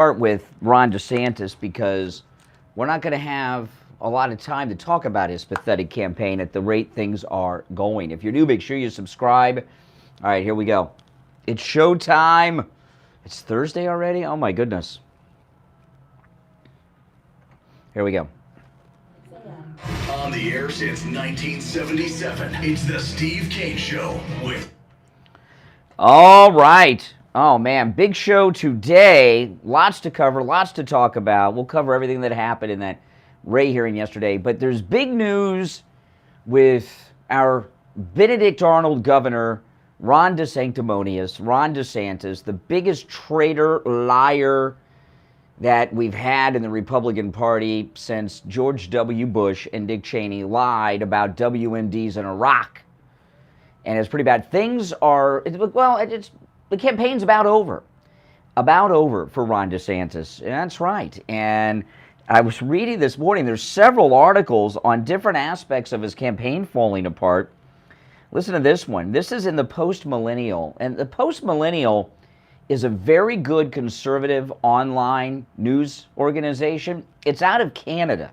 Start with Ron DeSantis because we're not going to have a lot of time to talk about his pathetic campaign at the rate things are going. If you're new, make sure you subscribe. All right, here we go. It's showtime. It's Thursday already? Oh my goodness. Here we go. On the air since 1977, it's the Steve Kane Show with... All right. Oh, man. Big show today. Lots to cover, lots to talk about. We'll cover everything that happened in that Ray hearing yesterday. But there's big news with our Benedict Arnold governor, Ron DeSantis, the biggest traitor, liar that we've had in the Republican Party since George W. Bush and Dick Cheney lied about WMDs in Iraq. And it's pretty bad. Things are, the campaign's about over for Ron DeSantis. And that's right. And I was reading this morning, there's several articles on different aspects of his campaign falling apart. Listen to this one. This is in the Post-Millennial. And the Post-Millennial is a very good conservative online news organization. It's out of Canada.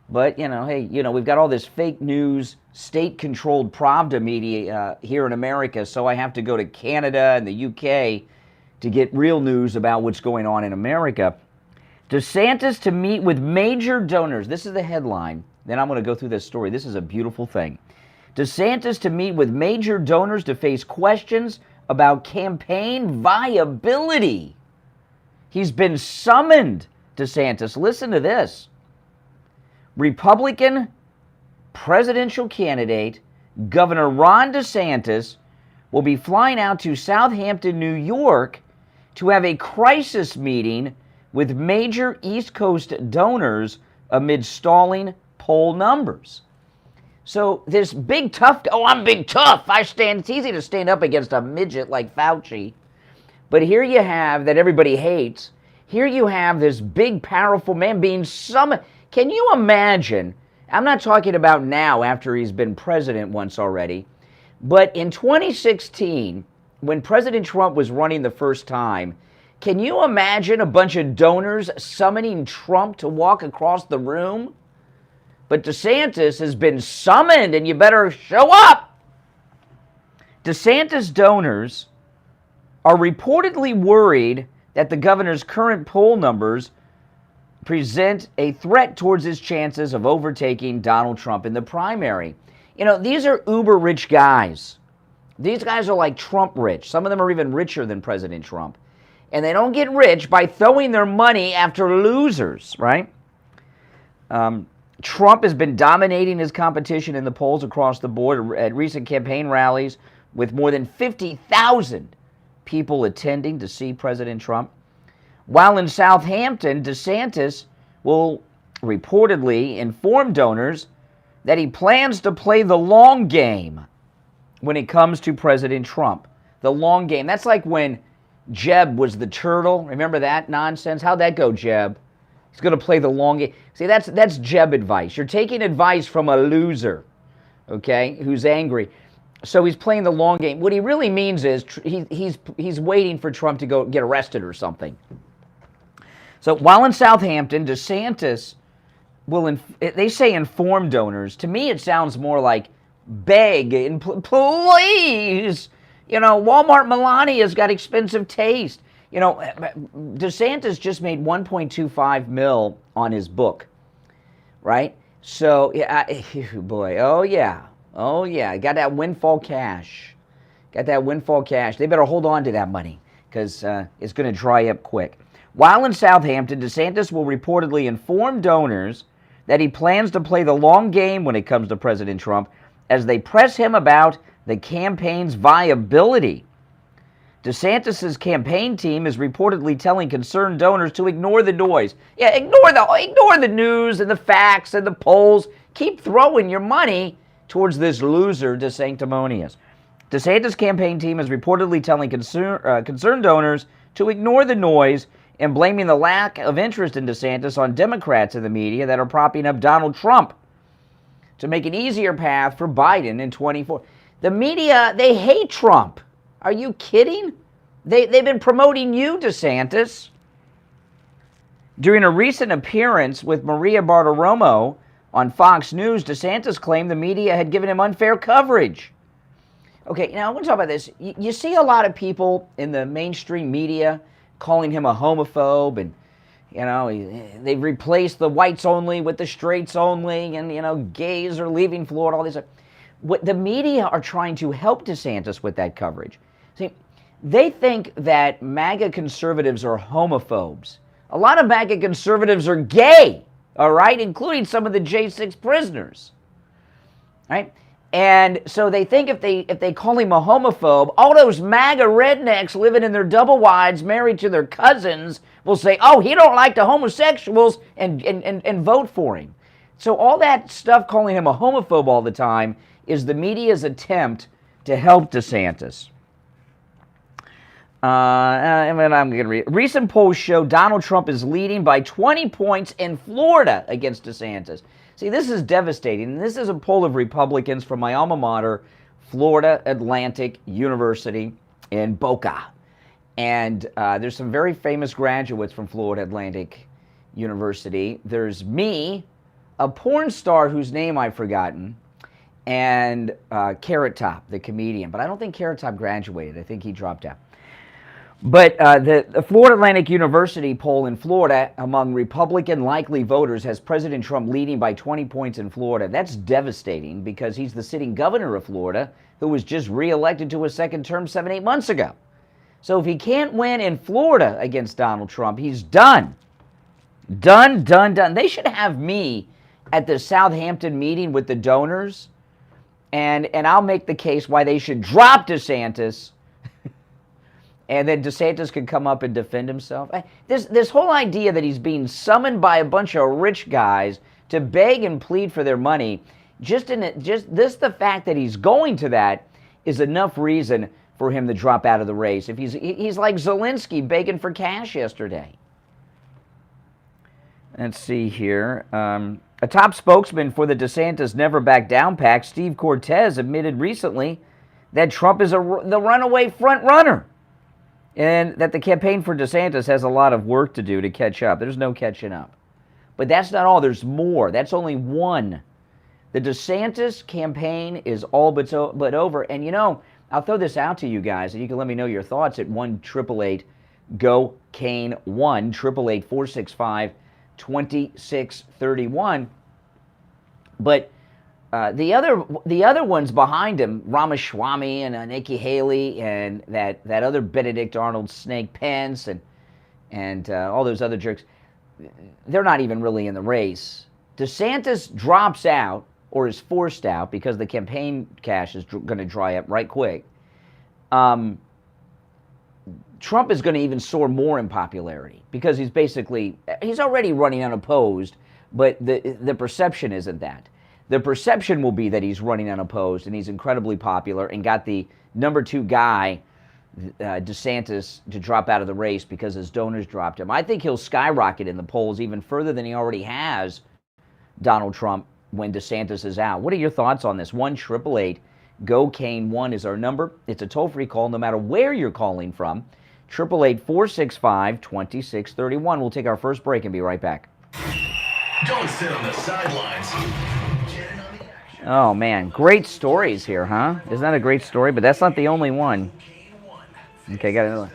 But, hey, we've got all this fake news, state-controlled Pravda media here in America, so I have to go to Canada and the UK to get real news about what's going on in America. DeSantis to meet with major donors. This is the headline. Then I'm going to go through this story. This is a beautiful thing. DeSantis to meet with major donors to face questions about campaign viability. He's been summoned, DeSantis. Listen to this. Republican presidential candidate Governor Ron DeSantis will be flying out to Southampton, New York to have a crisis meeting with major East Coast donors amid stalling poll numbers. So this big tough, I'm big tough. It's easy to stand up against a midget like Fauci. But here you have, that everybody hates, here you have this big powerful man being summoned. Can you imagine? I'm not talking about now after he's been president once already, but in 2016, when President Trump was running the first time, can you imagine a bunch of donors summoning Trump to walk across the room? But DeSantis has been summoned, and you better show up. DeSantis donors are reportedly worried that the governor's current poll numbers present a threat towards his chances of overtaking Donald Trump in the primary. These are uber rich guys. These guys are like Trump rich. Some of them are even richer than President Trump. And they don't get rich by throwing their money after losers, right? Trump has been dominating his competition in the polls across the board at recent campaign rallies, with more than 50,000 people attending to see President Trump. While in Southampton, DeSantis will reportedly inform donors that he plans to play the long game when it comes to President Trump. The long game. That's like when Jeb was the turtle. Remember that nonsense? How'd that go, Jeb? He's going to play the long game. See, that's Jeb advice. You're taking advice from a loser, okay, who's angry. So he's playing the long game. What he really means is he's waiting for Trump to go get arrested or something. So while in Southampton, DeSantis will, they say inform donors. To me, it sounds more like beg and please. Walmart Melania's got expensive taste. DeSantis just made $1.25 million on his book, right? So, boy, oh yeah, got that windfall cash. They better hold on to that money because it's going to dry up quick. While in Southampton, DeSantis will reportedly inform donors that he plans to play the long game when it comes to President Trump as they press him about the campaign's viability. DeSantis' campaign team is reportedly telling concerned donors to ignore the noise. Yeah, ignore the news and the facts and the polls. Keep throwing your money towards this loser, DeSanctimonious. DeSantis' campaign team is reportedly telling concerned donors to ignore the noise and blaming the lack of interest in DeSantis on Democrats in the media that are propping up Donald Trump to make an easier path for Biden in 2024. The media, they hate Trump. Are you kidding? They've been promoting you, DeSantis. During a recent appearance with Maria Bartiromo on Fox News, DeSantis claimed the media had given him unfair coverage. Okay, now I want to talk about this. You see a lot of people in the mainstream media calling him a homophobe, and they've replaced the whites only with the straights only, and gays are leaving Florida, all this. What the media are trying to help DeSantis with that coverage. See, they think that MAGA conservatives are homophobes. A lot of MAGA conservatives are gay, all right, including some of the J6 prisoners, right? And so they think if they call him a homophobe, all those MAGA rednecks living in their double wides, married to their cousins, will say, "Oh, he don't like the homosexuals," and vote for him. So all that stuff calling him a homophobe all the time is the media's attempt to help DeSantis. I'm going to read. Recent polls show Donald Trump is leading by 20 points in Florida against DeSantis. See, this is devastating. This is a poll of Republicans from my alma mater, Florida Atlantic University in Boca. And there's some very famous graduates from Florida Atlantic University. There's me, a porn star whose name I've forgotten, and Carrot Top, the comedian. But I don't think Carrot Top graduated. I think he dropped out. But the Florida Atlantic University poll in Florida among Republican likely voters has President Trump leading by 20 points in Florida. That's devastating because he's the sitting governor of Florida who was just reelected to a second term 7-8 months ago. So if he can't win in Florida against Donald Trump, he's done. Done. They should have me at the Southampton meeting with the donors, and I'll make the case why they should drop DeSantis. And then DeSantis could come up and defend himself. This whole idea that he's being summoned by a bunch of rich guys to beg and plead for their money, the fact that he's going to that is enough reason for him to drop out of the race. If he's like Zelensky begging for cash yesterday. Let's see here. A top spokesman for the DeSantis Never Back Down PAC, Steve Cortez, admitted recently that Trump is the runaway front runner. And that the campaign for DeSantis has a lot of work to do to catch up. There's no catching up. But that's not all. There's more. That's only one. The DeSantis campaign is all but over. And I'll throw this out to you guys, and you can let me know your thoughts at 1-888-GO-CANE-1, 888-465-2631. But the other ones behind him, Ramaswamy and Nikki Haley and that other Benedict Arnold snake Pence and all those other jerks, they're not even really in the race. DeSantis drops out or is forced out because the campaign cash is going to dry up right quick. Trump is going to even soar more in popularity because he's already running unopposed, but the perception isn't that. The perception will be that he's running unopposed and he's incredibly popular and got the number 2 guy, DeSantis, to drop out of the race because his donors dropped him. I think he'll skyrocket in the polls even further than he already has, Donald Trump, when DeSantis is out. What are your thoughts on this? 1-888-GO-CANE-1 is our number. It's a toll-free call no matter where you're calling from. 888-465-2631. We'll take our first break and be right back. Don't sit on the sidelines. Oh, man. Great stories here, huh? Isn't that a great story? But that's not the only one. Okay, got another one.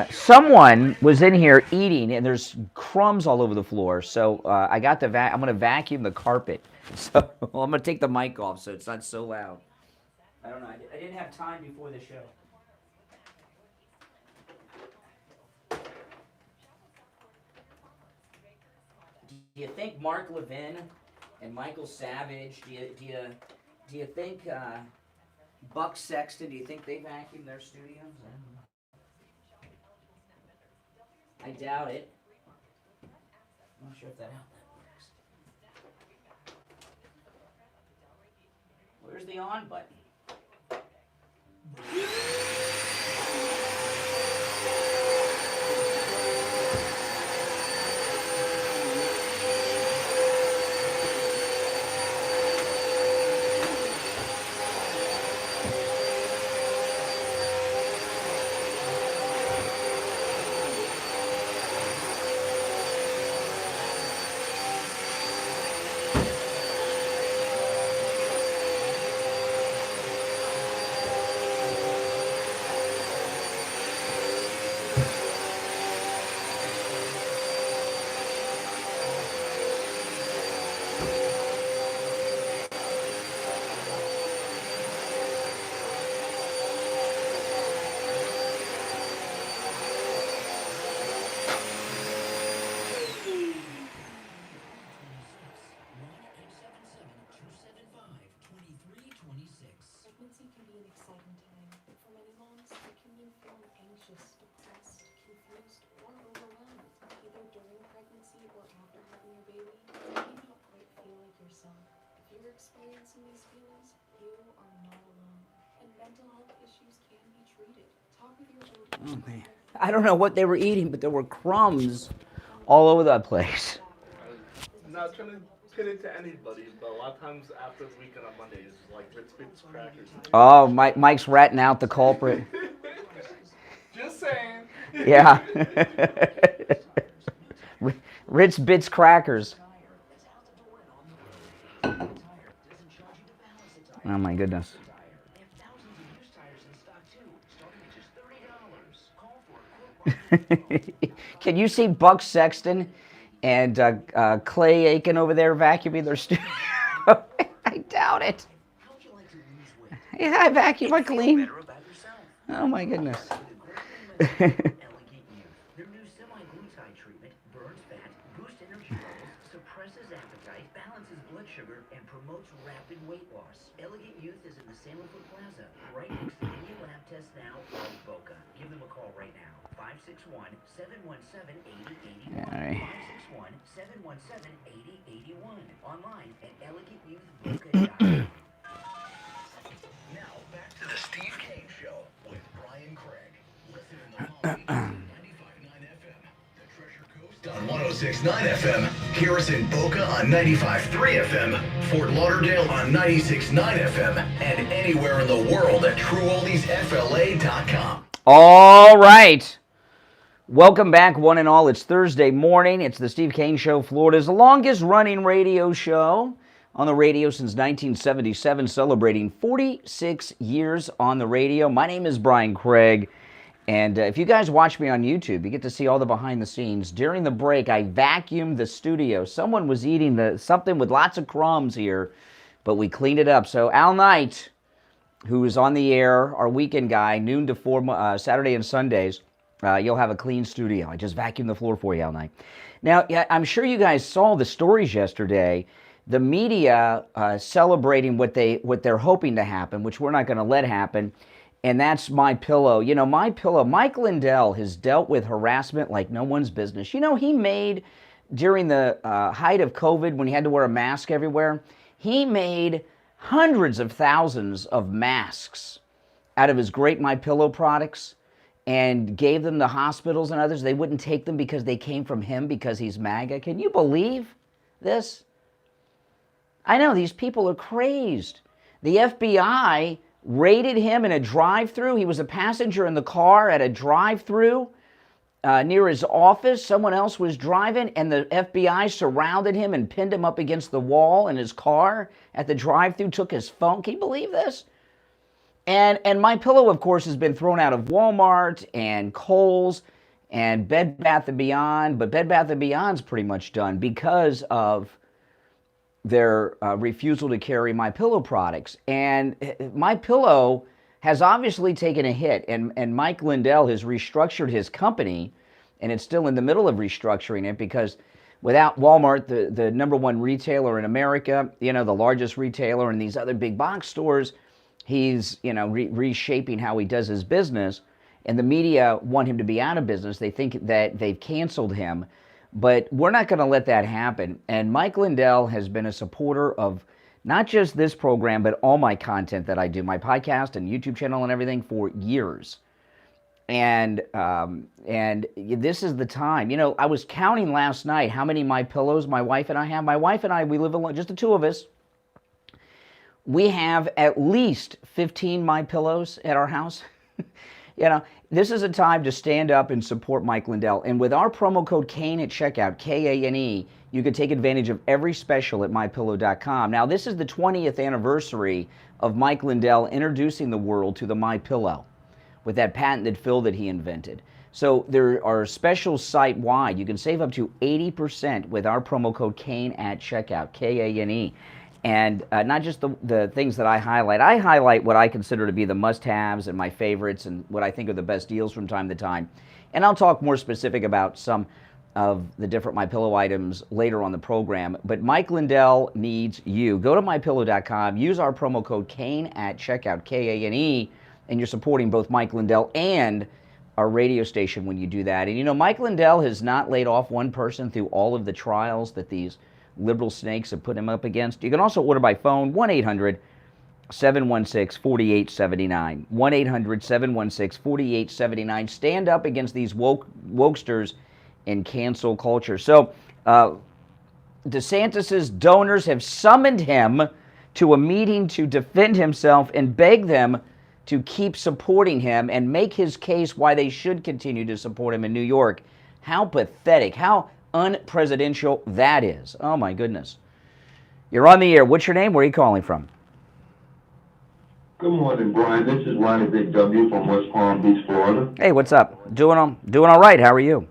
Someone was in here eating, and there's crumbs all over the floor. So I got I'm going to vacuum the carpet. So I'm going to take the mic off so it's not so loud. I don't know. I didn't have time before the show. Do you think Mark Levin and Michael Savage, do you think Buck Sexton, do you think they vacuumed their studios? I doubt it. I'm not sure if that outlet works. Where's the on button? yourself. If you're experiencing these feelings, you are not alone. And mental health issues can be treated. Talk with your Oh, man. I don't know what they were eating, but there were crumbs all over the place. I'm not trying to pin it to anybody, but a lot of times after the weekend on Mondays, like Ritz Bits crackers. Oh, Mike's ratting out the culprit. Just saying. Yeah. Ritz Bits crackers. Oh my goodness. Can you see Buck Sexton and Clay Aiken over there vacuuming their studio? I doubt it. Yeah, I vacuum, I clean. Oh my goodness. Their new semi-glutide treatment burns fat, boosts energy levels, suppresses appetite, balances blood sugar, and promotes rapid weight loss. Elegant Youth is in the Salem Food Plaza, right next to any lab test now or Boca. Give them a call right now. 561-717-8081. All right. 561-717-8081. Online at elegantyouthboca.com. Now back to the Steve Kane Show with Brian Craig. Listen in the Palm Beach on 95.9 FM, the Treasure Coast on 106.9 FM, Harrison Boca on 95.3 FM, Fort Lauderdale on 96.9 FM, and anywhere in the world at TrueOldiesFLA.com. All right. Welcome back, one and all. It's Thursday morning. It's the Steve Kane Show, Florida's longest running radio show on the radio since 1977, celebrating 46 years on the radio. My name is Brian Craig, and if you guys watch me on YouTube, you get to see all the behind the scenes. During the break, I vacuumed the studio. Someone was eating something with lots of crumbs here, but we cleaned it up. So Al Knight, who is on the air, our weekend guy, noon to 4, Saturday and Sundays, you'll have a clean studio. I just vacuumed the floor for you all night. Now, I'm sure you guys saw the stories yesterday. The media celebrating what they're hoping to happen, which we're not going to let happen, and that's MyPillow. You know, MyPillow, Mike Lindell has dealt with harassment like no one's business. You know, he made, during the height of COVID, when he had to wear a mask everywhere, he made hundreds of thousands of masks out of his great MyPillow products and gave them to hospitals and others. They wouldn't take them because they came from him because he's MAGA. Can you believe this? I know, these people are crazed. The FBI raided him in a drive-thru. He was a passenger in the car at a drive-thru near his office. Someone else was driving, and the FBI surrounded him and pinned him up against the wall in his car at the drive-thru, took his phone. Can you believe this? And MyPillow, of course, has been thrown out of Walmart and Kohl's and Bed Bath & Beyond, but Bed Bath & Beyond's pretty much done because of their refusal to carry MyPillow products. And MyPillow has obviously taken a hit, and Mike Lindell has restructured his company, and it's still in the middle of restructuring it because without Walmart, the number one retailer in America, you know, the largest retailer, and these other big box stores, he's, you know, reshaping how he does his business, and the media want him to be out of business. They think that they've canceled him, but we're not going to let that happen. And Mike Lindell has been a supporter of not just this program, but all my content that I do, my podcast and YouTube channel and everything, for years. And this is the time. You know, I was counting last night how many MyPillows my wife and I have. My wife and I, we live alone, just the two of us. We have at least 15 MyPillows at our house. You know, this is a time to stand up and support Mike Lindell. And with our promo code KANE at checkout, KANE, you can take advantage of every special at MyPillow.com. Now, this is the 20th anniversary of Mike Lindell introducing the world to the MyPillow with that patented fill that he invented. So there are specials site-wide. You can save up to 80% with our promo code KANE at checkout, KANE. And not just the things that I highlight what I consider to be the must-haves and my favorites and what I think are the best deals from time to time. And I'll talk more specific about some of the different MyPillow items later on the program. But Mike Lindell needs you. Go to MyPillow.com, use our promo code KANE at checkout, KANE, and you're supporting both Mike Lindell and our radio station when you do that. And you know, Mike Lindell has not laid off one person through all of the trials that these liberal snakes have put him up against. You can also order by phone, 1-800-716-4879. 1-800-716-4879. Stand up against these wokesters in cancel culture. So DeSantis's donors have summoned him to a meeting to defend himself and beg them to keep supporting him and make his case why they should continue to support him in New York. How pathetic, how unpresidential that is. Oh my goodness. You're on the air. What's your name? Where are you calling from? Good morning, Brian. This is Ronnie Big W from West Palm Beach, Florida. Hey, what's up? Doing all right. How are you?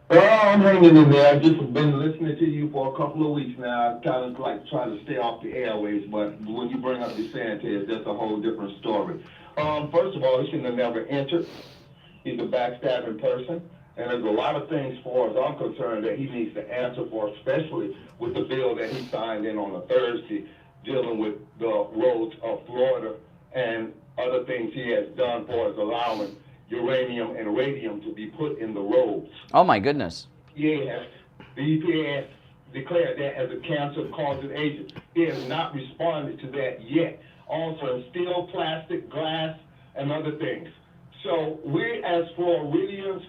I'm hanging in there. I've just been listening to you for a couple of weeks now. I kind of like trying to stay off the airways, but when you bring up DeSantis, that's a whole different story. First of all, he should have never entered. He's a backstabbing person, and there's a lot of things, as far as I'm concerned, that he needs to answer for, especially with the bill that he signed in on a Thursday dealing with the roads of Florida and other things he has done for us allowing uranium and radium to be put in the roads. Oh my goodness. The EPA has declared that as a cancer-causing agent. He has not responded to that yet. Also in steel, plastic, glass, and other things. So we as Floridians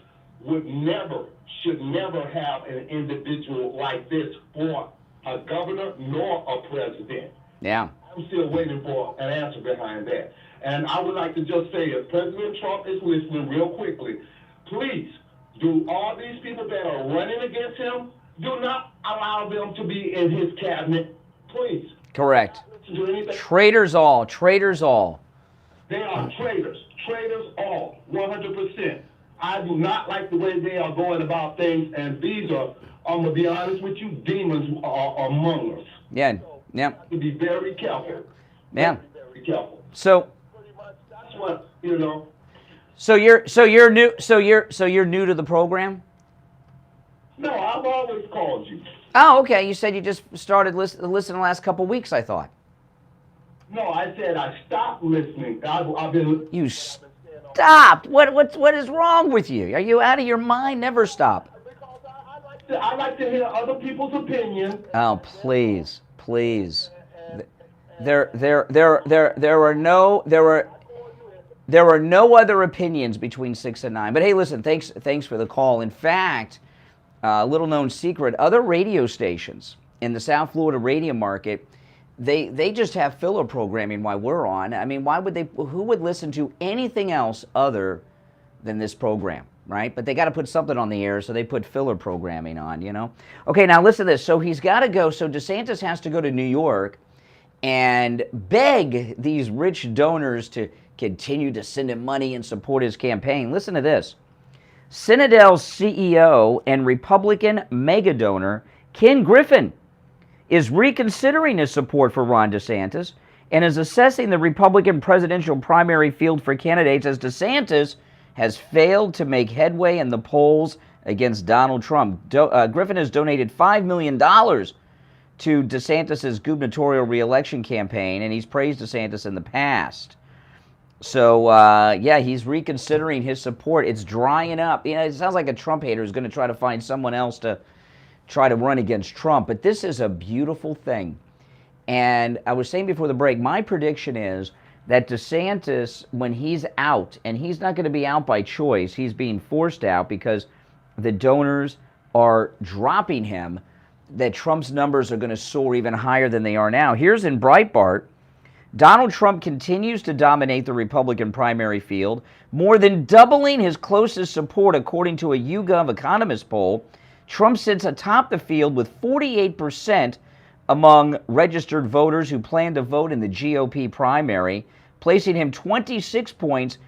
should never have an individual like this for a governor nor a president. Yeah. I'm still waiting for an answer behind that. And I would like to just say, if President Trump is listening real quickly, please, do all these people that are running against him, do not allow them to be in his cabinet, please. Correct. Do anything. Traitors all. Traitors all. They are traitors. Traitors all. 100%. I do not like the way they are going about things, and these are, I'm going to be honest with you, demons are among us. Yeah. Yeah. To be very careful. Yeah. Very careful. So That's what, you know. So you're new to the program? No, I've always called you. Oh, okay. You said you just started listening the last couple weeks, I thought. No, I said I stopped listening. I've been. You stopped? What is wrong with you? Are you out of your mind? Never stop. Because I like to hear other people's opinion. Oh, please. There are no other opinions between 6 and 9. But hey, listen, thanks for the call. In fact, little known secret, other radio stations in the South Florida radio market, they just have filler programming while we're on. I mean, who would listen to anything else other than this program, right? But they got to put something on the air, so they put filler programming on, you know? Okay, now listen to this. So he's got to go. So DeSantis has to go to New York and beg these rich donors to continue to send him money and support his campaign. Listen to this. Citadel's CEO and Republican megadonor Ken Griffin is reconsidering his support for Ron DeSantis and is assessing the Republican presidential primary field for candidates as DeSantis has failed to make headway in the polls against Donald Trump. Griffin has donated $5 million to DeSantis' gubernatorial reelection campaign, and he's praised DeSantis in the past. So, yeah, he's reconsidering his support. It's drying up. You know, it sounds like a Trump hater is going to try to find someone else to try to run against Trump. But this is a beautiful thing. And I was saying before the break, my prediction is that DeSantis, when he's out, and he's not going to be out by choice, he's being forced out because the donors are dropping him, that Trump's numbers are going to soar even higher than they are now. Here's in Breitbart, Donald Trump continues to dominate the Republican primary field, more than doubling his closest support according to a YouGov Economist poll. Trump sits atop the field with 48% among registered voters who plan to vote in the GOP primary, placing him 26 points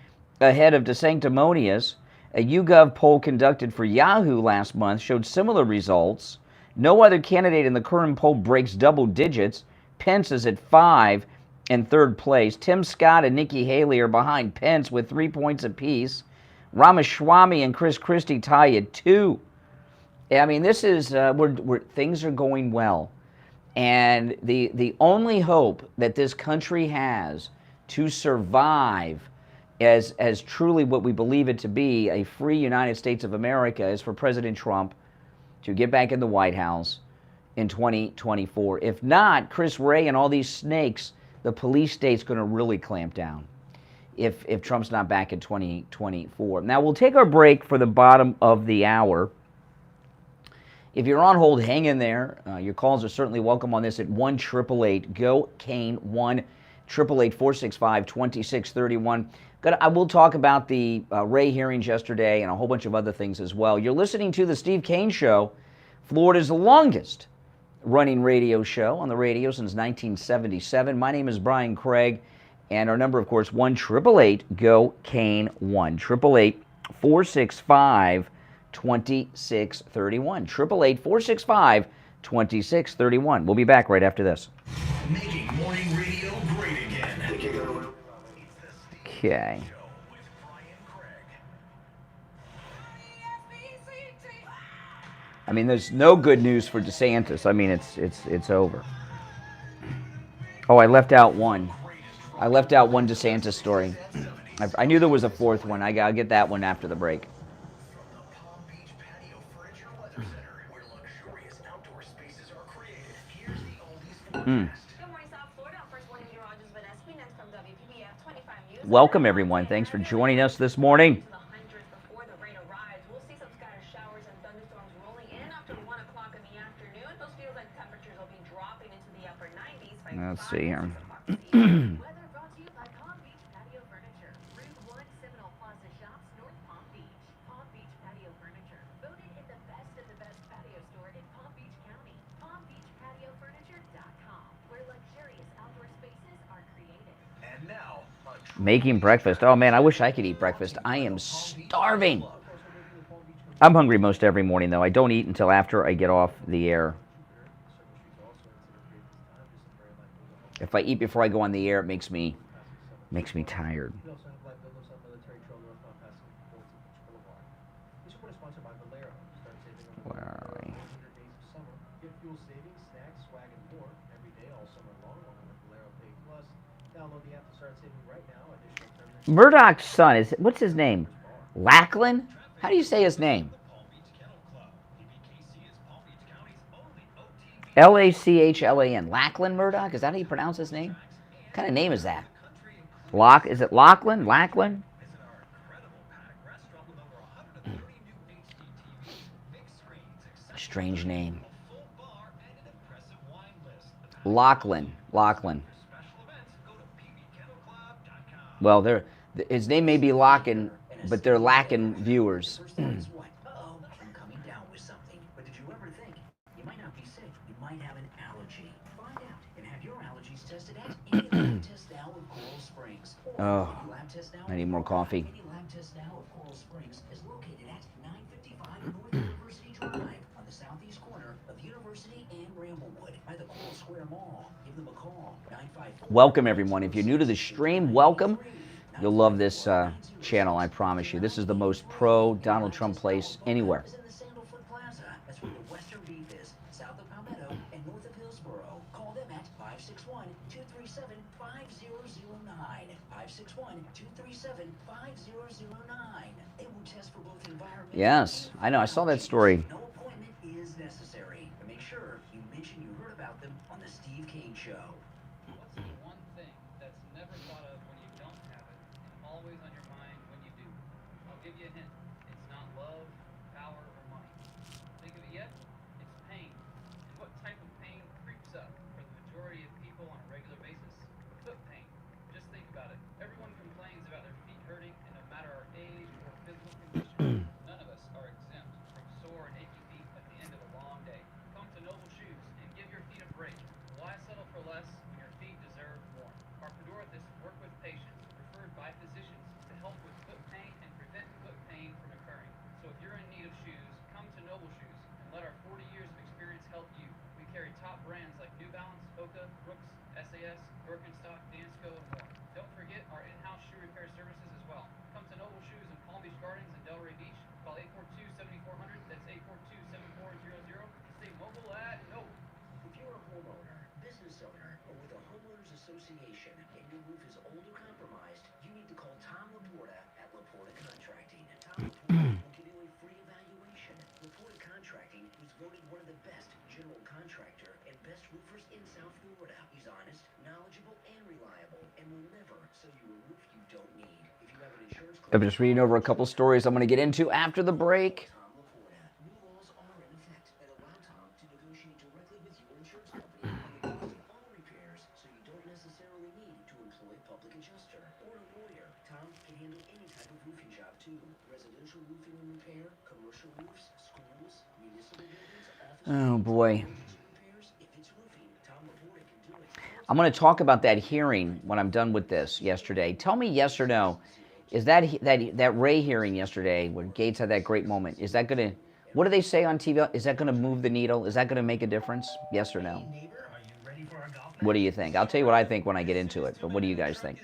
ahead of DeSanctimonious. A YouGov poll conducted for Yahoo last month showed similar results. No other candidate in the current poll breaks double digits. Pence is at 5 in third place. Tim Scott and Nikki Haley are behind Pence with 3 points apiece. Ramaswamy and Chris Christie tie at 2. I mean, this is where things are going well. And the only hope that this country has to survive as truly what we believe it to be, a free United States of America, is for President Trump to get back in the White House in 2024. If not, Chris Wray and all these snakes, the police state's going to really clamp down if Trump's not back in 2024. Now, we'll take our break for the bottom of the hour. If you're on hold, hang in there. Your calls are certainly welcome on this at 1-888-GO-CANE, 1-888-465-2631. I will talk about the Wray hearings yesterday and a whole bunch of other things as well. You're listening to The Steve Kane Show, Florida's longest running radio show on the radio since 1977. My name is Brian Craig, and our number, of course, 1-888-GO-CANE, 1-888-465-2631. 888-465-2631. We'll be back right after this. Making morning radio great again. It's the Okay. Steve Show with Brian Craig. I mean, there's no good news for DeSantis. I mean, it's over. Oh, I left out one. I left out one DeSantis story. I knew there was a fourth one. I'll get that one after the break. From the Palm Beach Patio Furniture Weather Center, where luxurious outdoor spaces are created. Here's the oldies forecast. Good morning, South Florida. First one in Rogers, Vanessa, next from WPBF 25 News. Welcome, everyone. Thanks for joining us this morning. To the hundreds before the rain arrives. We'll see some scattered showers and thunderstorms rolling in after 1 o'clock in the afternoon. Those feels like temperatures will be dropping into the upper 90s. By Let's 5 see here. Weather brought to you by Palm Beach Patio Furniture. Route 1 Seminole Plaza Shops, North Palm Beach. Palm Beach Patio Furniture. Voted in the best of the best patio store in Palm Beach County. PalmBeachPatioFurniture.com, where luxurious outdoor spaces are created. And now, Making breakfast. Oh, man, I wish I could eat breakfast. I am starving. I'm hungry most every morning, though. I don't eat until after I get off the air. If I eat before I go on the air, it makes me tired. Where are we? Murdoch's son what's his name? Lachlan? How do you say his name? Lachlan. Lachlan Murdoch? Is that how you pronounce his name? What kind of name is that? Is it Lachlan? Lachlan? Strange name. Lachlan. Well, his name may be Lachlan, but they're lacking viewers. First thing is what? Uh-oh, I'm coming down with something. But did you ever think you might not be sick? You might have an allergy. Find out and have your allergies tested at any lab test now of Coral Springs. Oh, Any lab test now I need more coffee. Any lab test now of Coral Springs is located at 955 North University Drive on the southeast corner of University and Ramblewood by the Coral Square Mall. Give them a call. 954. Welcome, everyone. If you're new to the stream, welcome. You'll love this channel, I promise you. This is the most pro-Donald Trump place anywhere. Is in the Sandalwood Plaza. That's where the Western Beef is, south of Palmetto and north of Hillsboro. Call them at 561-237-5009. 561-237-5009. They will test for both environmental. Yes, I know. I saw that story. No appointment is necessary. And make sure you mention you heard about them on the Steve Kane Show. What's the one thing that's never thought of when you don't have it, and always on your mind when you do? I'll give you a hint. It's not love, power, or money. Think of it yet? It's pain. And what type of pain creeps up for the majority of people on a regular basis? Foot pain. Just think about it. Everyone complains about their feet hurting, and no matter our age or physical condition, none of us are exempt from sore and achy feet at the end of a long day. Come to Noble Shoes and give your feet a break. Why settle for less when your feet deserve more? Our Perdorthists work with patients referred by physicians to help with foot pain and prevent foot pain from occurring. So if you're in need of shoes, come to Noble Shoes and let our 40 years of experience help you. We carry top brands like New Balance, Hoka, Brooks, SAS, Birkenstock, Dansko, and more. Don't forget our in-house shoe repair services as well. Come to Noble Shoes in Palm Beach Gardens and Delray Beach. Call 842-7400. That's 842-7400. Stay mobile at Noble. If you're a homeowner, business owner, or with a homeowners association and your roof is old or compromised, you need to call Tom Laporta at Laporta Contracting. Tom Laporta will give you a free evaluation. Laporta Contracting was voted one of the best general contractor and best roofers in South Florida. He's honest, knowledgeable, and reliable, and will never sell you a roof you don't need. If you have an insurance claim, I'm just reading over a couple stories I'm going to get into after the break. Tom Laporta. New laws are in effect that allow Tom to negotiate directly with your insurance company on the cost of all repairs, so you don't necessarily need to employ a public adjuster or a lawyer. Tom can handle any type of roofing job too. Residential roofing and repair, commercial roofs, schools, municipal buildings, office Oh boy. repairs. If it's roofing, Tom Laporta can do it. I'm going to talk about that hearing when I'm done with this yesterday. Tell me yes or no. Is that Ray hearing yesterday where Gates had that great moment? Is that going to, what do they say on TV? Is that going to move the needle? Is that going to make a difference? Yes or no? What do you think? I'll tell you what I think when I get into it, but what do you guys think?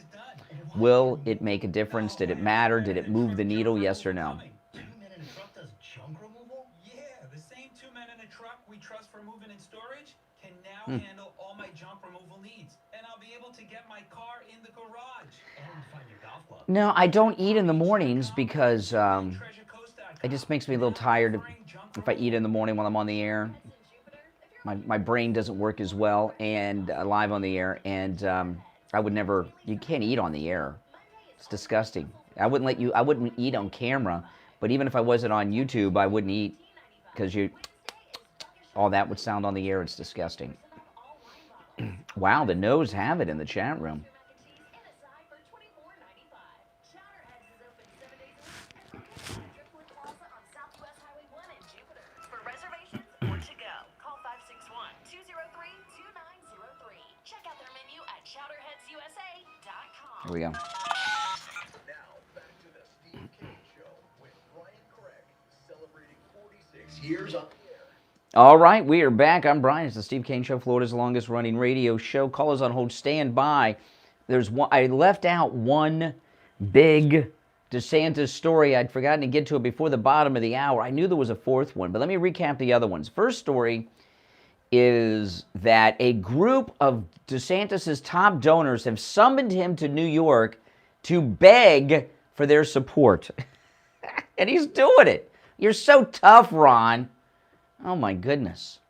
Will it make a difference? Did it matter? Did it move the needle? Yes or no? 2 men in a truck does junk removal? Yeah, the same 2 men in a truck we trust for moving and storage can now handle all my junk removal needs. And I'll be able to get my car in the garage. And find your golf club. No, I don't eat in the mornings because it just makes me a little tired if I eat in the morning while I'm on the air. My brain doesn't work as well and live on the air, and I would never. You can't eat on the air. It's disgusting. I wouldn't eat on camera, but even if I wasn't on YouTube, I wouldn't eat because all that would sound on the air. It's disgusting. Wow, the no's have it in the chat room. Here we go. Now, back to the Steve King Show with Brian Craig, celebrating 46 years on the air. All right, we are back. I'm Brian. It's the Steve King Show, Florida's longest-running radio show. Callers on hold, stand by. There's one. I left out one big DeSantis story. I'd forgotten to get to it before the bottom of the hour. I knew there was a fourth one, but let me recap the other ones. First story is that a group of DeSantis' top donors have summoned him to New York to beg for their support. And he's doing it. You're so tough, Ron. Oh, my goodness.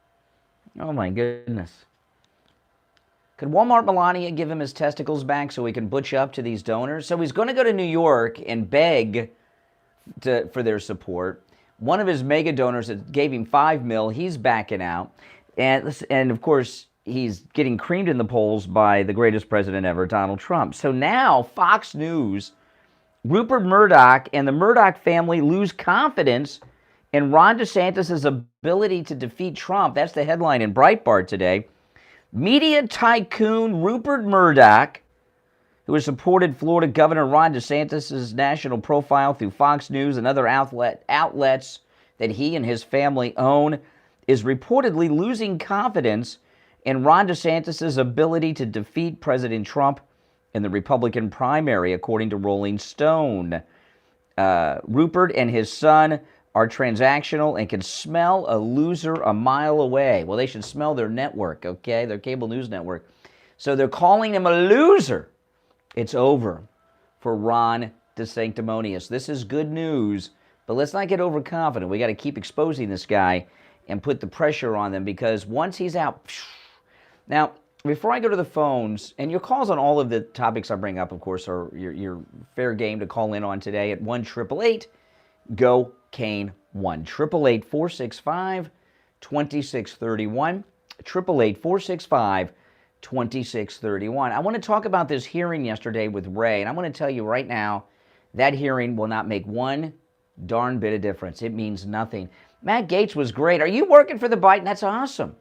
Oh, my goodness. Could Walmart Melania give him his testicles back so he can butch up to these donors? So he's going to go to New York and beg for their support. One of his mega donors that gave him $5 million, he's backing out. And of course, he's getting creamed in the polls by the greatest president ever, Donald Trump. So now Fox News, Rupert Murdoch and the Murdoch family lose confidence in Ron DeSantis' ability to defeat Trump. That's the headline in Breitbart today. Media tycoon Rupert Murdoch, who has supported Florida Governor Ron DeSantis' national profile through Fox News and other outlets that he and his family own, is reportedly losing confidence in Ron DeSantis' ability to defeat President Trump in the Republican primary, according to Rolling Stone. Rupert and his son are transactional and can smell a loser a mile away. Well, they should smell their network, okay, their cable news network. So they're calling him a loser. It's over for Ron DeSanctimonious. This is good news, but let's not get overconfident. We got to keep exposing this guy and put the pressure on them, because once he's out... Now, before I go to the phones, and your calls on all of the topics I bring up, of course, are your fair game to call in on today at 1-888-GO-KANE 1-888-465-2631. 888-465-2631. I want to talk about this hearing yesterday with Ray, and I'm going to tell you right now, that hearing will not make one darn bit of difference. It means nothing. Matt Gaetz was great. Are you working for the Biden? That's awesome.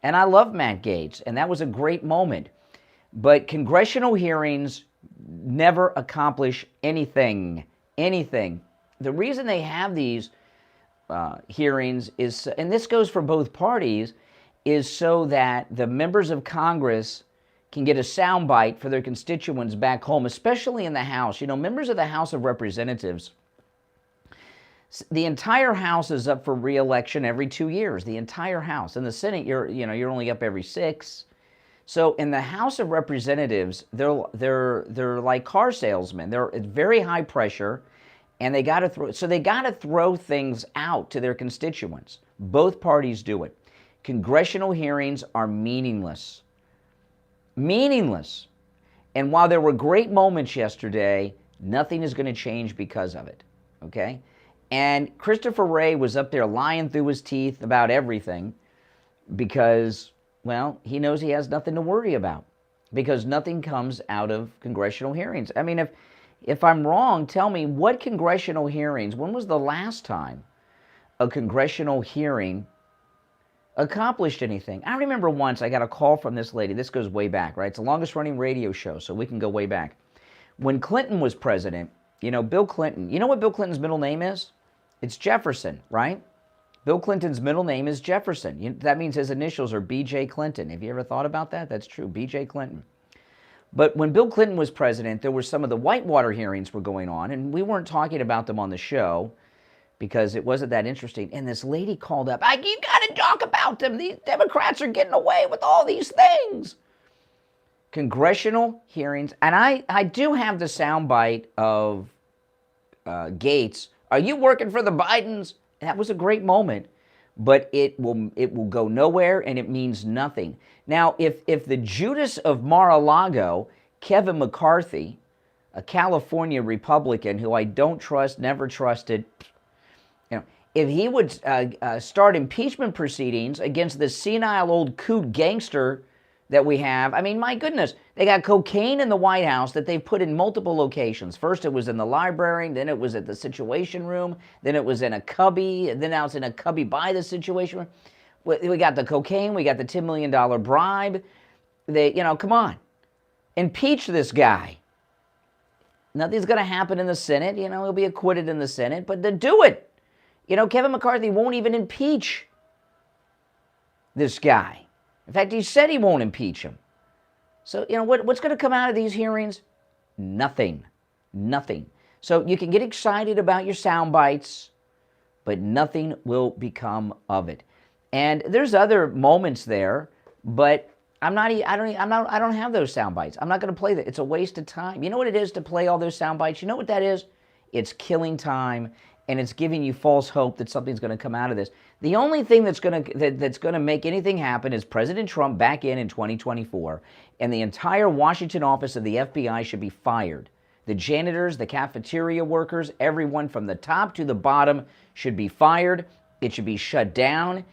And I love Matt Gaetz, and that was a great moment. But congressional hearings never accomplish anything. Anything. The reason they have these hearings is, and this goes for both parties, is so that the members of Congress can get a soundbite for their constituents back home, especially in the House. You know, members of the House of Representatives, the entire House is up for re-election every 2 years. The entire House. In the Senate, you're only up every 6. So in the House of Representatives, they're like car salesmen. They're very high pressure, and they got to throw things out to their constituents. Both parties do it. Congressional hearings are meaningless. Meaningless. And while there were great moments yesterday, nothing is going to change because of it. Okay? And Christopher Wray was up there lying through his teeth about everything because, well, he knows he has nothing to worry about because nothing comes out of congressional hearings. I mean, if I'm wrong, tell me what congressional hearings, when was the last time a congressional hearing accomplished anything? I remember once I got a call from this lady. This goes way back, right? It's the longest running radio show, so we can go way back. When Clinton was president, you know, Bill Clinton, you know what Bill Clinton's middle name is? It's Jefferson, right? Bill Clinton's middle name is Jefferson. That means his initials are B.J. Clinton. Have you ever thought about that? That's true, B.J. Clinton. But when Bill Clinton was president, there were some of the Whitewater hearings were going on, and we weren't talking about them on the show because it wasn't that interesting. And this lady called up, you got to talk about them. These Democrats are getting away with all these things. Congressional hearings, and I do have the soundbite of Gates. Are you working for the Bidens? That was a great moment, but it will go nowhere and it means nothing. Now, if the Judas of Mar-a-Lago, Kevin McCarthy, a California Republican who I don't trust, never trusted, you know, if he would start impeachment proceedings against this senile old coot gangster that we have, I mean, my goodness, they got cocaine in the White House that they've put in multiple locations. First it was in the library, then it was at the Situation Room, then it was in a cubby, and then now it's in a cubby by the Situation Room. We got the cocaine, we got the $10 million bribe. Come on. Impeach this guy. Nothing's going to happen in the Senate. He'll be acquitted in the Senate, but then do it. Kevin McCarthy won't even impeach this guy. In fact, he said he won't impeach him. So, what's going to come out of these hearings? Nothing. Nothing. So you can get excited about your sound bites, but nothing will become of it. And there's other moments there, but I don't have those sound bites. I'm not going to play that. It's a waste of time. You know what it is to play all those sound bites? You know what that is? It's killing time, and it's giving you false hope that something's going to come out of this. The only thing that's going to make anything happen is President Trump back in 2024, and the entire Washington office of the FBI should be fired. The janitors, the cafeteria workers, everyone from the top to the bottom should be fired. It should be shut down,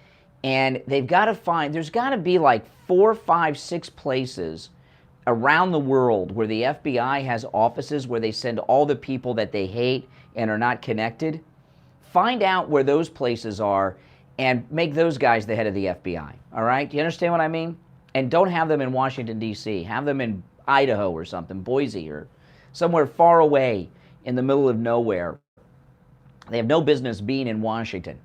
and they've got to find, there's got to be like 4, 5, 6 places around the world where the FBI has offices where they send all the people that they hate and are not connected. Find out where those places are and make those guys the head of the FBI, all right? Do you understand what I mean? And don't have them in Washington, D.C. Have them in Idaho or something, Boise or somewhere far away in the middle of nowhere. They have no business being in Washington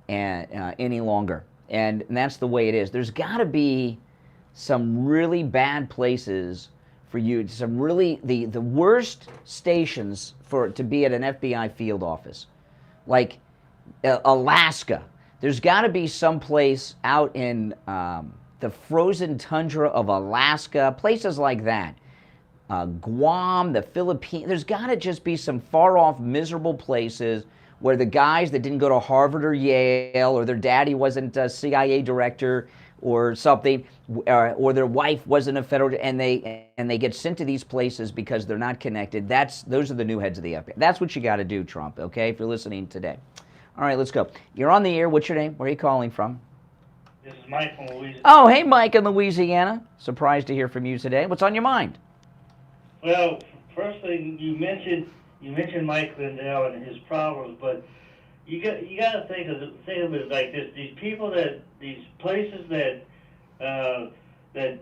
any longer. And that's the way it is. There's got to be some really bad places for you, some really, the worst stations to be at an FBI field office. Like Alaska. There's got to be some place out in the frozen tundra of Alaska, places like that. Guam, the Philippines. There's got to just be some far-off, miserable places where the guys that didn't go to Harvard or Yale, or their daddy wasn't a CIA director or something, or their wife wasn't a federal, and they get sent to these places because they're not connected. Those are the new heads of the FBI. That's what you got to do, Trump, okay, if you're listening today. All right, let's go. You're on the air. What's your name? Where are you calling from? This is Mike from Louisiana. Oh, hey, Mike in Louisiana. Surprised to hear from you today. What's on your mind? Well, first thing, you mentioned Mike Lindell and his problems, but you got to think of it like this: these places that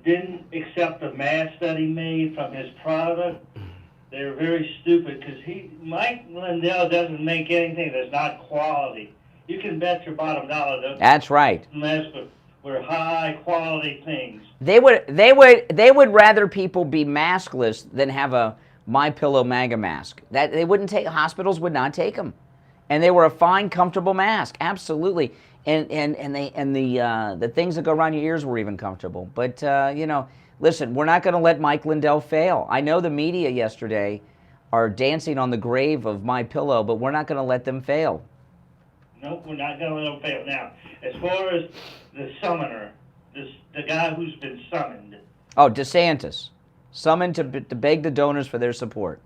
didn't accept the mass that he made from his product, they're very stupid because Mike Lindell doesn't make anything that's not quality. You can bet your bottom dollar that that's right. We're high quality things. They would rather people be maskless than have a MyPillow MAGA mask. That they wouldn't take. Hospitals would not take them, and they were a fine, comfortable mask, absolutely. And the things that go around your ears were even comfortable. But listen, we're not going to let Mike Lindell fail. I know the media yesterday are dancing on the grave of MyPillow, but we're not going to let them fail. Nope, we're not gonna let them fail. Now, as far as the summoner, the guy who's been summoned, Oh, DeSantis, summoned to beg the donors for their support.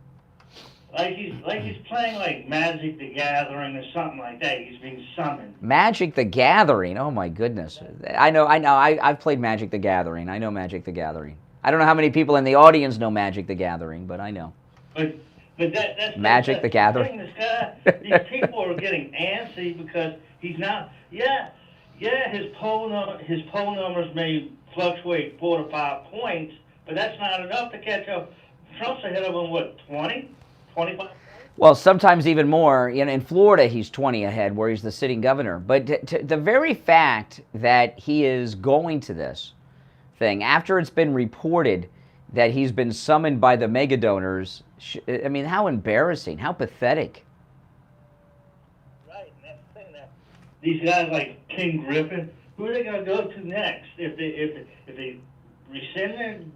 like he's playing like Magic the Gathering or something like that. He's being summoned. Magic the Gathering. Oh my goodness. I know. I've played Magic the Gathering. I know Magic the Gathering. I don't know how many people in the audience know Magic the Gathering, but I know. But that's Magic the Gathering. This guy, these people are getting antsy because he's not. Yeah, his poll numbers may fluctuate 4 to 5 points, but that's not enough to catch up. Trump's ahead of him, what, 20, 25? Well, sometimes even more. In Florida, he's 20 ahead, where he's the sitting governor. But the very fact that he is going to this thing after it's been reported that he's been summoned by the megadonors, I mean, how embarrassing, how pathetic. Right, and that's the thing. That these guys like Ken Griffin, who are they going to go to next? If they rescind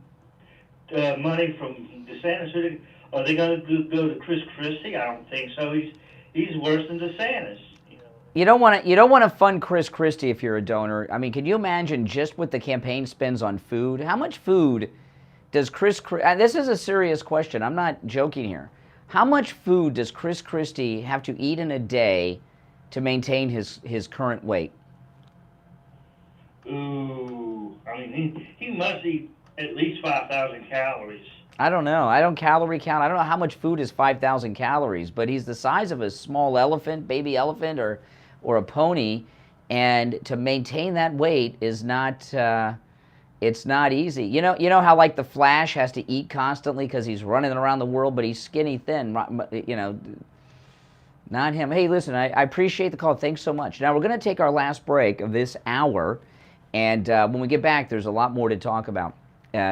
their money from DeSantis, are they going to go to Chris Christie? I don't think so. He's worse than DeSantis. You don't want to fund Chris Christie if you're a donor. I mean, can you imagine just what the campaign spends on food? How much food does this is a serious question. I'm not joking here. How much food does Chris Christie have to eat in a day to maintain his current weight? Ooh, I mean, he must eat at least 5,000 calories. I don't know. I don't calorie count. I don't know how much food is 5,000 calories, but he's the size of a small elephant, baby elephant, or a pony, and to maintain that weight is not. It's not easy. You know how like the Flash has to eat constantly because he's running around the world, but he's skinny thin. Not him. Hey, listen, I appreciate the call. Thanks so much. Now we're going to take our last break of this hour, and when we get back, there's a lot more to talk about.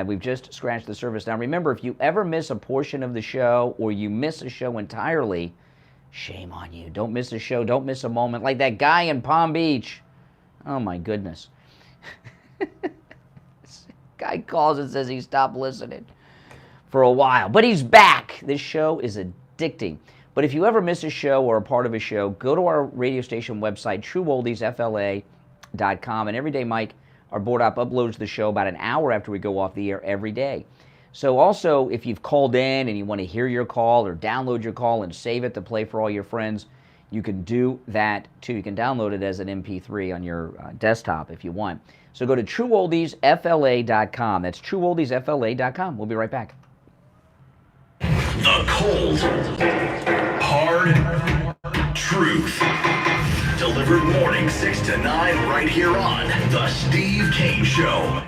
We've just scratched the surface. Now remember, if you ever miss a portion of the show or you miss a show entirely, shame on you. Don't miss a show. Don't miss a moment. Like that guy in Palm Beach. Oh my goodness. Guy calls and says he stopped listening for a while, but he's back. This show is addicting. But if you ever miss a show or a part of a show, go to our radio station website, trueoldiesfla.com, and every day Mike, our board op, uploads the show about an hour after we go off the air every day. So also, if you've called in and you want to hear your call or download your call and save it to play for all your friends, you can do that too. You can download it as an MP3 on your desktop if you want. So go to trueoldiesfla.com. That's trueoldiesfla.com. We'll be right back. The cold, hard truth. Delivered morning 6 to 9 right here on The Steve Kane Show.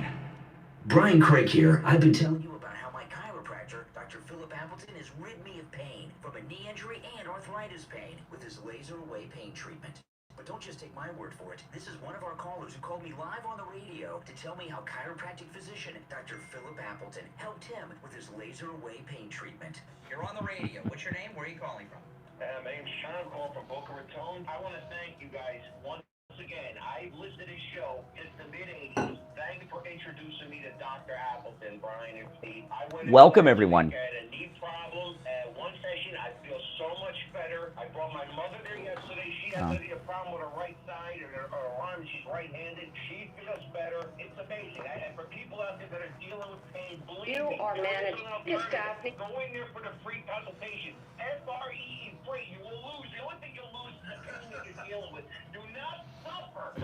Brian Craig here. I've been telling you about how my chiropractor, Dr. Philip Appleton, has rid me of pain from a knee injury and arthritis pain with his laser away pain treatment. But don't just take my word for it. This is one of our callers who called me live on the radio to tell me how chiropractic physician Dr. Philip Appleton helped him with his laser away pain treatment. You're on the radio. What's your name? Where are you calling from? My name's Sean. I'm calling from Boca Raton. I want to thank you guys once again. I've listened to this show since the mid-'80s. Thank you for introducing me to Dr. Appleton, Brian and Steve. Welcome, everyone. I had a knee problem. One session, I feel so much better. I brought my mother there yesterday. She has a problem with her right side or her arm. She's right-handed. She feels better. It's amazing. And for people out there that are dealing with pain, believe me, are managing to stop it. Go in there for the free consultation. FREE free. You will lose. The only thing you'll lose is the pain that you're dealing with. Do not suffer.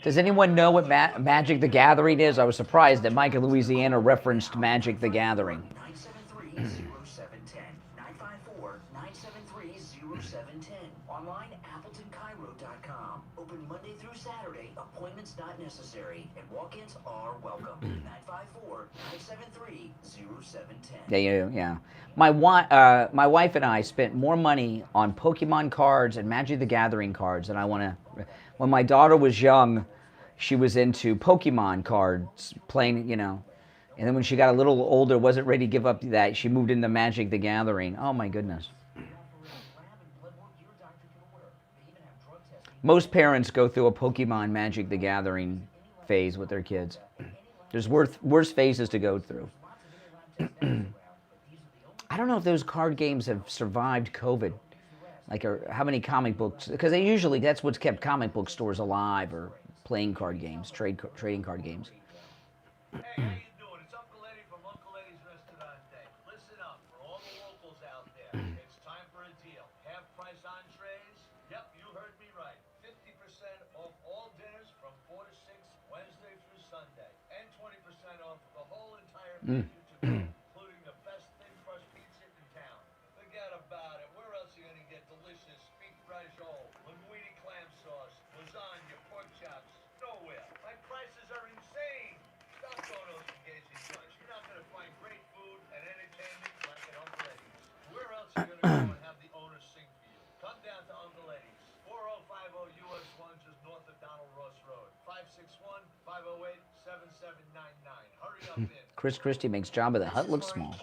Does anyone know what Magic the Gathering is? I was surprised that Mike in Louisiana referenced Magic the Gathering. 973-0710. 954-973-0710. Online, AppletonCairo.com. Open Monday through Saturday. Appointments not necessary. And walk-ins are welcome. 954-973-0710. Yeah. My wife and I spent more money on Pokemon cards and Magic the Gathering cards than I want to. When my daughter was young, she was into Pokemon cards, playing, and then when she got a little older, wasn't ready to give up that, she moved into Magic the Gathering. Oh my goodness. Most parents go through a Pokemon Magic the Gathering phase with their kids. There's worse phases to go through. I don't know if those card games have survived COVID. Like, how many comic books? Because they usually, that's what's kept comic book stores alive, or playing card games, trading card games. Hey, how you doing? It's Uncle Eddie from Uncle Eddie's Restaurante. Listen up, for all the locals out there, it's time for a deal. Half price entrees? Yep, you heard me right. 50% off all dinners from 4 to 6, Wednesday through Sunday. And 20% off the whole entire menu to go, including the best thin crust pizza in town. Forget about it. Where else are you going to get delicious beef brajol, linguine clam sauce, lasagna, pork chops? Nowhere. My prices are insane. Stop going those engaging joints. You're not going to find great food and entertainment like at Uncle Eddie's. Where else are you going to go and have the owners sing for you? Come down to Uncle Eddie's. 4050 US 1, just north of Donald Ross Road. 561-508-7799. Hurry up in. Chris Christie makes Jabba the Hutt look small.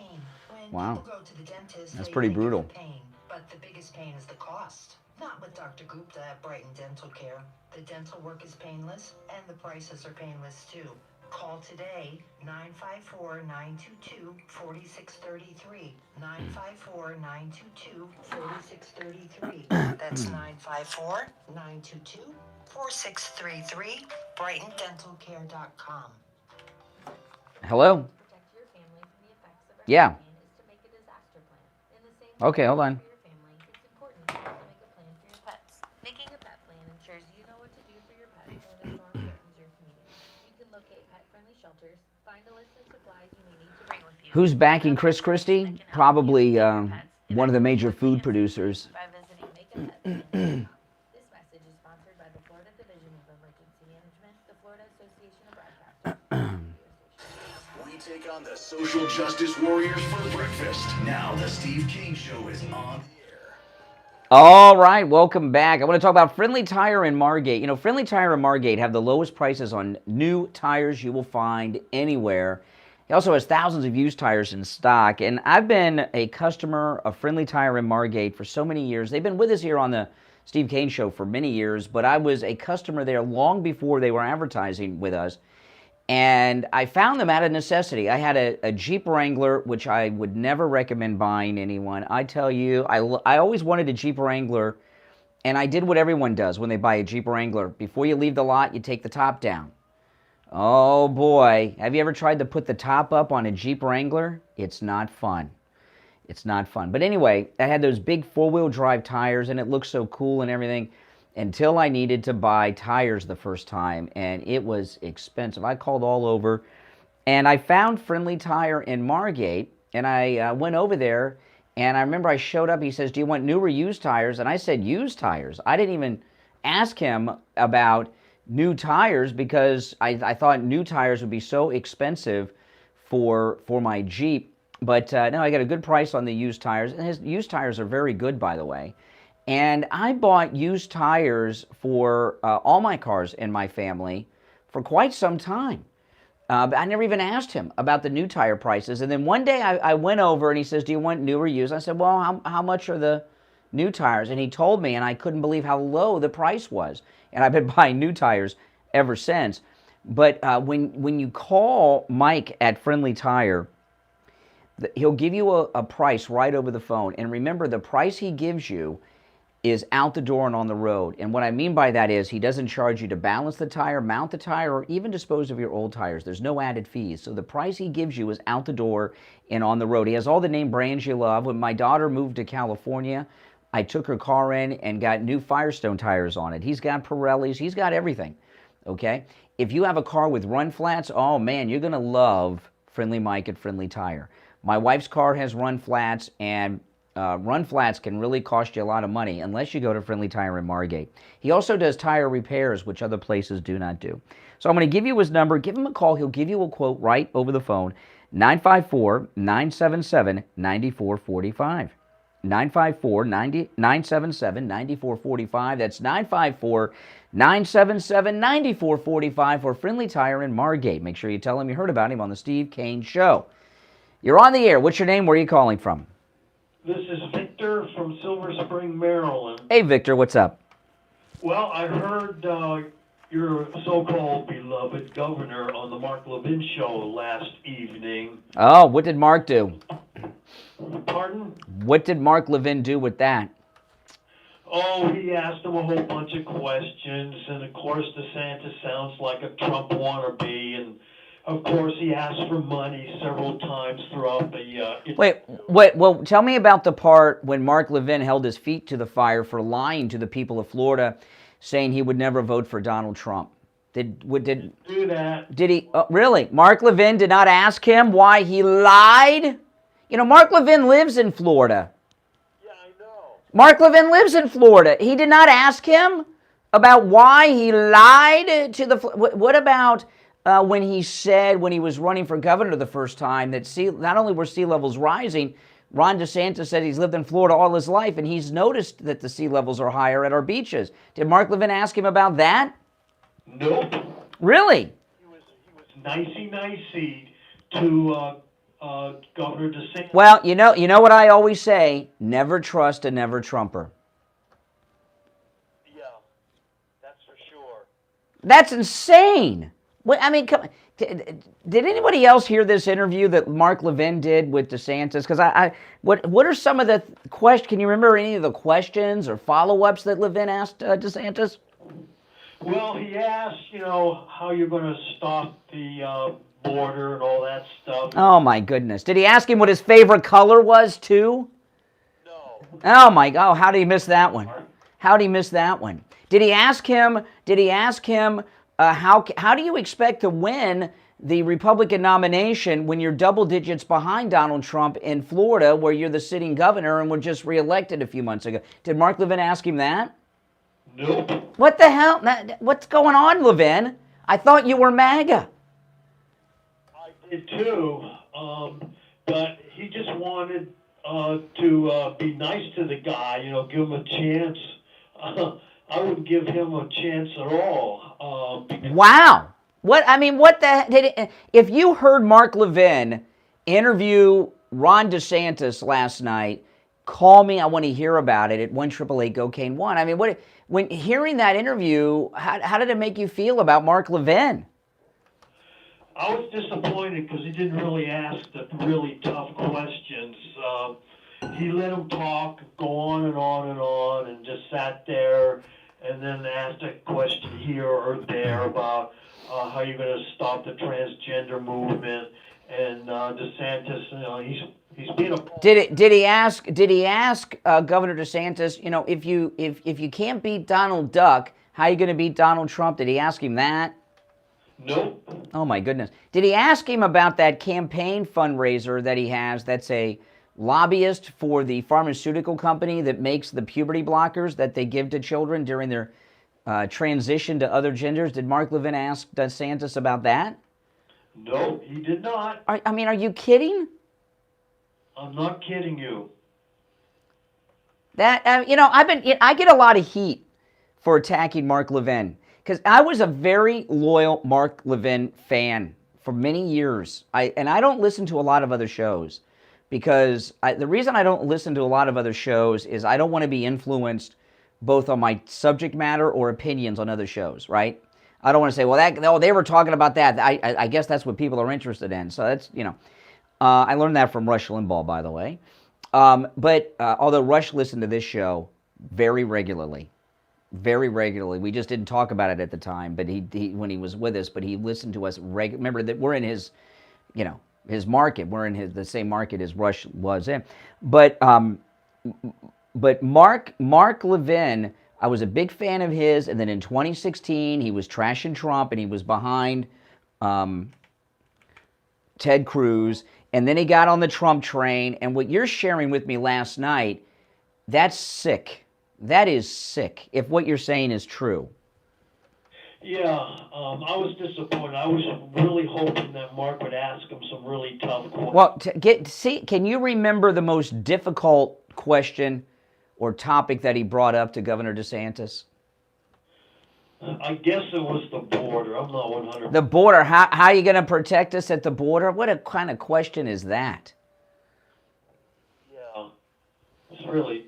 When Wow. people go to the dentist, That's they pretty think it's brutal. the pain, but the biggest pain is the cost. Not with Dr. Gupta at Brighton Dental Care. The dental work is painless, and the prices are painless too. Call today, 954-922-4633. 954-922-4633. That's 954-922-4633. BrightonDentalCare.com. Hello? Protect your family from the effects of a Yeah. hurricane is to make a disaster plan. In the same way Okay, hold on. for your family, it's important to make a plan for your pets. Making a pet plan ensures you know what to do for your pet when a storm threatens your community. You can locate pet-friendly shelters, find a list of supplies you may need to bring with you. Who's backing Chris Christie? Probably one of the major food producers. By visiting makeapetplan.com. This message is sponsored by the Florida Division of Emergency Management, the Florida Association of Broadcasters. We take on the social justice warriors for breakfast. Now the Steve King Show is on the air. All right, welcome back. I want to talk about Friendly Tire in Margate. You know, Friendly Tire in Margate have the lowest prices on new tires you will find anywhere. He also has thousands of used tires in stock. And I've been a customer of Friendly Tire in Margate for so many years. They've been with us here on the Steve Kane Show for many years, but I was a customer there long before they were advertising with us. And I found them out of necessity. I had a Jeep Wrangler, which I would never recommend buying anyone. I tell you, I always wanted a Jeep Wrangler, and I did what everyone does when they buy a Jeep Wrangler. Before you leave the lot, you take the top down. Oh boy, have you ever tried to put the top up on a Jeep Wrangler? It's not fun. It's not fun. But anyway, I had those big four-wheel drive tires, and it looked so cool and everything, until I needed to buy tires the first time, and it was expensive. I called all over, and I found Friendly Tire in Margate, and I went over there, and I remember I showed up. He says, do you want new or used tires? And I said, used tires. I didn't even ask him about new tires because I thought new tires would be so expensive for my Jeep. But no, I got a good price on the used tires, and his used tires are very good, by the way. And I bought used tires for all my cars in my family for quite some time. But I never even asked him about the new tire prices. And then one day I went over and he says, do you want new or used? I said, well, how much are the new tires? And he told me, and I couldn't believe how low the price was. And I've been buying new tires ever since. But when you call Mike at Friendly Tire, he'll give you a price right over the phone. And remember, the price he gives you is out the door and on the road. And what I mean by that is he doesn't charge you to balance the tire, mount the tire, or even dispose of your old tires. There's no added fees. So the price he gives you is out the door and on the road. He has all the name brands you love. When my daughter moved to California, I took her car in and got new Firestone tires on it. He's got Pirellis. He's got everything, okay? If you have a car with run flats, oh man, you're going to love Friendly Mike at Friendly Tire. My wife's car has run flats, and run flats can really cost you a lot of money unless you go to Friendly Tire in Margate. He also does tire repairs, which other places do not do. So I'm going to give you his number. Give him a call. He'll give you a quote right over the phone. 954-977-9445. 954-977-9445. That's 954-977-9445 for Friendly Tire in Margate. Make sure you tell him you heard about him on the Steve Kane Show. You're on the air. What's your name? Where are you calling from? This is Victor from Silver Spring, Maryland. Hey, Victor. What's up? Well, I heard your so-called beloved governor on the Mark Levin show last evening. Oh, what did Mark do? Pardon? What did Mark Levin do with that? Oh, he asked him a whole bunch of questions, and of course DeSantis sounds like a Trump wannabe, and of course he asked for money several times throughout the. Wait. Well, tell me about the part when Mark Levin held his feet to the fire for lying to the people of Florida, saying he would never vote for Donald Trump. Did do that? Did he really? Mark Levin did not ask him why he lied. You know, Mark Levin lives in Florida. Mark Levin lives in Florida. He did not ask him about why he lied to the. What about when he said, when he was running for governor the first time, that not only were sea levels rising, Ron DeSantis said he's lived in Florida all his life and he's noticed that the sea levels are higher at our beaches. Did Mark Levin ask him about that? Nope. Really? He was nicey to Governor DeSantis. Well, you know what I always say: never trust a never Trumper. Yeah, that's for sure. That's insane. I mean, did anybody else hear this interview that Mark Levin did with DeSantis? Because what are some of the questions? Can you remember any of the questions or follow-ups that Levin asked DeSantis? Well, he asked, how you're going to stop the border and all that stuff. Oh my goodness! Did he ask him what his favorite color was too? No. Oh my God! How did he miss that one? How did he miss that one? Did he ask him? How do you expect to win the Republican nomination when you're double digits behind Donald Trump in Florida, where you're the sitting governor and were just reelected a few months ago? Did Mark Levin ask him that? Nope. What the hell? What's going on, Levin? I thought you were MAGA. I did too, but he just wanted to be nice to the guy, give him a chance. I wouldn't give him a chance at all. Wow. If you heard Mark Levin interview Ron DeSantis last night, call me. I want to hear about it at 1-888-GO-CANE-1. I mean, when hearing that interview, how did it make you feel about Mark Levin? I was disappointed because he didn't really ask the really tough questions. He let him talk, go on and on and on, and just sat there and then asked a question here or there about how you're going to stop the transgender movement. And DeSantis, he's being a. Did he ask Governor DeSantis, if you can't beat Donald Duck, how are you going to beat Donald Trump? Did he ask him that? Nope. Oh my goodness. Did he ask him about that campaign fundraiser that he has? That's a lobbyist for the pharmaceutical company that makes the puberty blockers that they give to children during their transition to other genders. Did Mark Levin ask DeSantis about that? No, he did not. Are you kidding? I'm not kidding you. I get a lot of heat for attacking Mark Levin because I was a very loyal Mark Levin fan for many years. I don't listen to a lot of other shows because the reason I don't listen to a lot of other shows is I don't want to be influenced both on my subject matter or opinions on other shows, right? I don't want to say, well, they were talking about that. I guess that's what people are interested in. So that's, I learned that from Rush Limbaugh, by the way. But although Rush listened to this show very regularly, we just didn't talk about it at the time. But he when he was with us, but he listened to us Remember that we're in his, his market. We're in the same market as Rush was in. But Mark Levin, I was a big fan of his, and then in 2016 he was trashing Trump and he was behind Ted Cruz, and then he got on the Trump train. And what you're sharing with me last night, that's sick. That is sick, if what you're saying is true. Yeah, I was disappointed. I was really hoping that Mark would ask him some really tough questions. Well, can you remember the most difficult question or topic that he brought up to Governor DeSantis? I guess it was the border. I'm not 100%. The border. How are you going to protect us at the border? What a kind of question is that? Yeah, it's really.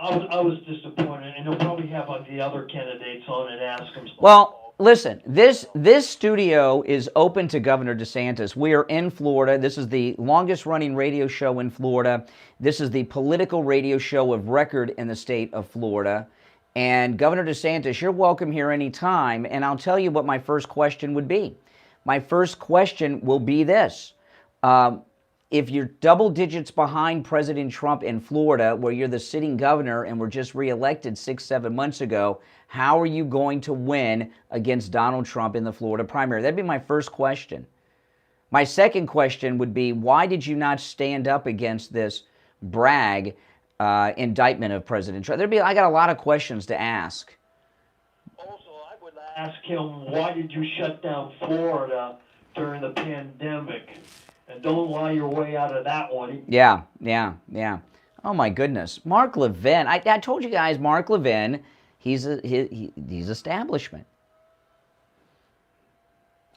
I was disappointed, and he'll probably have the other candidates on and ask him. Well, listen, this studio is open to Governor DeSantis. We are in Florida. This is the longest running radio show in Florida. This is the political radio show of record in the state of Florida. And Governor DeSantis, you're welcome here anytime. And I'll tell you what my first question would be. My first question will be this. If you're double digits behind President Trump in Florida, where you're the sitting governor and were just reelected 6-7 months ago, how are you going to win against Donald Trump in the Florida primary? That'd be my first question. My second question would be, why did you not stand up against this bragg indictment of President Trump? I got a lot of questions to ask. Also, I would ask him, why did you shut down Florida during the pandemic? And don't lie your way out of that one. Yeah. Oh my goodness, Mark Levin. I told you guys, Mark Levin. He's establishment.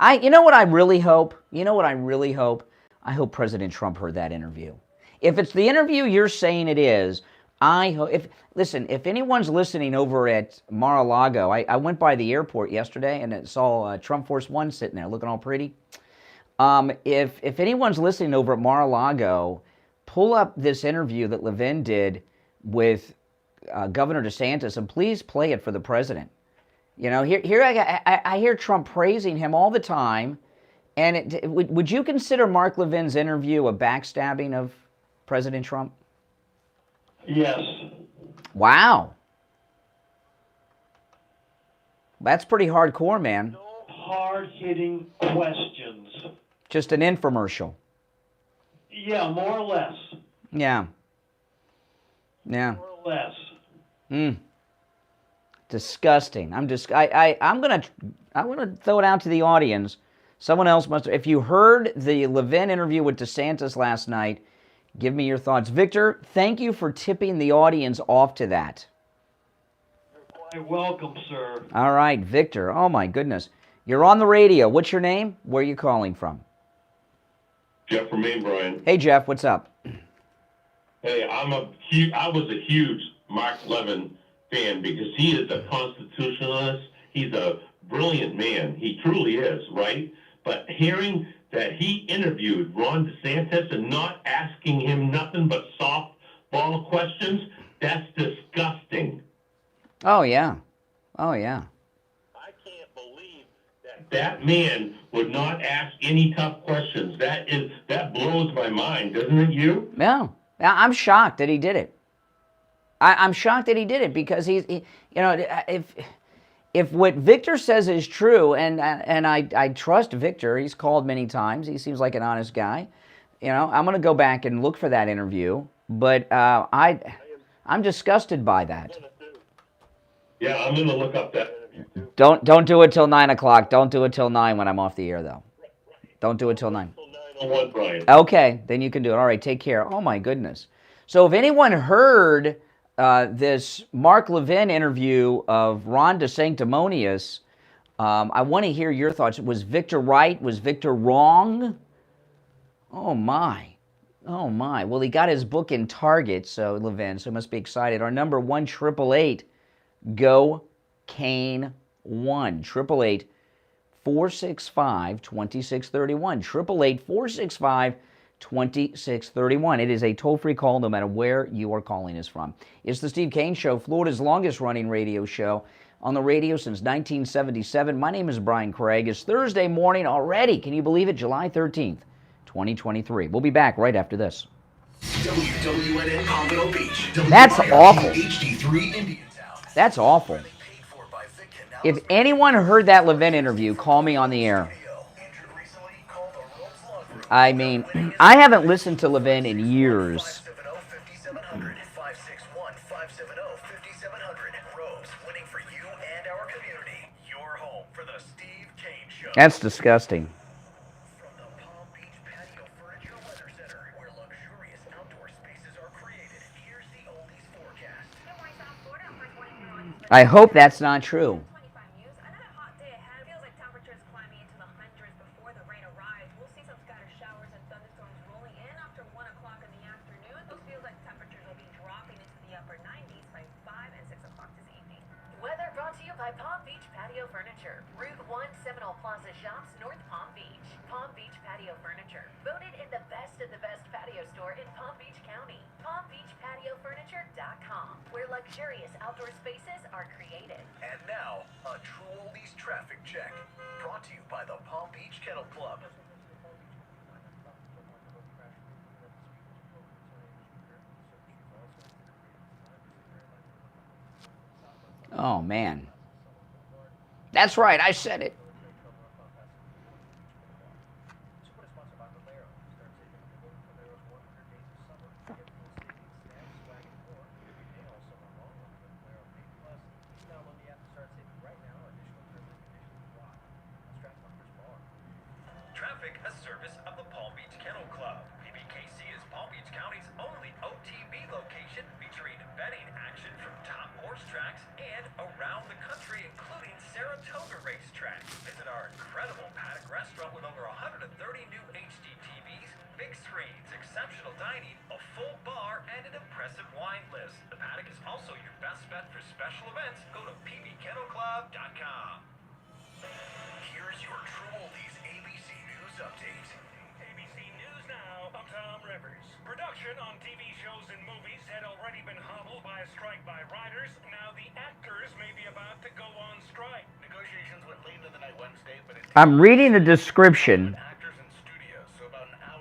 You know what I really hope? I hope President Trump heard that interview. If it's the interview you're saying it is, I hope. If anyone's listening over at Mar-a-Lago, I went by the airport yesterday and I saw Trump Force One sitting there, looking all pretty. If anyone's listening over at Mar-a-Lago, pull up this interview that Levin did with Governor DeSantis, and please play it for the president. You know, here I hear Trump praising him all the time, and would you consider Mark Levin's interview a backstabbing of President Trump? Yes. Wow. That's pretty hardcore, man. No hard-hitting questions. Just an infomercial. Yeah, more or less. Yeah. More or less. Disgusting. I'm gonna throw it out to the audience. Someone else must. If you heard the Levin interview with DeSantis last night, give me your thoughts. Victor, thank you for tipping the audience off to that. You're quite welcome, sir. All right, Victor. Oh my goodness. You're on the radio. What's your name? Where are you calling from? Jeff from Maine, Brian. Hey, Jeff. What's up? Hey, I was a huge Mark Levin fan because he is a constitutionalist. He's a brilliant man. He truly is, right? But hearing that he interviewed Ron DeSantis and not asking him nothing but softball questions, that's disgusting. Oh, yeah. That man would not ask any tough questions. That blows my mind, doesn't it, you? Yeah. I'm shocked that he did it. I'm shocked that he did it because if what Victor says is true, and I trust Victor, he's called many times. He seems like an honest guy. You know, I'm going to go back and look for that interview, but I'm disgusted by that. Yeah, I'm going to look up that. Don't do it till 9 o'clock. Don't do it till 9 when I'm off the air, though. Don't do it till 9. Okay, then you can do it. All right, take care. Oh, my goodness. So if anyone heard this Mark Levin interview of Ron DeSanctimonious, I want to hear your thoughts. Was Victor right? Was Victor wrong? Oh, my. Well, he got his book in Target, so Levin, so he must be excited. Our number 1-888-GO Kane 1 888-465-2631 888-465-2631. It is a toll-free call no matter where you are calling us from. It's the Steve Kane Show, Florida's longest running radio show on the radio since 1977. My name is Brian Craig. It's Thursday morning already. Can you believe it? July 13th, 2023. We'll be back right after this. WWNN Pompano Beach. That's awful. HD3 Indiantown. That's awful. If anyone heard that Levin interview, call me on the air. I mean, I haven't listened to Levin in years. That's disgusting. I hope that's not true. by Palm Beach Patio Furniture. Route 1 Seminole Plaza Shops, North Palm Beach. Palm Beach Patio Furniture. Voted in the best of the best patio store in Palm Beach County. PalmBeachPatioFurniture.com, where luxurious outdoor spaces are created. And now, a True Oldies traffic check. Brought to you by the Palm Beach Kennel Club. Oh, man. That's right, I said it. Traffic, a service of the Palm Beach Kennel Club. PBKC is Palm Beach County's only OTB location featuring betting action from top horse tracks and around the country, including Saratoga racetrack. Visit our incredible paddock restaurant with over 130 new HD TVs, big screens, exceptional dining, a full bar, and an impressive wine list. The paddock is also your best bet for special events. Go to pbkennelclub.com. Here's your True Oldies ABC News update. ABC News Now, I'm Tom Rivers. Production on TV shows and movies had already been hobbled by a strike by writers. Now the actors may be about to go on strike. Negotiations went late into the night Wednesday, but I'm reading the description.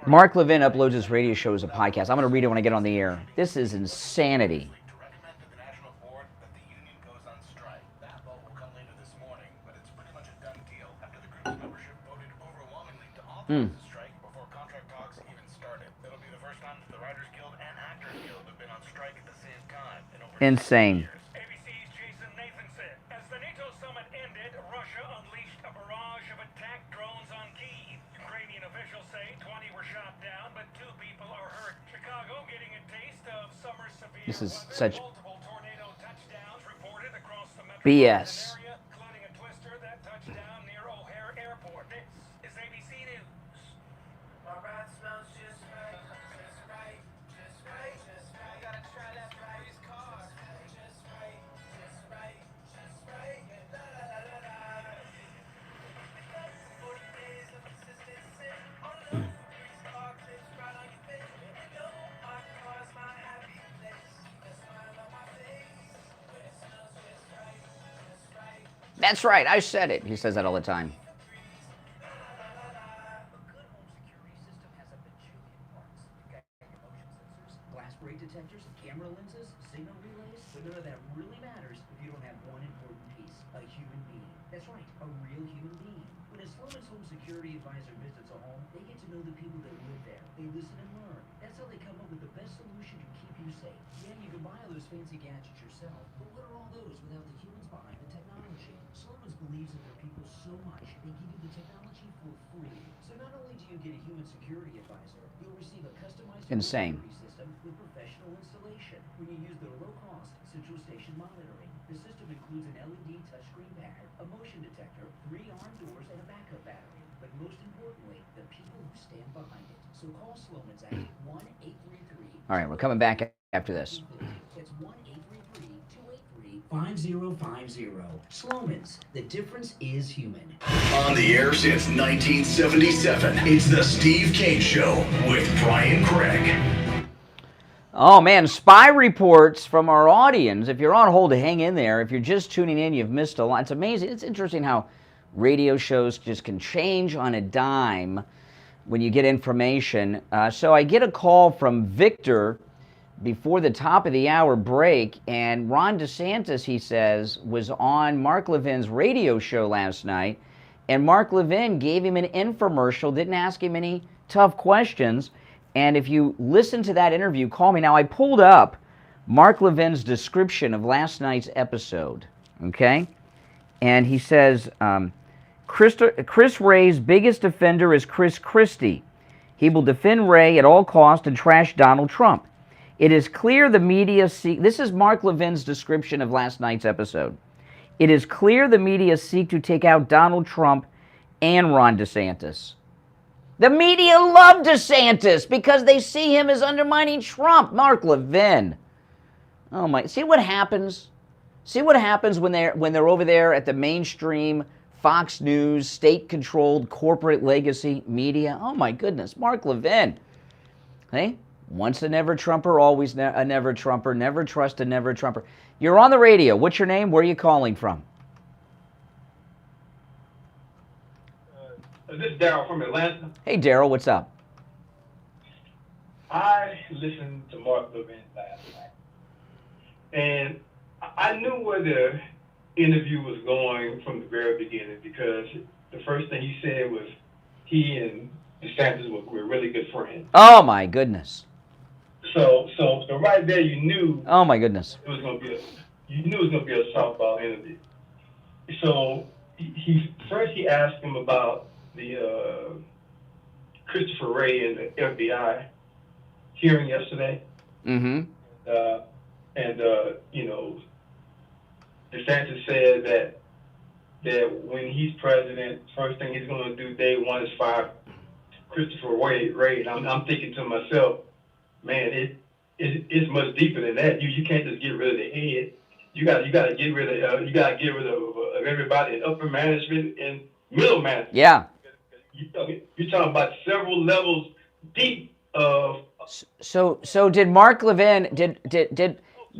Mark Levin uploads his radio show as a podcast. I'm going to read it when I get on the air. This is insanity. Strike before contract talks even started. It'll be the first time the Writers Guild and Actors Guild have been on strike at the same time in over Insane. ABC's Jason Nathanson. As the NATO summit ended, Russia unleashed a barrage of attack drones on Kyiv. Ukrainian officials say 20 were shot down, but 2 people are hurt. Chicago getting a taste of summer severe This is weather. such Multiple tornado touchdowns reported across the BS. area, including a twister that touched down near O'Hare Airport. This is ABC News. My ride smells just right, just right, just right, just right. Gotta try that race car. Just right, just right, just right. La la la la la. 40 days of consistency. On the race car clips right on your face. And no, my car's my happy place. The smile on my face. When it smells just right, just right. That's right, I said it. He says that all the time. Glass break detectors, camera lenses, signal relays, but none of that really matters if you don't have one important piece, a human being. That's right, a real human being. When a Sloan's home security advisor visits a home, they get to know the people that live there. They listen and learn. That's how they come up with the best solution to keep you safe. Yeah, you can buy all those fancy gadgets yourself, but what are all those without the humans behind the technology? Sloan's believes in their people so much, they give you the technology for free. So not only do you get a human security advisor, you'll receive a customized Insane. security system with professional installation. When you use their low-cost central station monitoring, the system includes an LED touchscreen pad, a motion detector, 3 armed doors, and a backup battery. But most importantly, the people who stand behind it. So call Sloan's at 1-833. All right, we're coming back after this. That's 1-833-283-5050. Sloman's, the difference is human. On the air since 1977, it's the Steve Kane Show with Brian Craig. Oh man, spy reports from our audience. If you're on hold, hang in there. If you're just tuning in, you've missed a lot. It's amazing. It's interesting how radio shows just can change on a dime when you get information. So I get a call from Victor before the top of the hour break, and Ron DeSantis, he says, was on Mark Levin's radio show last night, and Mark Levin gave him an infomercial, didn't ask him any tough questions. And if you listen to that interview, call me. Now, I pulled up Mark Levin's description of last night's episode, okay? And he says, Chris Wray's biggest offender is Chris Christie. He will defend Wray at all costs and trash Donald Trump. It is clear the media this is Mark Levin's description of last night's episode. It is clear the media seek to take out Donald Trump and Ron DeSantis. The media love DeSantis because they see him as undermining Trump. Mark Levin. Oh my, see what happens See what happens when they're over there at the mainstream Fox News, state-controlled corporate legacy media. Oh my goodness, Mark Levin. Hey, once a never Trumper, always a never Trumper. Never trust a never Trumper. You're on the radio. What's your name? Where are you calling from? This is Daryl from Atlanta. Hey, Daryl, what's up? I listened to Mark Levin last night, and I knew where the interview was going from the very beginning, because the first thing he said was he and DeSantis were really good friends. Oh my goodness. So right there, you knew. Oh my goodness. It was going to be you knew it was going to be a softball interview. So he asked him about the Christopher Wray and the FBI hearing yesterday. Mm-hmm. You know, DeSantis said that when he's president, first thing he's going to do day one is fire Christopher Wray. And I'm thinking to myself, man, it's much deeper than that. You can't just get rid of the head. You got to get rid of everybody in upper management and middle management. Yeah. You're talking about several levels deep of. So did Mark Levin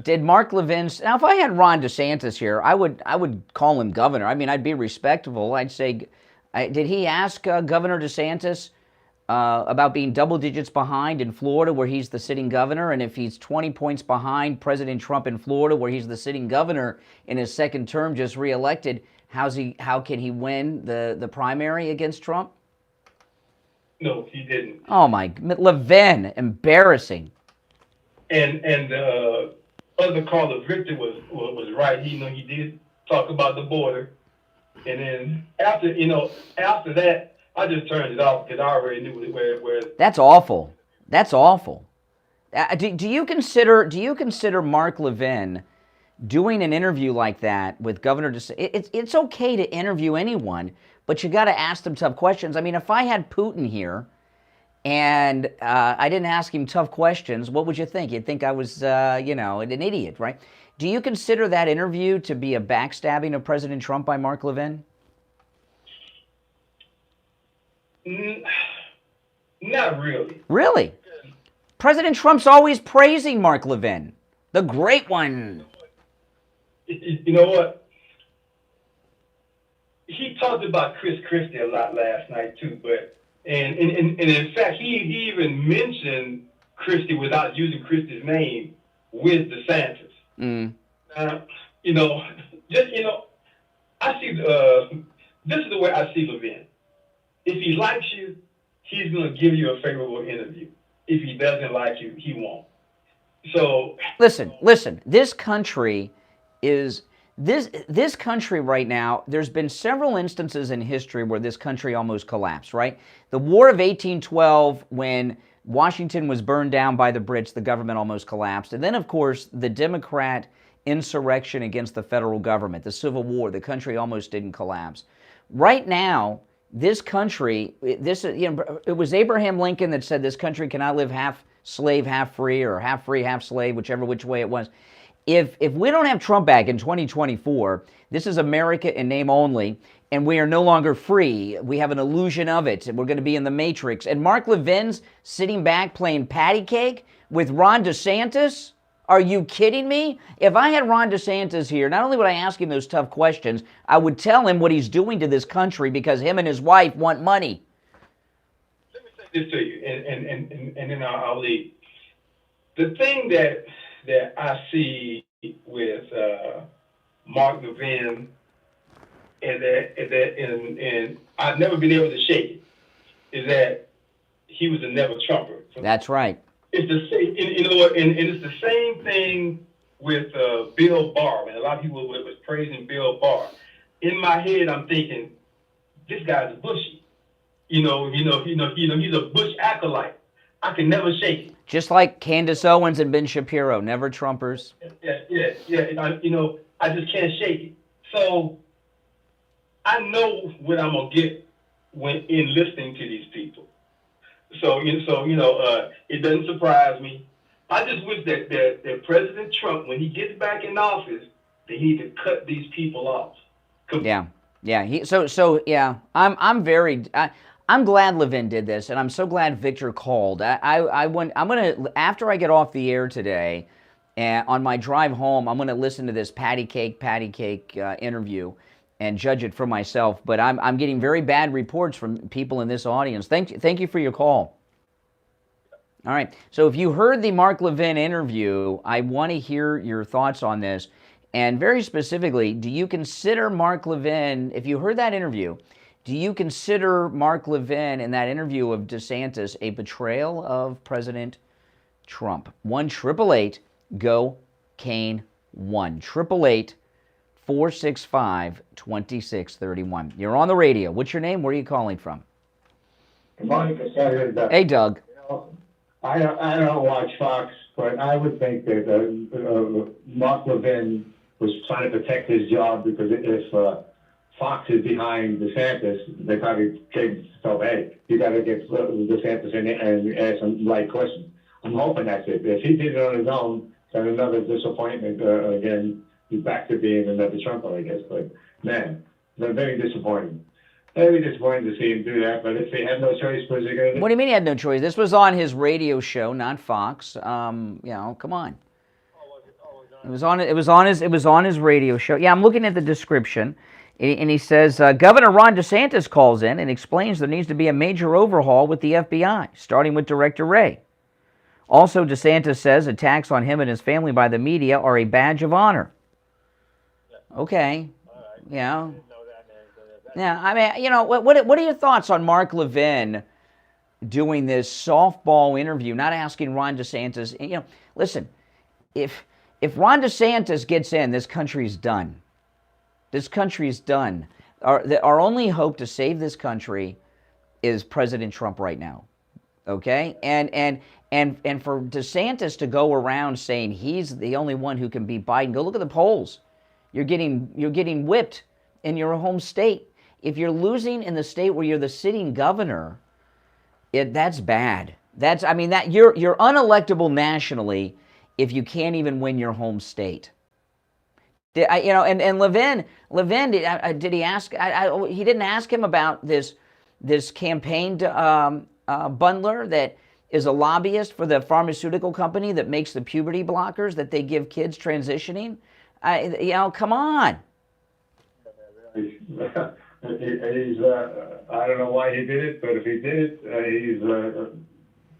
did Mark Levin? Now, if I had Ron DeSantis here, I would call him governor. I mean, I'd be respectful. I'd say, did he ask Governor DeSantis about being double digits behind in Florida, where he's the sitting governor, and if he's 20 points behind President Trump in Florida, where he's the sitting governor in his second term, just reelected, how can he win the primary against Trump? No, he didn't. Oh my, Levin, embarrassing. And other caller Victor was right. He did talk about the border, and then after that, I just turned it off because I already knew where. That's awful. That's awful. Do you consider Mark Levin doing an interview like that with Governor DeSantis? It's okay to interview anyone, but you got to ask them tough questions. I mean, if I had Putin here and I didn't ask him tough questions, what would you think? You'd think I was, an idiot, right? Do you consider that interview to be a backstabbing of President Trump by Mark Levin? Not really. Really? President Trump's always praising Mark Levin, the great one. You know what? He talked about Chris Christie a lot last night too, but and in fact he even mentioned Christie without using Christie's name with DeSantis. I see this is the way I see Levin. If he likes you, he's going to give you a favorable interview. If he doesn't like you, he won't. So listen. This country is this country right now. There's been several instances in history where this country almost collapsed. Right, the War of 1812, when Washington was burned down by the Brits, the government almost collapsed, and then of course the Democrat insurrection against the federal government, the Civil War. The country almost didn't collapse. Right now, this country, it was Abraham Lincoln that said this country cannot live half slave, half free, or half free, half slave, which way it was. If we don't have Trump back in 2024, this is America in name only, and we are no longer free. We have an illusion of it, and we're going to be in the Matrix. And Mark Levin's sitting back playing patty cake with Ron DeSantis? Are you kidding me? If I had Ron DeSantis here, not only would I ask him those tough questions, I would tell him what he's doing to this country because him and his wife want money. Let me say this to you, and then I'll leave. The thing that I see with Mark Levin, and I've never been able to shake it, is that he was a never Trumper. That's right. It's the same, and it's the same thing with Bill Barr. And a lot of people was praising Bill Barr. In my head, I'm thinking, this guy's bushy. He's a Bush acolyte. I can never shake it. Just like Candace Owens and Ben Shapiro, never Trumpers. Yeah. I just can't shake it. So I know what I'm gonna get in listening to these people. So it doesn't surprise me. I just wish that President Trump, when he gets back in office, They need to cut these people off. Yeah. Yeah. I'm glad Levin did this, and I'm so glad Victor called. I'm gonna, after I get off the air today, and on my drive home, I'm gonna listen to this patty cake interview and judge it for myself. But I'm getting very bad reports from people in this audience. Thank you for your call. All right. So if you heard the Mark Levin interview, I want to hear your thoughts on this. And very specifically, do you consider Mark Levin, if you heard that interview, do you consider Mark Levin in that interview of DeSantis a betrayal of President Trump? 1-888-GO-CANE 1-888-465-2631. You're on the radio. What's your name? Where are you calling from? Good morning, Cassandra. Hey, Doug. I don't watch Fox, but I would think that Mark Levin was trying to protect his job, because if Fox is behind DeSantis, they probably told, hey, you got to get DeSantis in and ask some right questions. I'm hoping that's it. If he did it on his own, then another disappointment. Again, he's back to being another Trump, I guess. But man, they're very disappointing. Very disappointing to see him do that. But if they had no choice, what was he going to do? What do you mean he had no choice? This was on his radio show, not Fox. Come on. It was on his radio show. Yeah, I'm looking at the description, and he says Governor Ron DeSantis calls in and explains there needs to be a major overhaul with the FBI, starting with Director Wray. Also, DeSantis says attacks on him and his family by the media are a badge of honor. Okay. Yeah. Yeah. I mean, what are your thoughts on Mark Levin doing this softball interview, not asking Ron DeSantis? Listen, if Ron DeSantis gets in, this country's done. This country's done. Our only hope to save this country is President Trump right now. Okay? And for DeSantis to go around saying he's the only one who can beat Biden, go look at the polls. You're getting whipped in your home state. If you're losing in the state where you're the sitting governor, that's bad. You're unelectable nationally if you can't even win your home state. And Levin, did he ask? He didn't ask him about this campaign bundler that is a lobbyist for the pharmaceutical company that makes the puberty blockers that they give kids transitioning. Come on. He's I don't know why he did it, but if he did it, he's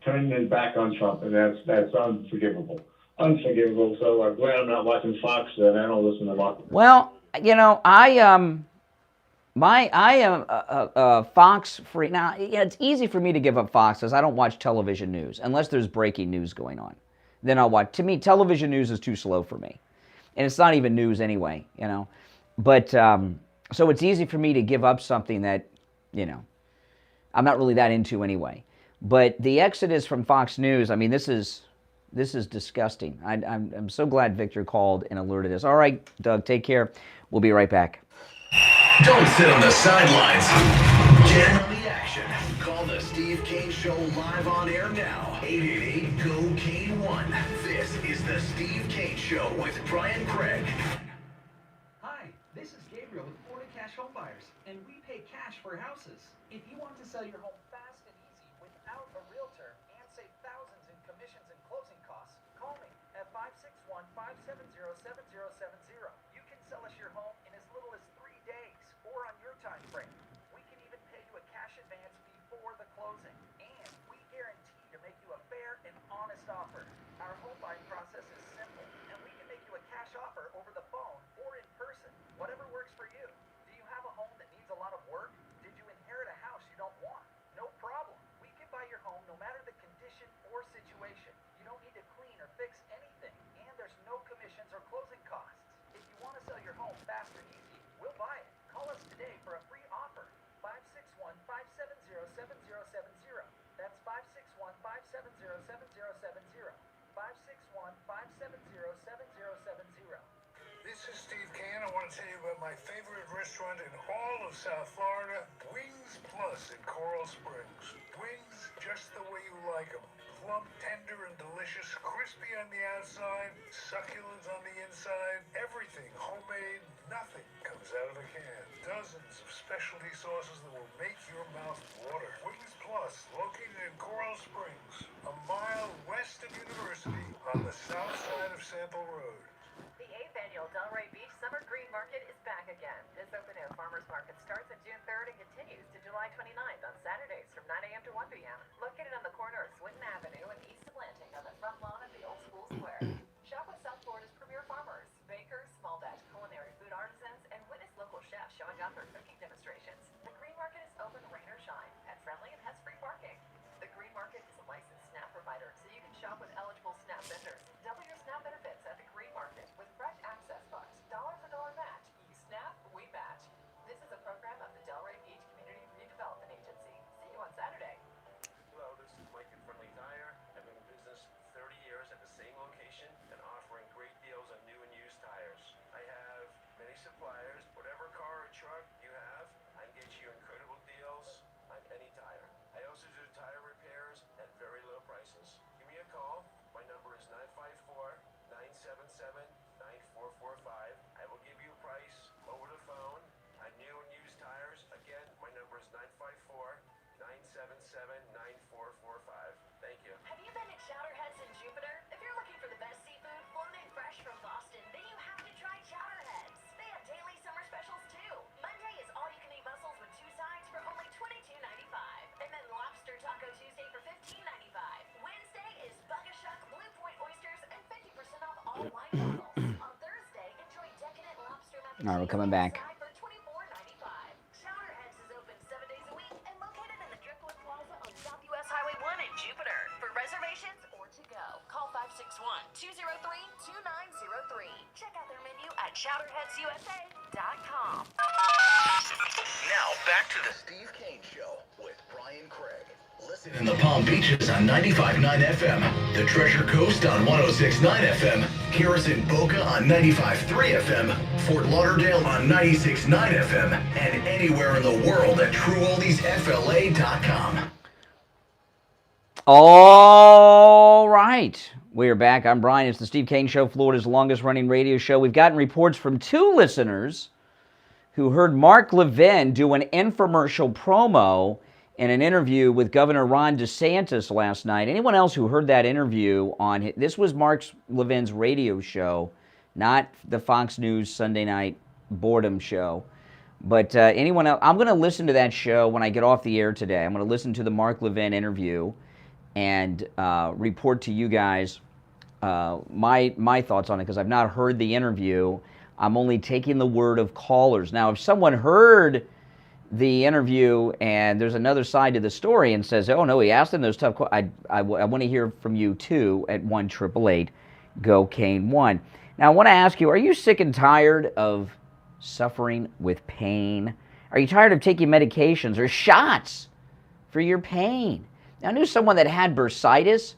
turning his back on Trump, and that's unforgivable. Unforgivable. So I'm glad I'm not watching Fox and I don't listen to Mark. Well, I am a Fox freak. Now, it's easy for me to give up Fox because I don't watch television news unless there's breaking news going on. Then I'll watch. To me, television news is too slow for me, and it's not even news anyway. But so it's easy for me to give up something that I'm not really that into anyway. But the exodus from Fox News, I mean, this is disgusting. I'm so glad Victor called and alerted us. All right, Doug, take care. We'll be right back. Don't sit on the sidelines. Get in on the action. Call the Steve Kane Show live on air now. 888-GO-KANE-1. This is the Steve Kane Show with Brian Craig. Hi, this is Gabriel with Florida Cash Home Buyers, and we pay cash for houses. If you want to sell your home fast and easy without a realtor and save thousands in commissions and closing costs, call me at 561-570-7070. You can sell us your home in as little as 3 days or on your time frame. We can even pay you a cash advance before the closing, and we guarantee to make you a fair and honest offer. Our home buying process is simple, and we can make you a cash offer over the phone or in person, whatever works for you. Do you have a home that needs a lot of work? Did you inherit a house you don't want? No problem. We can buy your home no matter the condition or situation. You don't need to clean or fix anything, and there's no commissions or closing costs. If you want to sell your home fast and easy, we'll buy it. Call us today for a free offer. 561-570-7070. That's 561-570-7070. 561-570-7070. This is Steve Kane. I want to tell you about my favorite restaurant in all of South Florida, Wings Plus in Coral Springs. Wings just the way you like them. Plump, tender, and delicious, crispy on the outside, succulent on the inside, everything homemade Nothing comes out of a can. Dozens of specialty sauces that will make your mouth water. Wings Plus, located in Coral Springs, a mile west of University on the south side of Sample Road. The 8th annual Delray Beach Summer Green Market is back again. This open-air farmers market starts on June 3rd and continues to July 29th on Saturdays from 9 a.m. to 1 p.m. Located on the corner of Swinton Avenue and East Atlantic on the front lawn of the Old School Square. Shop with South Florida's premier farmers, bakers, small batch culinary food artisans, and witness local chefs showing off their cooking demonstrations. The Green Market is open rain or shine, pet-friendly, and has free parking. The Green Market is a licensed SNAP provider, so you can shop with eligible SNAP vendors. Double your SNAP benefits at the Green Market with fresh access bucks, dollar-for-dollar match. You SNAP, we match. This is a program of the Delray Beach Community Redevelopment Agency. See you on Saturday. Hello, this is Mike at Friendly Tire. I've been in business 30 years at the same location and offering great deals on new and used tires. I have many suppliers. Whatever car or truck you have, I can get you incredible deals on any tire. I also do tire repairs at very low prices. Give me a call. My number is 954-977-9445. I will give you a price over the phone on new and used tires. Again, my number is 954-977-9445. Thank you. Have you been at Chowderheads in Jupiter? If you're looking for the best seafood, flown in fresh from Boston, then you have to try Chowderheads. They have daily summer specials too. Monday is all-you-can-eat mussels with 2 sides for only $22.95. And then Lobster Taco Tuesday for $15.95. Wednesday is Buggashuck Blue Point oysters and 50% off all wine bottles. On Thursday, enjoy decadent lobster mac and All right, we're coming cheese back. side for $24.95. Chowderheads is open 7 days a week and located in the Driftwood Plaza on South US Highway 1 in Jupiter. For reservations or to go, call 561-203-2903. Check out their menu at chowderheadsusa.com. Now back to the Steve Kane Show with Brian Craig. Listen in the Palm Beaches on 95.9 FM, the Treasure Coast on 106.9 FM, Harrison Boca on 95.3 FM, Fort Lauderdale on 96.9 FM, and anywhere in the world at TrueOldiesFLA.com. All right. We're back. I'm Brian. It's the Steve Kane Show, Florida's longest-running radio show. We've gotten reports from 2 listeners who heard Mark Levin do an infomercial promo in an interview with Governor Ron DeSantis last night. Anyone else who heard that interview on this was Mark Levin's radio show, not the Fox News Sunday night boredom show. But anyone else, I'm going to listen to that show when I get off the air today. I'm going to listen to the Mark Levin interview and report to you guys my thoughts on it, because I've not heard the interview. I'm only taking the word of callers. Now, if someone heard the interview and there's another side to the story and says, oh, no, he asked him those tough questions, I want to hear from you, too, at 1-888-GO-KANE-1. Now, I want to ask you, are you sick and tired of suffering with pain? Are you tired of taking medications or shots for your pain? Now, I knew someone that had bursitis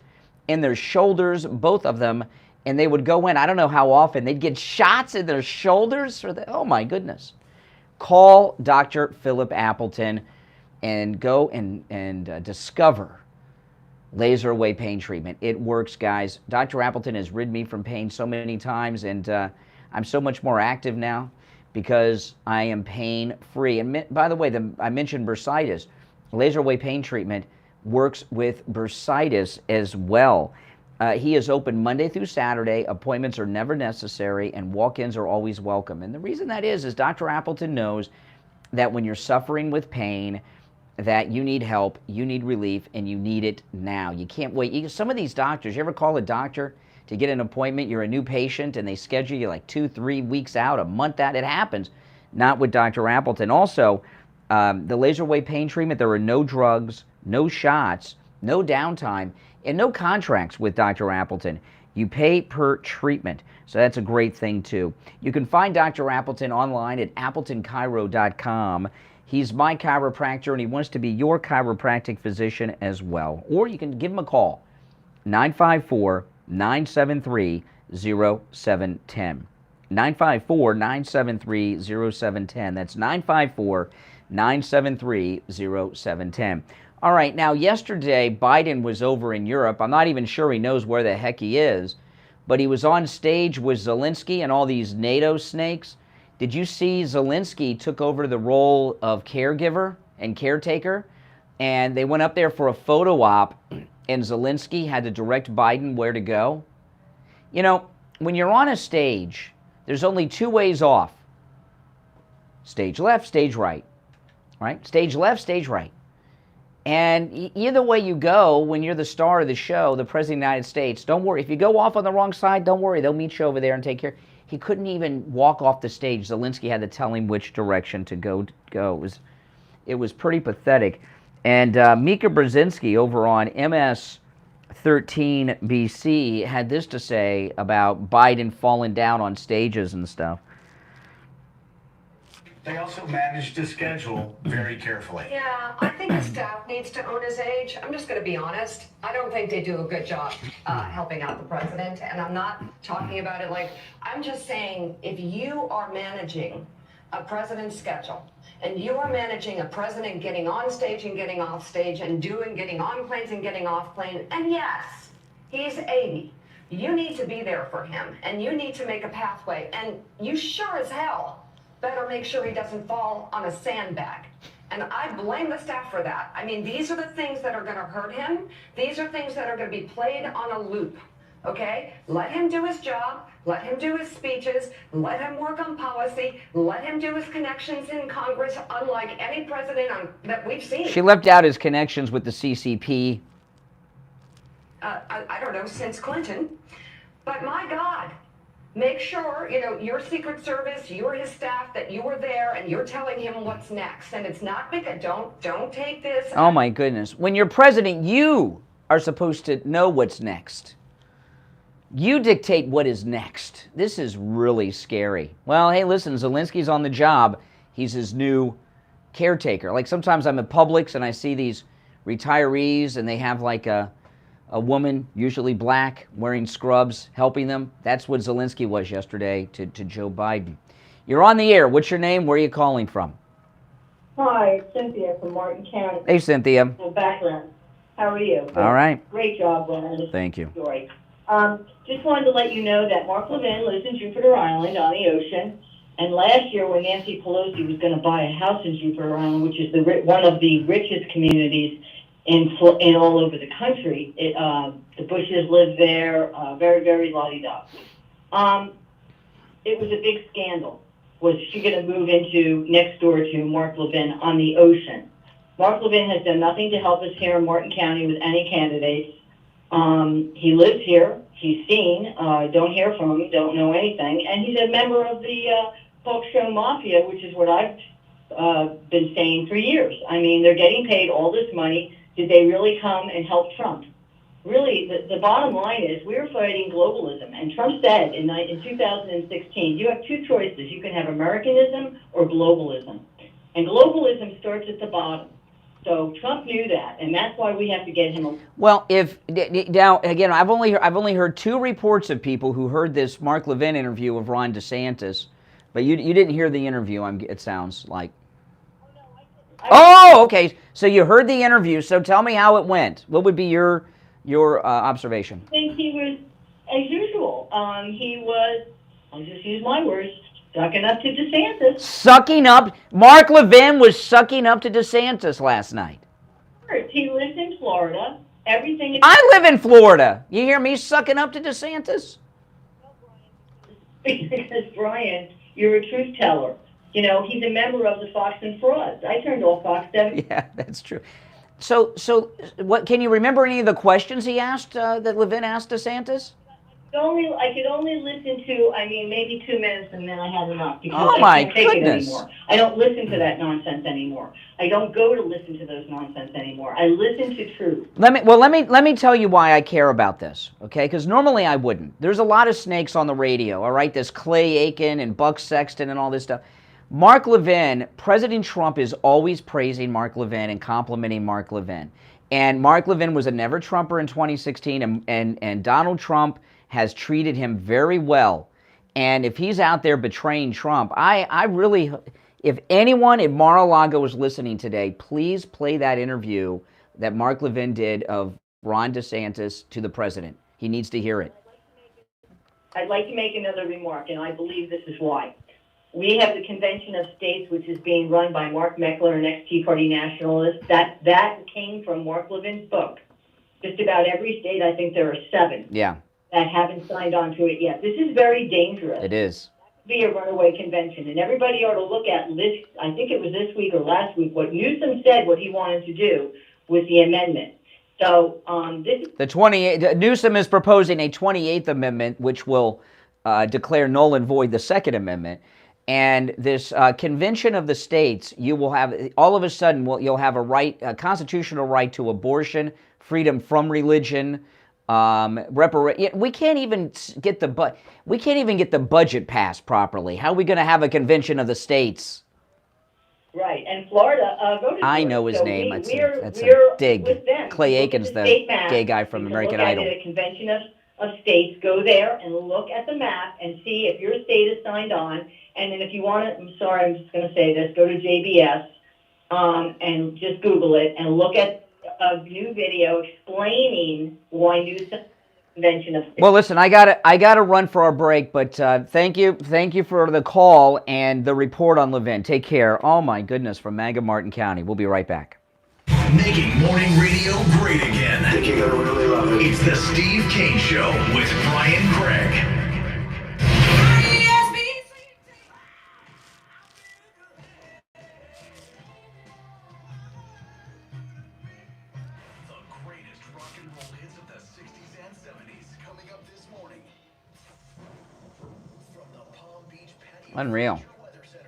in their shoulders, both of them, and they would go in, I don't know how often, they'd get shots in their shoulders. Oh, my goodness. Call Dr. Philip Appleton and go and discover laser away pain treatment. It works, guys. Dr. Appleton has rid me from pain so many times, and I'm so much more active now because I am pain-free. And by the way, I mentioned bursitis. Laser away pain treatment works with bursitis as well. He is open Monday through Saturday. Appointments are never necessary, and walk-ins are always welcome. And the reason that is Dr. Appleton knows that when you're suffering with pain, that you need help, you need relief, and you need it now. You can't wait. Some of these doctors, you ever call a doctor to get an appointment? You're a new patient, and they schedule you like 2-3 weeks out, a month out. It happens. Not with Dr. Appleton. Also, the laser away pain treatment, there are no drugs, no shots, no downtime, and no contracts with Dr. Appleton. You pay per treatment, so that's a great thing, too. You can find Dr. Appleton online at AppletonChiro.com. He's my chiropractor, and he wants to be your chiropractic physician as well. Or you can give him a call, 954-973-0710. 954-973-0710. That's 954-973-0710. All right, now yesterday Biden was over in Europe. I'm not even sure he knows where the heck he is, but he was on stage with Zelensky and all these NATO snakes. Did you see Zelensky took over the role of caregiver and caretaker? And they went up there for a photo op, and Zelensky had to direct Biden where to go. You know, when you're on a stage, there's only two ways off. Stage left, stage right. Right? Stage left, stage right. And either way you go, when you're the star of the show, the President of the United States, don't worry. If you go off on the wrong side, don't worry. They'll meet you over there and take care. He couldn't even walk off the stage. Zelensky had to tell him which direction to go. It was pretty pathetic. And Mika Brzezinski over on MS13BC had this to say about Biden falling down on stages and stuff. They also managed to schedule very carefully. Yeah, I think the staff needs to own his age. I'm just going to be honest. I don't think they do a good job helping out the president. And I'm not talking about it like, I'm just saying if you are managing a president's schedule and you are managing a president getting on stage and getting off stage and getting on planes and getting off plane, and yes, he's 80. You need to be there for him and you need to make a pathway. And you sure as hell better make sure he doesn't fall on a sandbag. And I blame the staff for that. I mean, these are the things that are going to hurt him. These are things that are going to be played on a loop, okay? Let him do his job. Let him do his speeches. Let him work on policy. Let him do his connections in Congress, unlike any president that we've seen. She left out his connections with the CCP. I don't know, since Clinton. But my God, make sure, you know, your Secret Service, you're his staff, that you were there and you're telling him what's next. And it's not because don't take this. Oh my goodness. When you're president, you are supposed to know what's next. You dictate what is next. This is really scary. Well, hey, listen, Zelensky's on the job. He's his new caretaker. Like sometimes I'm at Publix and I see these retirees and they have like a woman, usually black, wearing scrubs, helping them. That's what Zelensky was yesterday to Joe Biden. You're on the air. What's your name? Where are you calling from? Hi, it's Cynthia from Martin County. Hey, Cynthia. Background. How are you? All right. Great job, Ron. Thank you. Story. Just wanted to let you know that Mark Levin lives in Jupiter Island on the ocean. And last year, when Nancy Pelosi was going to buy a house in Jupiter Island, which is one of the richest communities in all over the country, the Bushes live there, very, very la-di-da. It was a big scandal. Was she going to move into next door to Mark Levin on the ocean? Mark Levin has done nothing to help us here in Martin County with any candidates. He lives here. He's seen. Don't hear from him. Don't know anything. And he's a member of the talk show mafia, which is what I've been saying for years. I mean, they're getting paid all this money. Did they really come and help Trump? Really, the bottom line is we're fighting globalism. And Trump said in 2016, you have two choices. You can have Americanism or globalism. And globalism starts at the bottom. So Trump knew that, and that's why we have to get him. Well, now again, I've only heard two reports of people who heard this Mark Levin interview of Ron DeSantis, but you didn't hear the interview. It sounds like. Oh, okay. So you heard the interview. So tell me how it went. What would be your observation? I think he was, as usual. He was. I'll just use my words. Sucking up to DeSantis. Sucking up? Mark Levin was sucking up to DeSantis last night. He lives in Florida. Everything. I live in Florida. You hear me sucking up to DeSantis? Because, Brian, you're a truth teller. You know, he's a member of the Fox and Frauds. I turned off Fox 7. Yeah, that's true. So what? Can you remember any of the questions he asked, that Levin asked DeSantis? I could only listen to, maybe 2 minutes, and then I had enough. Oh, my I can't take it goodness. anymore. I don't listen to that nonsense anymore. I don't go to listen to those nonsense anymore. I listen to truth. Let me tell you why I care about this, okay? Because normally I wouldn't. There's a lot of snakes on the radio, all right? This Clay Aiken and Buck Sexton and all this stuff. Mark Levin, President Trump is always praising Mark Levin and complimenting Mark Levin. And Mark Levin was a never-Trumper in 2016, and Donald Trump has treated him very well. And if he's out there betraying Trump, I really, if anyone in Mar-a-Lago is listening today, please play that interview that Mark Levin did of Ron DeSantis to the president. He needs to hear it. I'd like to make another remark, and I believe this is why. We have the Convention of States, which is being run by Mark Meckler, an ex-Tea Party nationalist. That came from Mark Levin's book. Just about every state, I think there are 7 Yeah, that haven't signed on to it yet. This is very dangerous. it is. Be a runaway convention, and everybody ought to look at this. I think it was this week or last week. What Newsom said, what he wanted to do with the amendment. So this is The 28 Newsom is proposing a 28th Amendment, which will declare null and void the Second Amendment. And this convention of the states, you will have all of a sudden you'll have a constitutional right to abortion, freedom from religion, we can't even get the budget passed properly. How are we going to have a convention of the states? right, and Florida voted for I know it. his So name. We're That's a dig. with them. Clay Look at Aiken's the state map. gay guy from You can American look Idol. at it at Convention of States. Go there and look at the map and see if your state is signed on. And then if you want to, I'm sorry, I'm just going to say this, go to JBS and just Google it and look at a new video explaining why Newsom Convention of States. Well, listen, I gotta run for our break, but thank you for the call and the report on Levin. Take care. Oh my goodness, from MAGA Martin County. We'll be right back. Making morning radio great again. I think you're gonna really love it. It's the Steve Kane Show with Brian Craig. Unreal.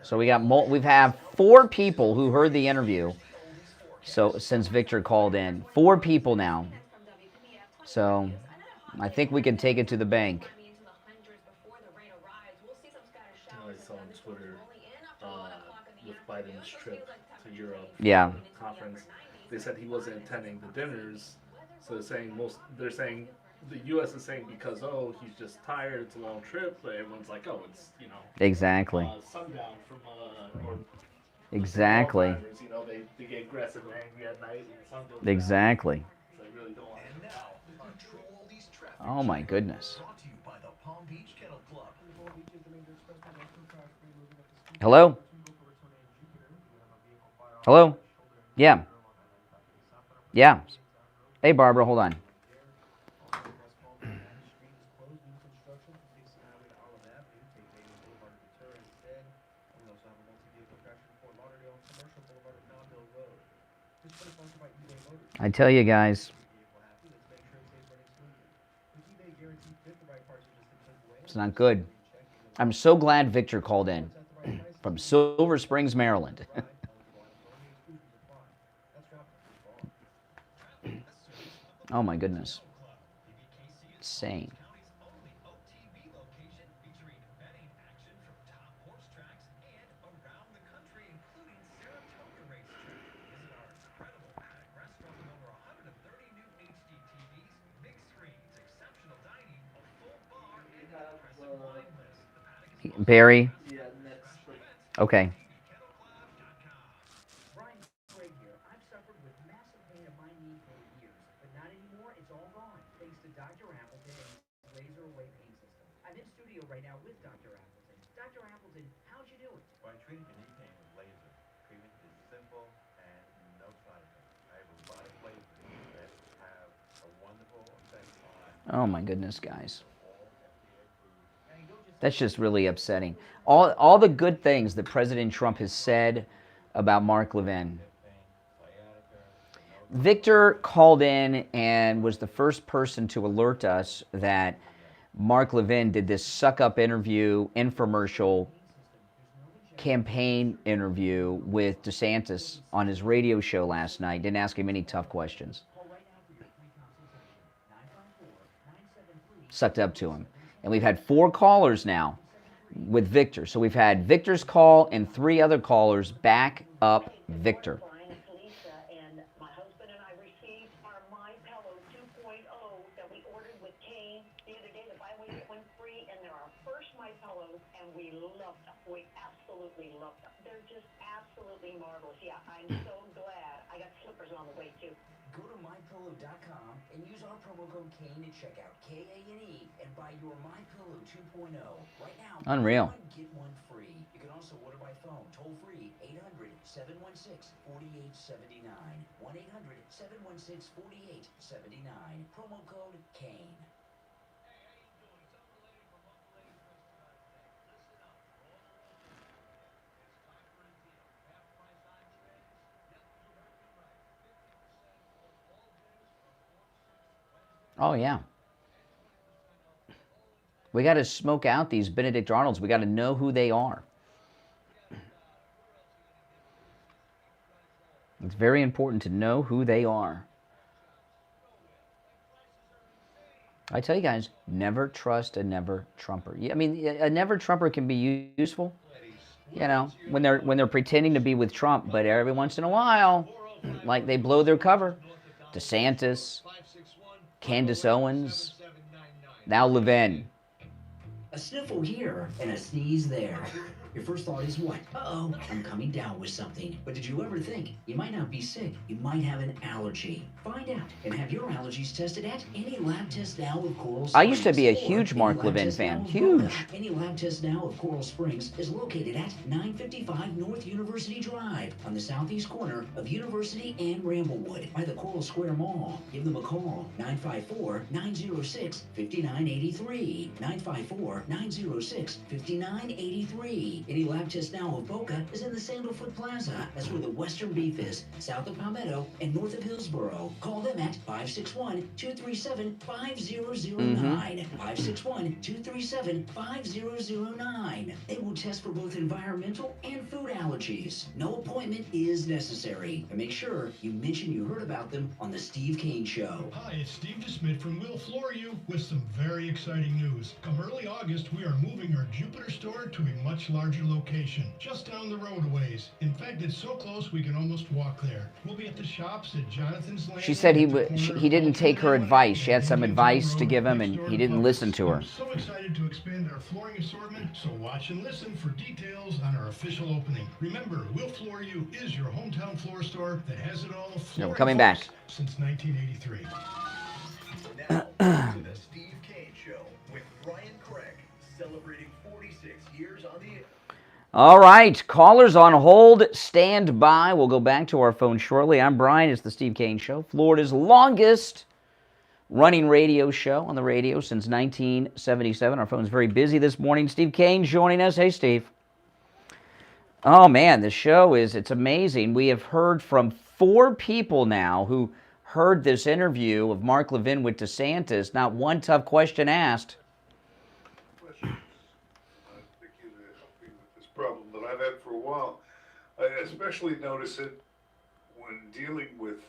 So we've had 4 people who heard the interview. So since Victor called in, 4 people now. So I think we can take it to the bank. I saw on Twitter with Biden's trip to Europe conference, they said he wasn't attending the dinners. So they're saying the U.S. is saying because he's just tired, it's a long trip, but everyone's like it's Exactly. sundown from Exactly. Alzheimer's, they get aggressive and angry at night and sun goes down. Exactly. So they really don't want Oh my goodness. Hello? Hello? Yeah. Yeah. Hey, Barbara, hold on. I tell you guys, it's not good. I'm so glad Victor called in from Silver Springs, Maryland. Oh my goodness. Insane. Barry? Okay. Brian Craig here. I've suffered with massive pain in my knee for years, but not anymore. It's all gone, thanks to Dr. Appleton and his laser away pain system. I'm in studio right now with Dr. Appleton. Dr. Appleton, how'd you do it? By treating your knee pain with laser, treatment is simple and no side effects. I have a lot of lasers that have a wonderful effect on. Oh my goodness, guys. That's just really upsetting. All the good things that President Trump has said about Mark Levin. Victor called in and was the first person to alert us that Mark Levin did this suck-up interview, infomercial, campaign interview with DeSantis on his radio show last night. Didn't ask him any tough questions. Sucked up to him. And we've had 4 callers now with Victor. So we've had Victor's call and 3 other callers back up Victor. And my husband and I received our My Pillow 2.0 that we ordered with Kane the other day. The bi-week went free, and they're our first My Pillows, and we love them. We absolutely love them. They're just absolutely marvelous. Yeah, I'm so glad. I got slippers on the way too. Go to mypillow.com and use our promo code Kane at checkout, K-A-N-E, and buy your My Pillow 2.0. Right now, Unreal. buy one, get one free. You can also order by phone, toll free, 800-716-4879. 1-800-716-4879. Promo code Kane. Oh, yeah. We got to smoke out these Benedict Arnolds. We got to know who they are. It's very important to know who they are. I tell you guys, never trust a never Trumper. I mean, a never Trumper can be useful, you know, when they're pretending to be with Trump, but every once in a while, like they blow their cover. DeSantis, Candace Owens, now Levin. A sniffle here and a sneeze there. Your first thought is what? Uh-oh, I'm coming down with something. But did you ever think you might not be sick? You might have an allergy. Find out and have your allergies tested at any lab test now of Coral Springs. I used to be a huge Mark Levin fan. Huge. Any lab test now of Coral Springs is located at 955 North University Drive on the southeast corner of University and Ramblewood by the Coral Square Mall. Give them a call, 954-906-5983. 954-906-5983. Any lab test now of Boca is in the Sandalfoot Plaza. That's where the Western Beef is, south of Palmetto and north of Hillsboro. Call them at 561-237-5009. 561-237-5009. They will test for both environmental and food allergies. No appointment is necessary. And make sure you mention you heard about them on The Steve Kane Show. Hi, it's Steve DeSmit from Will Floor You with some very exciting news. Come early August, we are moving our Jupiter store to a much larger location, just down the road a ways. In fact, it's so close we can almost walk there. We'll be at the shops at Jonathan's Land. She said he didn't take her advice. She had some advice to give him, and he didn't listen to her. I'm so excited to expand our flooring assortment, so watch and listen for details on our official opening. Remember, Will Floor You is your hometown floor store that has it all. No, we're coming back. Since 1983. Now, to the Steve Kane Show with Brian Craig, celebrating 46 years on the air. All right, callers on hold, stand by. We'll go back to our phone shortly. I'm Brian. It's the Steve Kane Show, Florida's longest running radio show on the radio since 1977. Our phone's very busy this morning. Steve Kane joining us. Hey, Steve. Oh, man, the show it's amazing. We have heard from 4 people now who heard this interview of Mark Levin with DeSantis. Not one tough question asked. I think you helped me with this problem that I've had for a while. I especially notice it when dealing with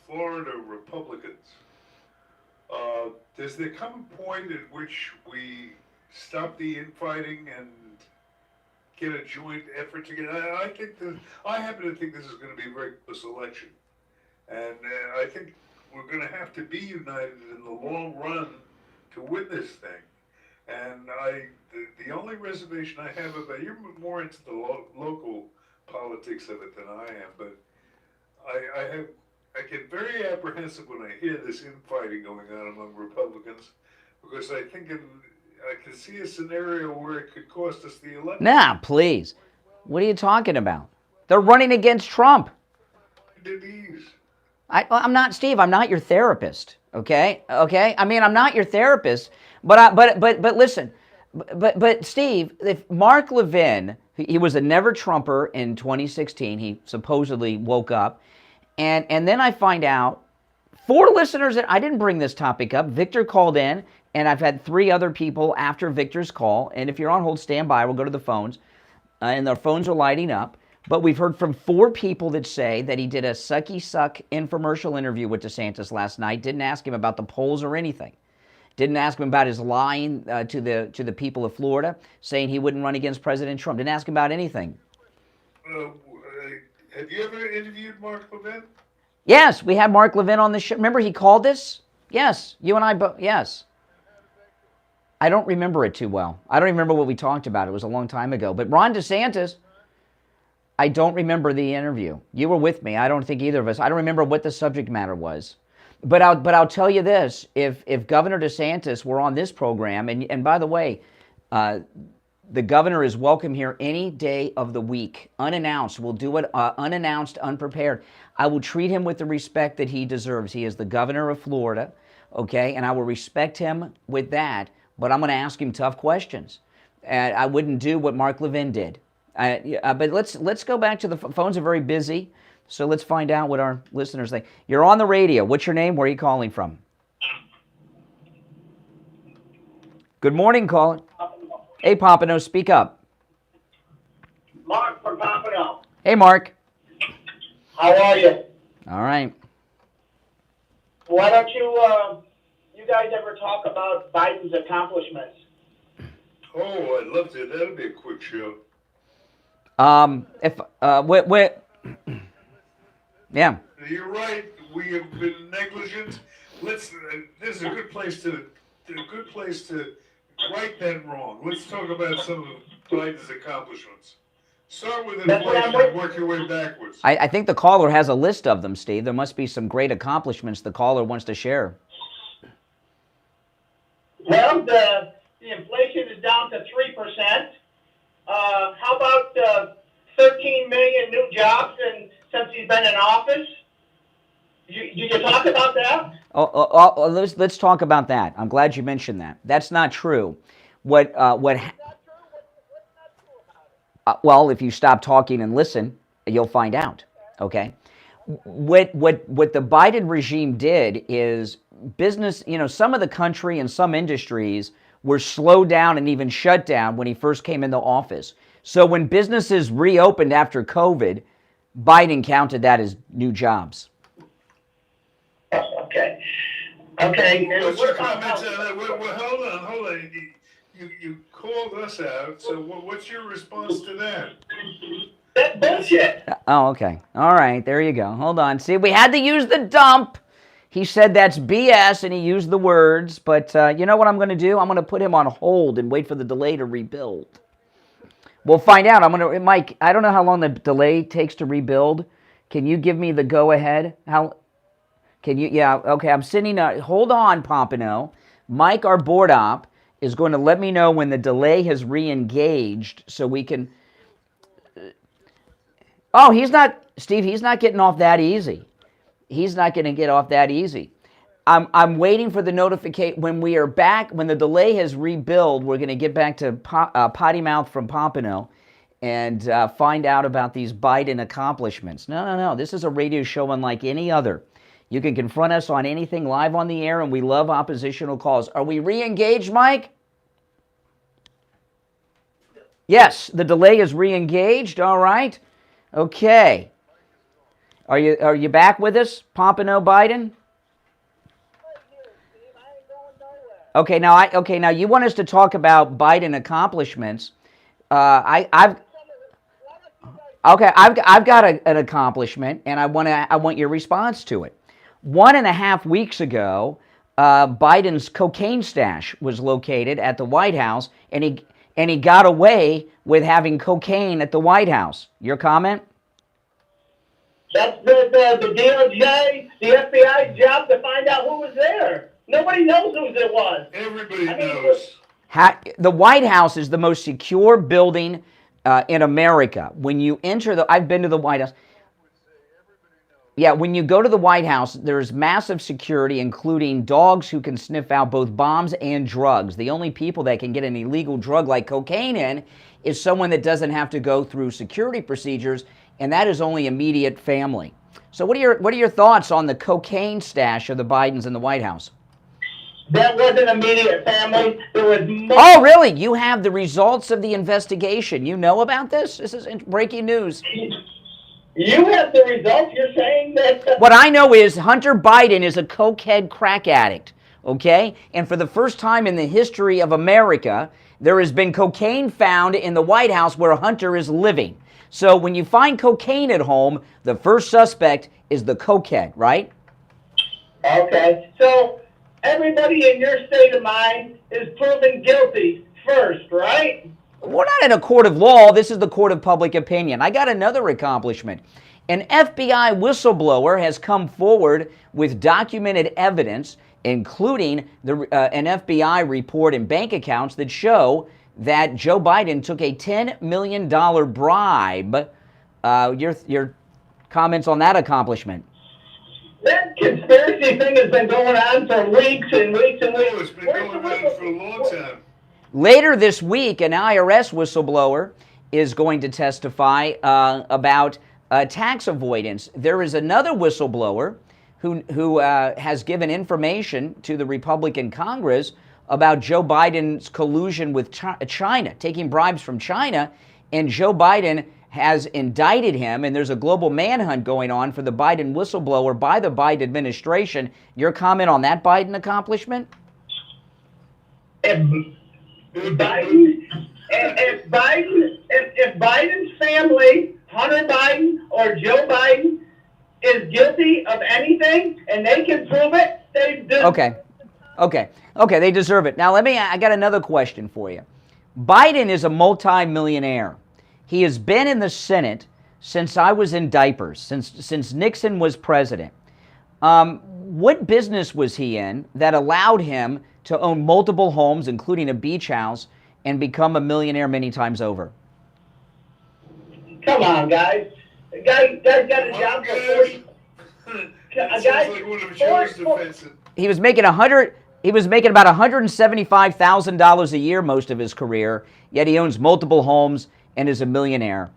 Florida Republicans. Does there come a point at which we stop the infighting and get a joint effort together? I happen to think this is going to be a very close election. And I think we're going to have to be united in the long run to win this thing. And the only reservation I have about you're more into the local politics of it than I am, but I get very apprehensive when I hear this infighting going on among Republicans, because I think I can see a scenario where it could cost us the election. Nah, please. What are you talking about? They're running against Trump. I'm not, Steve, I'm not your therapist, okay? Okay? I mean, I'm not your therapist, but listen, but Steve, if Mark Levin, he was a never Trumper in 2016, he supposedly woke up, and then I find out, 4 listeners, I didn't bring this topic up, Victor called in, and I've had 3 other people after Victor's call, and if you're on hold, stand by, we'll go to the phones, and their phones are lighting up. But we've heard from 4 people that say that he did a sucky-suck infomercial interview with DeSantis last night, didn't ask him about the polls or anything. Didn't ask him about his lying to the people of Florida, saying he wouldn't run against President Trump. Didn't ask him about anything. Have you ever interviewed Mark Levin? Yes, we had Mark Levin on the show. Remember he called us? Yes, you and I both, yes. I don't remember it too well. I don't remember what we talked about. It was a long time ago. But Ron DeSantis, I don't remember the interview. You were with me. I don't think either of us. I don't remember what the subject matter was. But I'll tell you this: if Governor DeSantis were on this program, and by the way, the governor is welcome here any day of the week, unannounced. We'll do it unannounced, unprepared. I will treat him with the respect that he deserves. He is the governor of Florida, okay, and I will respect him with that. But I'm going to ask him tough questions. And I wouldn't do what Mark Levin did. But let's go back to the phones are very busy, so let's find out what our listeners think. You're on the radio. What's your name? Where are you calling from? Good morning, caller. Hey, Pompano, speak up. Mark from Pompano. Hey, Mark. How are you? All right. Why don't you guys ever talk about Biden's accomplishments? Oh, I'd love to. That'd be a quick show. Yeah. You're right. We have been negligent. This is a good place to right that wrong. Let's talk about some of Biden's accomplishments. Start with inflation, work your way backwards. I think the caller has a list of them, Steve. There must be some great accomplishments the caller wants to share. Well, the inflation is down to 3%. How about 13 million new jobs since he's been in office? Did you talk about that? Let's talk about that. I'm glad you mentioned that. That's not true. Well, if you stop talking and listen, you'll find out. Okay. What the Biden regime did is business. Some of the country and some industries were slowed down and even shut down when he first came into office. So when businesses reopened after COVID, Biden counted that as new jobs. Okay. What's your comments on that? Well, hold on. You called us out, so what's your response to that? That's bullshit. Oh, okay. All right, there you go. Hold on. See, we had to use the dump. He said that's BS, and he used the words. But you know what I'm going to do? I'm going to put him on hold and wait for the delay to rebuild. We'll find out. Mike, I don't know how long the delay takes to rebuild. Can you give me the go-ahead? Can you? Yeah, okay. I'm sitting. Hold on, Pompano. Mike, our board op, is going to let me know when the delay has re-engaged so we can... Oh, he's not... Steve, he's not getting off that easy. He's not going to get off that easy. I'm waiting for the notification. When we are back, when the delay has rebuilt, we're going to get back to Potty Mouth from Pompano and find out about these Biden accomplishments. No. This is a radio show unlike any other. You can confront us on anything live on the air, and we love oppositional calls. Are we re-engaged, Mike? Yes, the delay is re-engaged. All right. Okay. Are you back with us, Pompano Biden? Okay, now you want us to talk about Biden accomplishments. I've got an accomplishment, and I want your response to it. 1.5 weeks ago, Biden's cocaine stash was located at the White House, and he got away with having cocaine at the White House. Your comment? That's the DOJ, the FBI's job to find out who was there. Nobody knows who it was. Everybody knows. The White House is the most secure building in America. When you enter I've been to the White House. Yeah, when you go to the White House, there's massive security, including dogs who can sniff out both bombs and drugs. The only people that can get an illegal drug like cocaine in is someone that doesn't have to go through security procedures, and that is only immediate family. So what are your thoughts on the cocaine stash of the Bidens in the White House? That wasn't immediate family. There was Oh, really? You have the results of the investigation. You know about this? This is breaking news. You have the results. You're saying that... What I know is Hunter Biden is a cokehead crack addict, okay? And for the first time in the history of America, there has been cocaine found in the White House where Hunter is living. So when you find cocaine at home, the first suspect is the cokehead, right? Okay. So everybody in your state of mind is proven guilty first, right? We're not in a court of law. This is the court of public opinion. I got another accomplishment. An FBI whistleblower has come forward with documented evidence, including an FBI report and bank accounts that show that Joe Biden took a $10 million bribe. Your comments on that accomplishment? That conspiracy thing has been going on for weeks and weeks and weeks. It's been going on for a long time. Later this week, an IRS whistleblower is going to testify about tax avoidance. There is another whistleblower who has given information to the Republican Congress about Joe Biden's collusion with China, taking bribes from China, and Joe Biden has indicted him, and there's a global manhunt going on for the Biden whistleblower by the Biden administration. Your comment on that Biden accomplishment? If Biden's family, Hunter Biden or Joe Biden, is guilty of anything and they can prove it, they do. Okay, they deserve it. Now I got another question for you. Biden is a multi-millionaire. He has been in the Senate since I was in diapers, since Nixon was president. What business was he in that allowed him to own multiple homes, including a beach house, and become a millionaire many times over? Come on, guys. The guy's got a job for 40. He was making about $175,000 a year most of his career, yet he owns multiple homes and is a millionaire.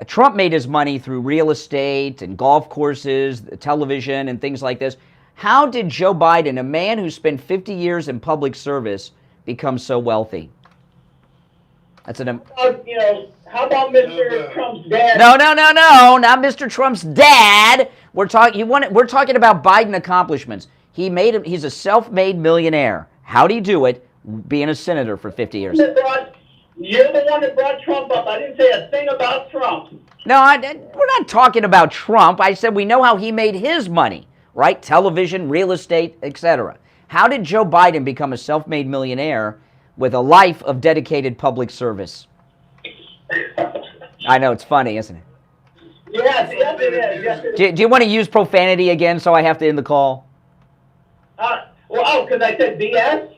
Trump made his money through real estate and golf courses, television, and things like this. How did Joe Biden, a man who spent 50 years in public service, become so wealthy? That's an. How about Mr. Trump's dad? No, not Mr. Trump's dad. We're talking about Biden accomplishments. He's a self-made millionaire. How'd he do it? Being a senator for 50 years. You're the one that brought Trump up. I didn't say a thing about Trump. No, we're not talking about Trump. I said we know how he made his money, right? Television, real estate, etc. How did Joe Biden become a self-made millionaire with a life of dedicated public service? I know, it's funny, isn't it? Yes, it is. Yes, it is. Do you want to use profanity again so I have to end the call? Because I said BS?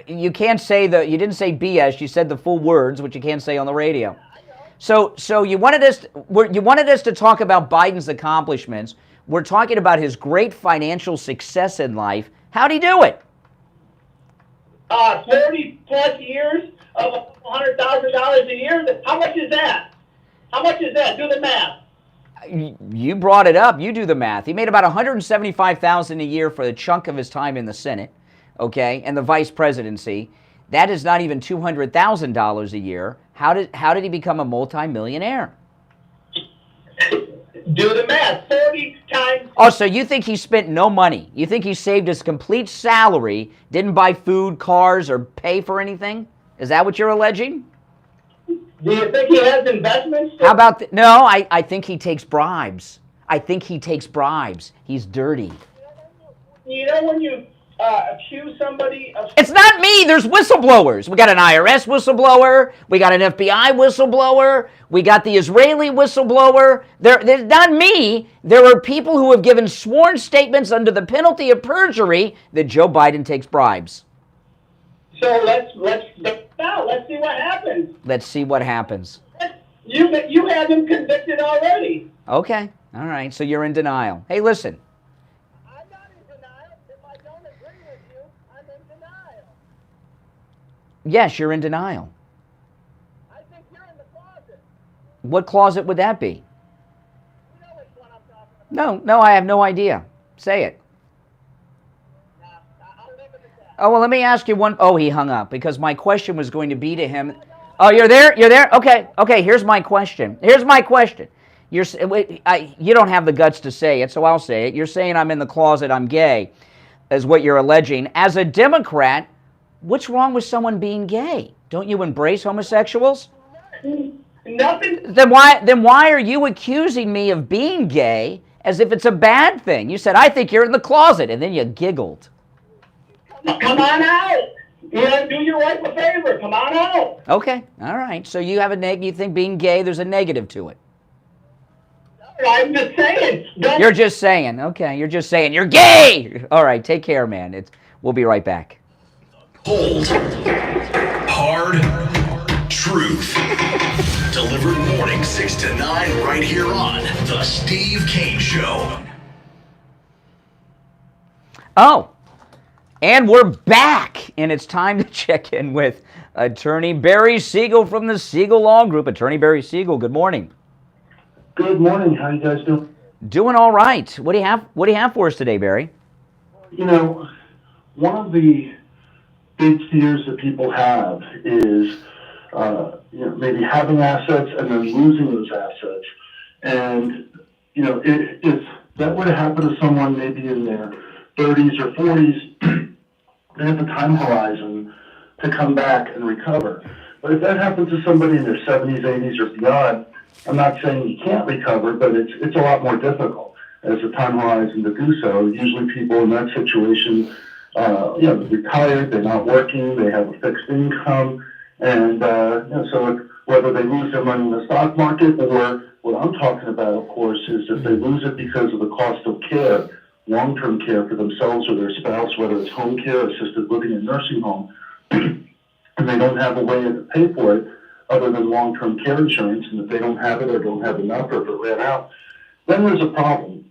You can't say you didn't say BS, you said the full words, which you can't say on the radio. So you wanted us to talk about Biden's accomplishments. We're talking about his great financial success in life. How'd he do it? 40 plus years of $100,000 a year. How much is that? Do the math. You brought it up. You do the math. He made about $175,000 a year for the chunk of his time in the Senate, okay, and the vice presidency. That is not even $200,000 a year. How did he become a multimillionaire? Do the math. 40 times. Oh, so you think he spent no money? You think he saved his complete salary, didn't buy food, cars, or pay for anything? Is that what you're alleging? Do you think he has investments? How about no, I think he takes bribes. He's dirty. You know when you accuse somebody of... It's not me. There's whistleblowers. We got an IRS whistleblower. We got an FBI whistleblower. We got the Israeli whistleblower. There's not me. There are people who have given sworn statements under the penalty of perjury that Joe Biden takes bribes. So let's see what happens. Let's see what happens. You have him convicted already. Okay. All right. So you're in denial. Hey, listen. I'm not in denial. If I don't agree with you, I'm in denial. Yes, you're in denial. I think you're in the closet. What closet would that be? You know which one I'm talking about. No, I have no idea. Say it. Oh, well, let me ask you one. Oh, he hung up because my question was going to be to him. Oh, you're there? Okay, here's my question. You don't have the guts to say it, so I'll say it. You're saying I'm in the closet, I'm gay, is what you're alleging. As a Democrat, what's wrong with someone being gay? Don't you embrace homosexuals? Nothing. Then why are you accusing me of being gay as if it's a bad thing? You said, I think you're in the closet, and then you giggled. Come on out. Do your wife a favor. Come on out. Okay, all right. So you have you think being gay, there's a negative to it. I'm just saying. You're just saying. Okay, you're just saying. You're gay! All right, take care, man. We'll be right back. Cold, hard truth. Delivered morning 6 to 9 right here on The Steve Kane Show. Oh, and we're back, and it's time to check in with Attorney Barry Siegel from the Siegel Law Group. Attorney Barry Siegel, good morning. Good morning. How you guys doing? Doing all right. What do you have for us today, Barry? You know, one of the big fears that people have is, maybe having assets and then losing those assets. And, if that were to happen to someone maybe in their 30s or 40s, they have a time horizon to come back and recover. But if that happens to somebody in their 70s, 80s, or beyond, I'm not saying you can't recover, but it's a lot more difficult as a time horizon to do so. Usually people in that situation, they're retired, they're not working, they have a fixed income, and so whether they lose their money in the stock market or what I'm talking about, of course, is if they lose it because of the cost of care, long-term care for themselves or their spouse, whether it's home care, assisted living, and nursing home, and they don't have a way to pay for it other than long-term care insurance, and if they don't have it or don't have enough or if it ran out, then there's a problem.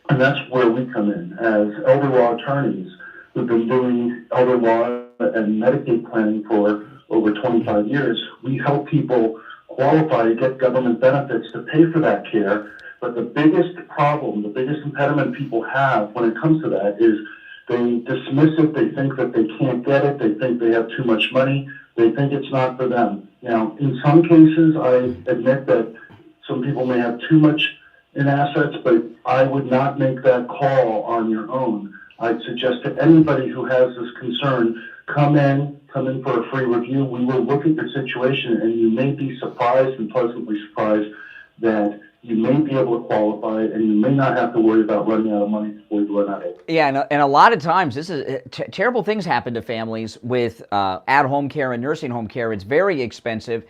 And that's where we come in as elder law attorneys who've been doing elder law and Medicaid planning for over 25 years. We help people qualify to get government benefits to pay for that care. But the biggest problem, the biggest impediment people have when it comes to that is they dismiss it. They think that they can't get it. They think they have too much money. They think it's not for them. Now, in some cases, I admit that some people may have too much in assets, but I would not make that call on your own. I'd suggest to anybody who has this concern, come in for a free review. We will look at your situation, and you may be surprised and pleasantly surprised that you may be able to qualify, and you may not have to worry about running out of money before you run out of it. Yeah, and a lot of times, this is terrible things happen to families with at-home care and nursing home care. It's very expensive,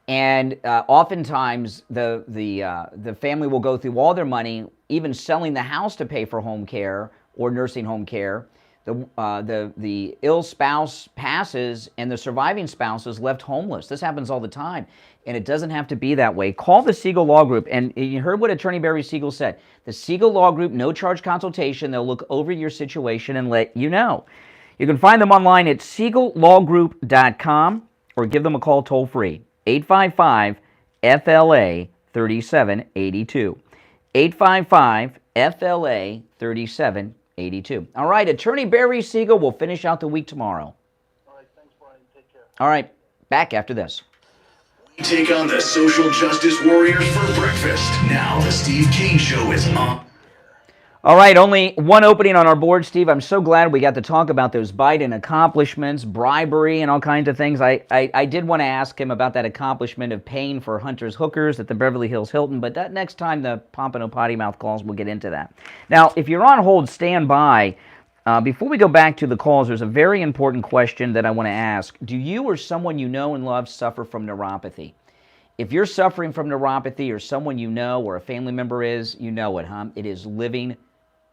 and oftentimes the family will go through all their money, even selling the house to pay for home care or nursing home care. The ill spouse passes, and the surviving spouse is left homeless. This happens all the time, and it doesn't have to be that way. Call the Siegel Law Group, and you heard what Attorney Barry Siegel said. The Siegel Law Group, no charge consultation. They'll look over your situation and let you know. You can find them online at siegellawgroup.com or give them a call toll free, 855-FLA-3782. 855-FLA-3782. All right, Attorney Barry Siegel will finish out the week tomorrow. All right, thanks, Brian. Take care. All right, back after this. We take on the social justice warriors for breakfast. Now the Steve Kane Show is on. All right, only one opening on our board, Steve. I'm so glad we got to talk about those Biden accomplishments, bribery, and all kinds of things. I did want to ask him about that accomplishment of paying for Hunter's hookers at the Beverly Hills Hilton, but that next time the Pompano Potty Mouth calls, we'll get into that. Now, if you're on hold, stand by. Before we go back to the calls, there's a very important question that I want to ask. Do you or someone you know and love suffer from neuropathy? If you're suffering from neuropathy, or someone you know or a family member is, you know it, huh? It is living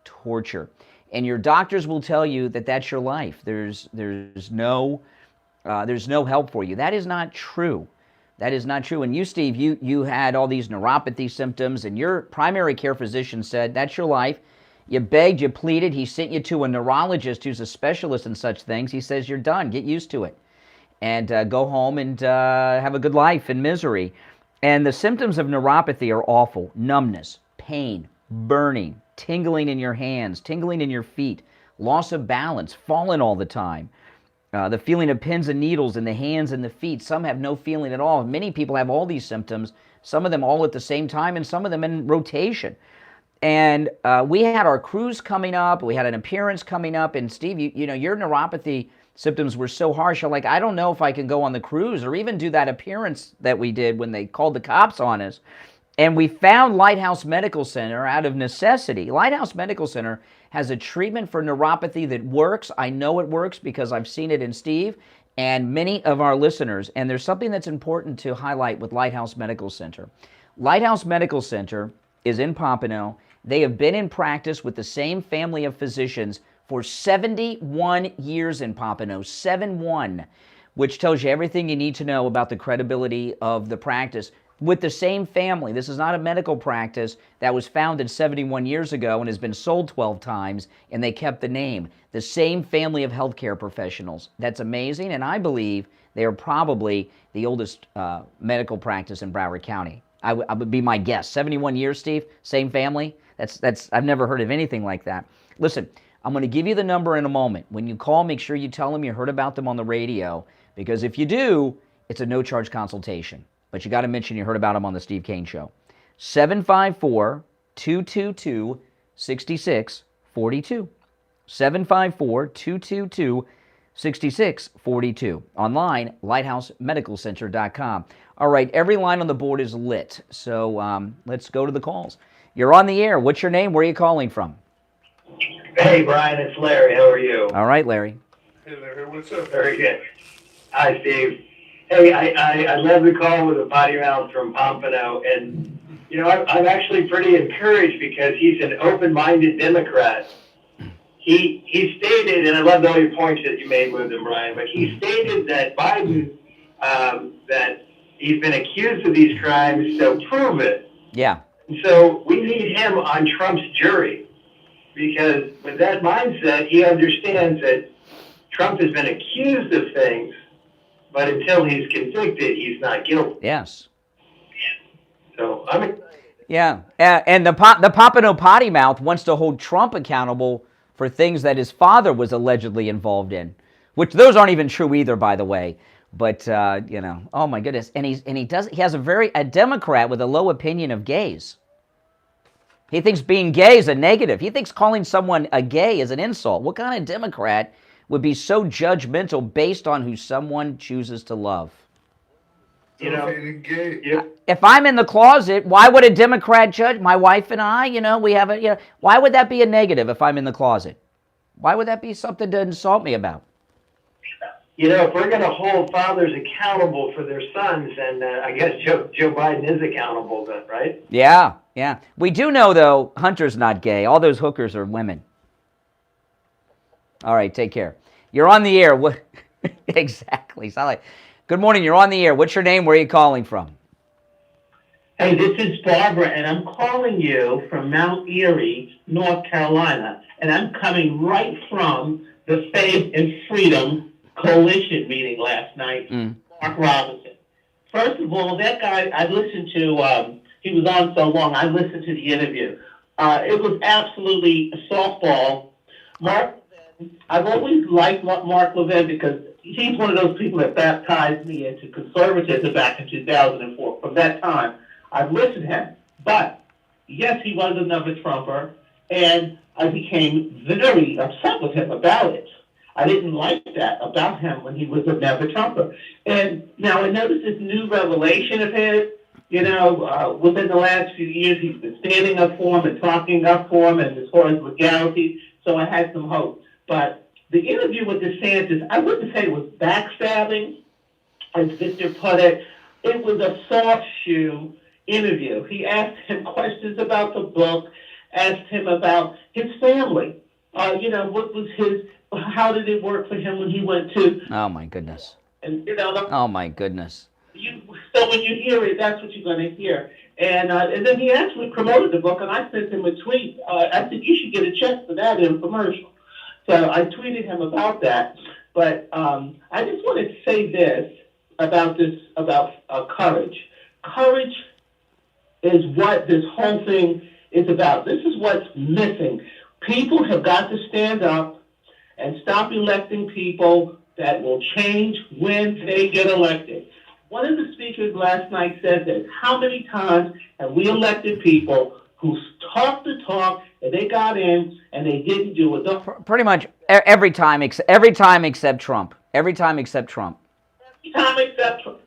torture. And your doctors will tell you that that's your life. There's no help for you. That is not true. That is not true. And you, Steve, you had all these neuropathy symptoms, and your primary care physician said, that's your life. You begged, you pleaded. He sent you to a neurologist who's a specialist in such things. He says, you're done. Get used to it. And go home and have a good life in misery. And the symptoms of neuropathy are awful. Numbness, pain, burning, tingling in your hands, tingling in your feet, loss of balance, falling all the time, the feeling of pins and needles in the hands and the feet. Some have no feeling at all. Many people have all these symptoms, some of them all at the same time, and some of them in rotation. And we had our cruise coming up. We had an appearance coming up. And Steve, you know, your neuropathy symptoms were so harsh. You're like, I don't know if I can go on the cruise or even do that appearance that we did when they called the cops on us. And we found Lighthouse Medical Center out of necessity. Lighthouse Medical Center has a treatment for neuropathy that works. I know it works because I've seen it in Steve and many of our listeners. And there's something that's important to highlight with Lighthouse Medical Center. Lighthouse Medical Center is in Pompano. They have been in practice with the same family of physicians for 71 years in Pompano, 7-1, which tells you everything you need to know about the credibility of the practice. With the same family. This is not a medical practice that was founded 71 years ago and has been sold 12 times, and they kept the name. The same family of healthcare professionals. That's amazing, and I believe they are probably the oldest medical practice in Broward County. I would be my guess. 71 years, Steve? Same family? That's I've never heard of anything like that. Listen, I'm going to give you the number in a moment. When you call, make sure you tell them you heard about them on the radio, because if you do, it's a no-charge consultation. But you got to mention you heard about them on the Steve Kane Show. 754-222-6642. 754-222-6642. Online, lighthousemedicalcenter.com. All right, every line on the board is lit, so let's go to the calls. You're on the air. What's your name? Where are you calling from? Hey, Brian, it's Larry. How are you? All right, Larry. Hey, Larry, what's up? Very good. Hi, Steve. Hey, I love the call with the potty mouth from Pompano, and, you know, I'm actually pretty encouraged because he's an open-minded Democrat. He stated, and I loved all your points that you made with him, Brian, but he stated that Biden, that he's been accused of these crimes, so prove it. Yeah. So we need him on Trump's jury, because with that mindset, he understands that Trump has been accused of things, but until he's convicted, he's not guilty. Yes. So I'm excited. Yeah, and the Pompano potty mouth wants to hold Trump accountable for things that his father was allegedly involved in, which those aren't even true either, by the way. But you know, oh my goodness, and he has a Democrat with a low opinion of gays. He thinks being gay is a negative. He thinks calling someone a gay is an insult. What kind of Democrat would be so judgmental based on who someone chooses to love? You know, if I'm in the closet, why would a Democrat judge my wife and I? You know, we have a, you know, why would that be a negative if I'm in the closet? Why would that be something to insult me about? You know, if we're going to hold fathers accountable for their sons, then I guess Joe Biden is accountable then, right? Yeah, yeah. We do know, though, Hunter's not gay. All those hookers are women. All right, take care. You're on the air. What? Exactly. Good morning. You're on the air. What's your name? Where are you calling from? Hey, this is Barbara, and I'm calling you from Mount Erie, North Carolina, and I'm coming right from the Faith and Freedom Coalition meeting last night, Mark Robinson. First of all, that guy, I listened to, he was on so long, I listened to the interview. It was absolutely a softball. Mark, I've always liked Mark Levin because he's one of those people that baptized me into conservatism back in 2004. From that time, I've listened to him. But, yes, he was another Trumper, and I became very upset with him about it. I didn't like that about him when he was another Trumper. And now I noticed this new revelation of his, you know, within the last few years, he's been standing up for him and talking up for him and as far as legality, so I had some hope. But the interview with DeSantis, I wouldn't say it was backstabbing, as Victor put it. It was a soft shoe interview. He asked him questions about the book, asked him about his family. You know, what was his, how did it work for him when he went to... Oh, my goodness. And, you know, oh, my goodness. So when you hear it, that's what you're going to hear. And then he actually promoted the book, and I sent him a tweet. I said, you should get a check for that infomercial. So I tweeted him about that. But I just want to say this about courage. Courage is what this whole thing is about. This is what's missing. People have got to stand up and stop electing people that will change when they get elected. One of the speakers last night said this: how many times have we elected people who talked the talk and they got in and they didn't do it? Pretty much every time except Trump. Every time except Trump. Every time except Trump.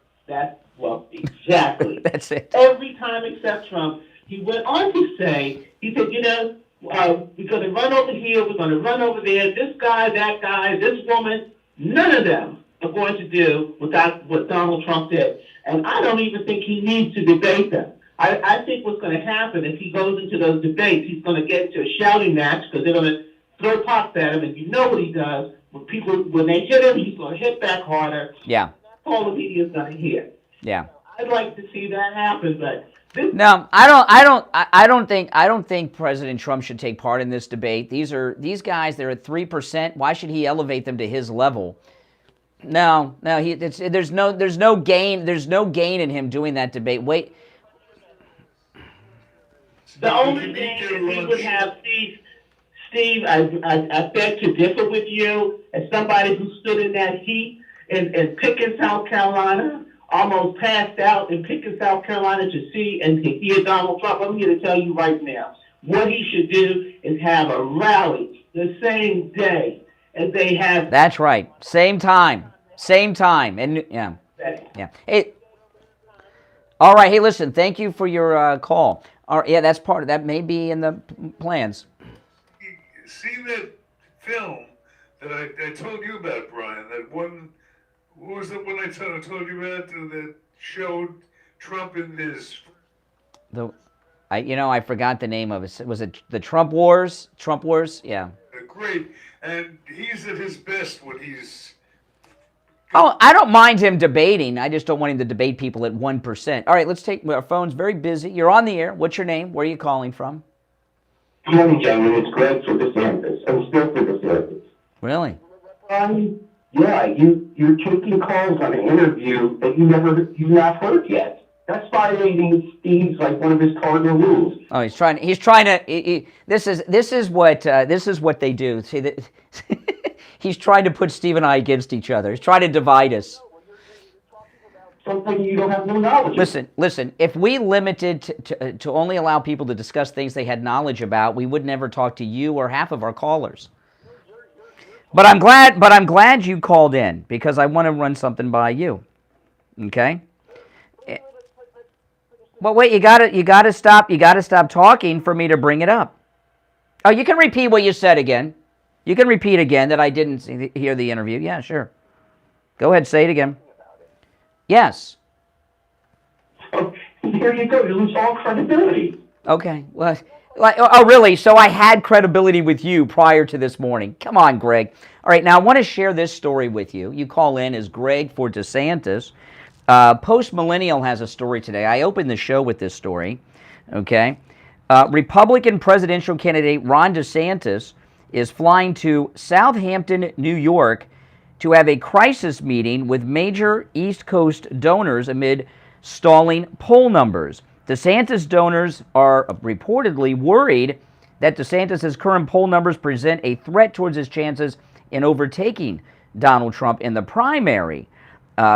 Well, exactly. That's it. Every time except Trump. He went on to say, he said, you know, we're going to run over here, we're going to run over there, this guy, that guy, this woman. None of them are going to do what Donald Trump did. And I don't even think he needs to debate them. I think what's going to happen if he goes into those debates, he's going to get into a shouting match because they're going to throw pots at him, and you know what he does. When they hit him, he's going to hit back harder. Yeah. That's all the media's going to hear. Yeah. I'd like to see that happen, but no, I don't think President Trump should take part in this debate. These guys, they're at 3%. Why should he elevate them to his level? No, there's no gain in him doing that debate. Wait. The only thing is we would have Steve, I beg to differ with you as somebody who stood in that heat in Pickens, South Carolina, almost passed out in Pickens, South Carolina to see and to hear Donald Trump. I'm here to tell you right now, what he should do is have a rally the same day as they have. That's right. Same time. And yeah. Hey. All right. Hey, listen, thank you for your call. All right, yeah, that's part of that. May be in the plans. See that film that I told you about, Brian? That one, what was that one I told you about that showed Trump in his... I forgot the name of it. Was it the Trump Wars? Trump Wars? Yeah. Great. And he's at his best when he's... Oh, I don't mind him debating. I just don't want him to debate people at 1%. All right, let's take our phone's very busy. You're on the air. What's your name? Where are you calling from? Good morning, gentlemen. It's Greg for DeSantis. I'm still for DeSantis. Really? Yeah, you're taking calls on an interview that you've not heard yet. That's violating Steve's one of his cardinal rules. Oh, he's trying to. This is what they do. See that. He's trying to put Steve and I against each other. He's trying to divide us. Something you don't have no knowledge of. Listen. If we limited to only allow people to discuss things they had knowledge about, we would never talk to you or half of our callers. But I'm glad you called in because I want to run something by you. Okay? Well, wait. You gotta stop talking for me to bring it up. Oh, you can repeat what you said again. You can repeat again that I didn't hear the interview. Yeah, sure. Go ahead, say it again. Yes. Oh, here you go. You lose all credibility. Okay. Well, oh, really? So I had credibility with you prior to this morning. Come on, Greg. All right, now I want to share this story with you. You call in as Greg for DeSantis. Post Millennial has a story today. I opened the show with this story. Okay. Republican presidential candidate Ron DeSantis is flying to Southampton, New York to have a crisis meeting with major East Coast donors amid stalling poll numbers. DeSantis donors are reportedly worried that DeSantis' current poll numbers present a threat towards his chances in overtaking Donald Trump in the primary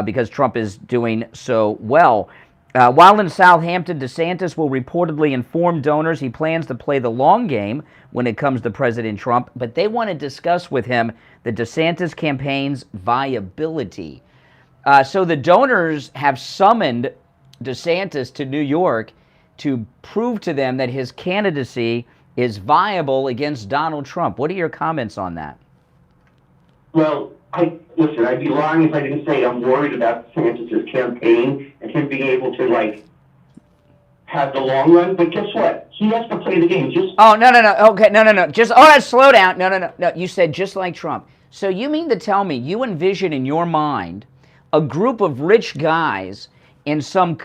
because Trump is doing so well. While in Southampton, DeSantis will reportedly inform donors he plans to play the long game when it comes to President Trump, but they want to discuss with him the DeSantis campaign's viability. So the donors have summoned DeSantis to New York to prove to them that his candidacy is viable against Donald Trump. What are your comments on that? Well, I'd be lying if I didn't say I'm worried about DeSantis' campaign and him being able to, have the long run. But guess what? He has to play the game. No. Okay, no. Slow down. No. You said just like Trump. So you mean to tell me you envision in your mind a group of rich guys in some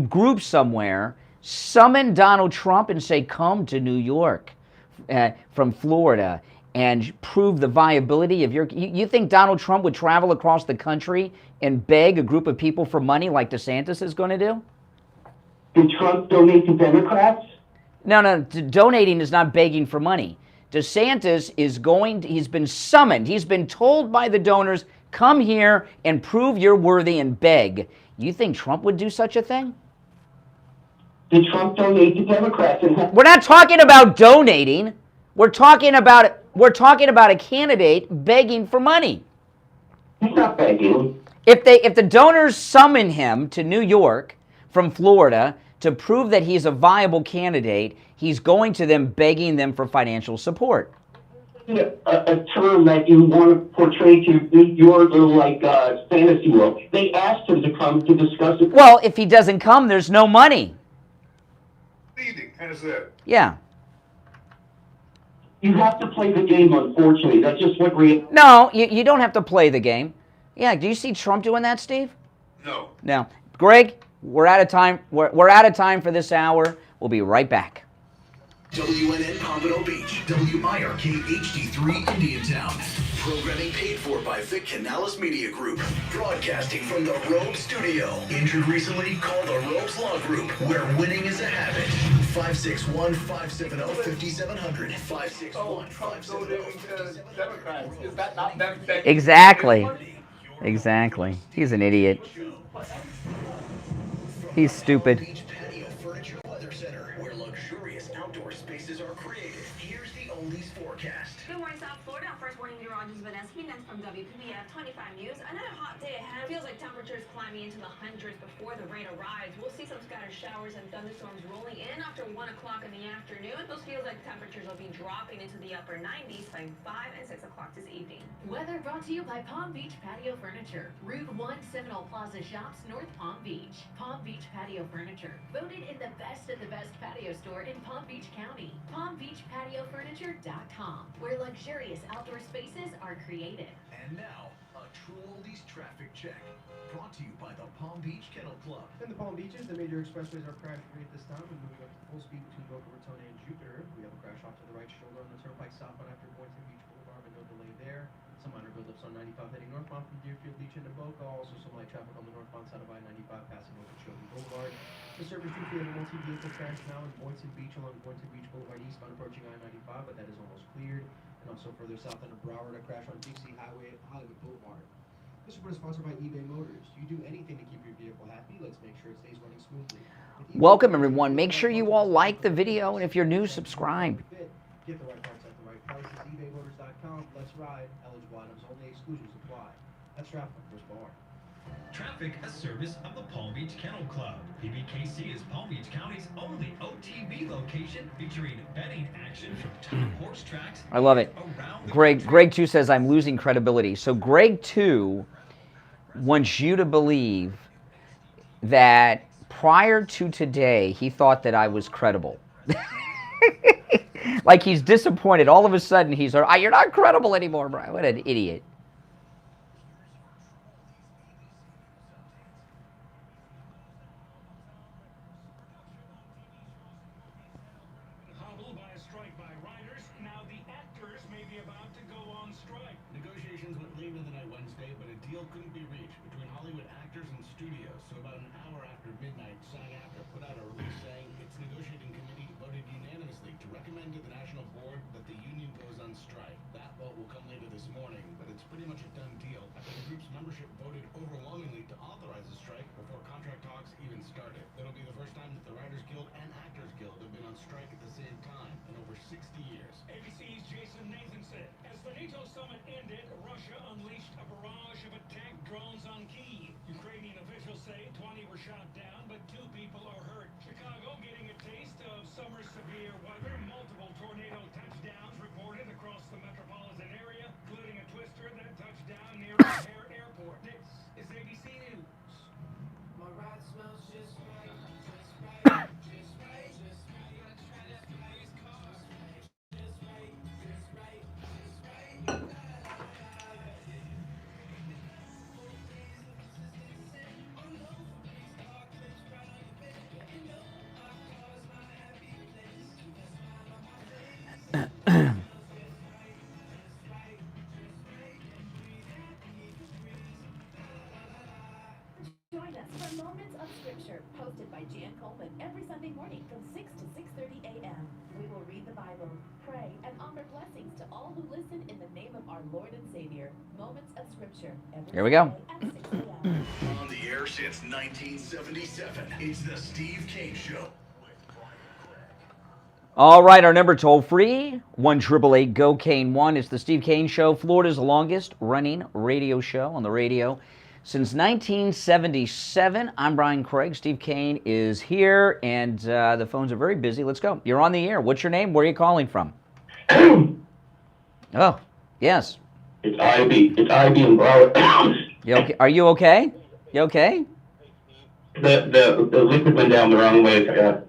group somewhere summon Donald Trump and say, come to New York from Florida and prove the viability of you think Donald Trump would travel across the country and beg a group of people for money like DeSantis is going to do? Did Trump donate to Democrats? No, donating is not begging for money. DeSantis he's been summoned. He's been told by the donors, come here and prove you're worthy and beg. You think Trump would do such a thing? Did Trump donate to Democrats? We're not talking about donating. We're talking about a candidate begging for money. He's not begging. If the donors summon him to New York from Florida to prove that he's a viable candidate, he's going to them begging them for financial support. A term that you want to portray to your little fantasy world. They asked him to come to discuss it. Well, if he doesn't come, there's no money. Leading, how's that? Yeah. You have to play the game, unfortunately. That's just what No, you don't have to play the game. Yeah, do you see Trump doing that, Steve? No. No. Greg, we're out of time. We're out of time for this hour. We'll be right back. WNN Pompano Beach, WIRK HD3 Indiantown. Programming paid for by Vic Canales Media Group. Broadcasting from the Robe Studio. Injured recently? Call the Robes Law Group, where winning is a habit. 561-570-5700. 561-570-5700. Democrats. Is that not them? Exactly. Exactly. He's an idiot. He's stupid. Beach Patio Furniture Weather Center, where luxurious outdoor spaces are created. Here's the Oldies forecast. Good morning, South Florida. First warning meteorologist Vanessa Hernandez from WPBF 25 News. Another hot day ahead. Feels like temperatures climbing into the hundreds before the rain arrives. We'll see some scattered showers and thunderstorms rolling in after 1 o'clock in the afternoon. Those feels like temperatures will be dropping into the upper 90s by 5 and 6 o'clock this evening. Weather brought to you by Palm Beach Patio Furniture. Route 1 Seminole Plaza Shops, North Palm Beach. Palm Beach Patio Furniture. Voted in the best of the best patio store in Palm Beach County. PalmBeachPatioFurniture.com, where luxurious outdoor spaces are created. And now, a true Oldies traffic check. Brought to you by the Palm Beach Kennel Club. In the Palm Beaches, the major expressways are crash-free at this time. We're moving up to full speed between Boca Raton and Jupiter. We have a crash off to the right shoulder on the Turnpike southbound after Boynton Beach Boulevard, but no delay there. Some minor buildups on 95 heading northbound from Deerfield Beach into Boca. Also some light traffic on the northbound side of I-95 passing over Chilton Boulevard. The service due for a multi-vehicle crash now in Boynton Beach along Boynton Beach Boulevard eastbound approaching I-95, but that is almost cleared. And also further south into Broward, a crash on Dixie Highway at Hollywood Boulevard. This report is sponsored by eBay Motors. You do anything to keep your vehicle happy. Let's make sure it stays running smoothly. Welcome, everyone. Make sure you all like the video, and if you're new, subscribe. Get the right parts at the right prices. ebaymotors.com. Let's ride. Eligible items only. Exclusions apply. That's traffic. Where's Bar? Traffic, a service of the Palm Beach Kennel Club. PBKC is Palm Beach County's only OTB location featuring betting action from top horse tracks. I love it. Greg 2 says, I'm losing credibility. So Greg 2 wants you to believe that prior to today, he thought that I was credible. Like he's disappointed. All of a sudden, he's, you're not credible anymore, Brian. What an idiot. Hobbled by a strike by writers, now the actors may be about to go on strike. Negotiations went late into the night Wednesday, but a deal couldn't be reached between Hollywood actors and studios. So about an hour after midnight, SAG-AFTRA put out a release saying its negotiating committee voted unanimously to recommend to the national board that the union goes on strike. That vote will come later this morning, but it's pretty much a done deal after the group's membership voted overwhelmingly to authorize a strike before contract talks even started. It'll be the first time that the Writers Guild and Actors Guild have been on strike at the same time in over 60 years. ABC's Jason Nathanson. As the NATO summit ended, Russia unleashed a barrage of attack drones on Kyiv. Ukrainian officials say 20 were shot down, but 2 people are hurt. Chicago getting a taste of summer severe weather. Multiple tornado touchdowns reported across the metropolitan area, including a twister that touched down near O'Hare Airport. This is ABC News. My ride smells just right, just right, just right, just right. Gotta try that nice car. Just right, just right, just right. Join us for Moments of Scripture, hosted by Jan Coleman every Sunday morning from 6 to 6:30 a.m. We will read the Bible, pray, and offer blessings to all who listen in the name of our Lord and Savior. Moments of Scripture. Every Here we go. Sunday at 6 a.m. On the air since 1977, it's the Steve Kane Show. All right, our number toll free, 1-888-GO-KANE-1. It's the Steve Kane Show, Florida's longest running radio show on the radio since 1977. I'm Brian Craig. Steve Kane is here, and the phones are very busy. Let's go. You're on the air. What's your name? Where are you calling from? Oh, yes. It's IB. It's IB in Broward. You okay? Are you okay? You okay? the liquid went down the wrong way.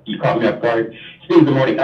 You caught me off guard. Steve, good morning.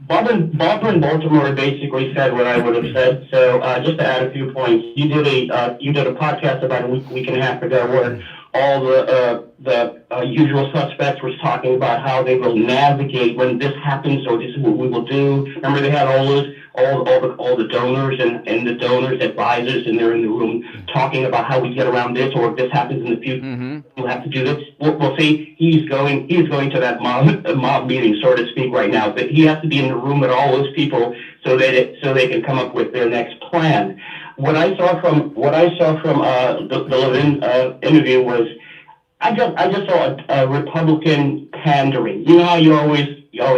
Barbara in Baltimore basically said what I would have said. So just to add a few points, you did a podcast about a week and a half ago where all the usual suspects were talking about how they will navigate when this happens, or this is what we will do. Remember, they had all the donors and the donors advisors, and they're in the room talking about how we get around this, or if this happens in the future, we'll have to do this. We'll see. He's going to that mob meeting, so to speak, right now. But he has to be in the room with all those people so they can come up with their next plan. What I saw from the Levin interview was I just saw a Republican pandering. You know how you always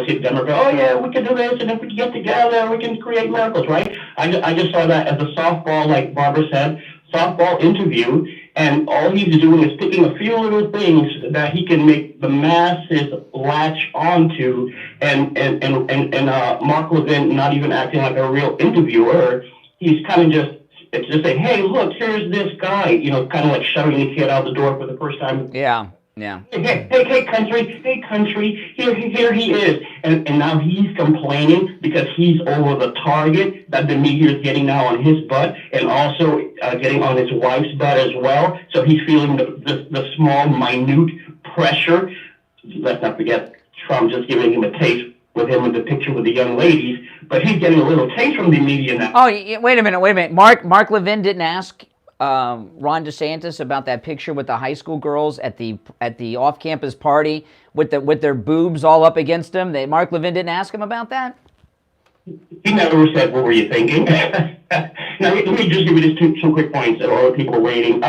see Democrats, oh yeah, we can do this, and if we get together, we can create miracles, right? I just saw that as a softball, like Barbara said, softball interview, and all he's doing is picking a few little things that he can make the masses latch onto, and Mark Levin not even acting like a real interviewer. He's kind of just saying, hey, look, here's this guy, kind of like shoving the kid out the door for the first time. Yeah. Hey, country, here he is. And now he's complaining because he's over the target that the media is getting now on his butt, and also getting on his wife's butt as well. So he's feeling the small, minute pressure. Let's not forget Trump just giving him a taste with him in the picture with the young ladies, but he's getting a little taste from the media now. Oh, wait a minute. Mark Levin didn't ask Ron DeSantis about that picture with the high school girls at the off-campus party with their boobs all up against them. Mark Levin didn't ask him about that? He never said, what were you thinking? Now, let me just give you just two quick points that all the people are waiting.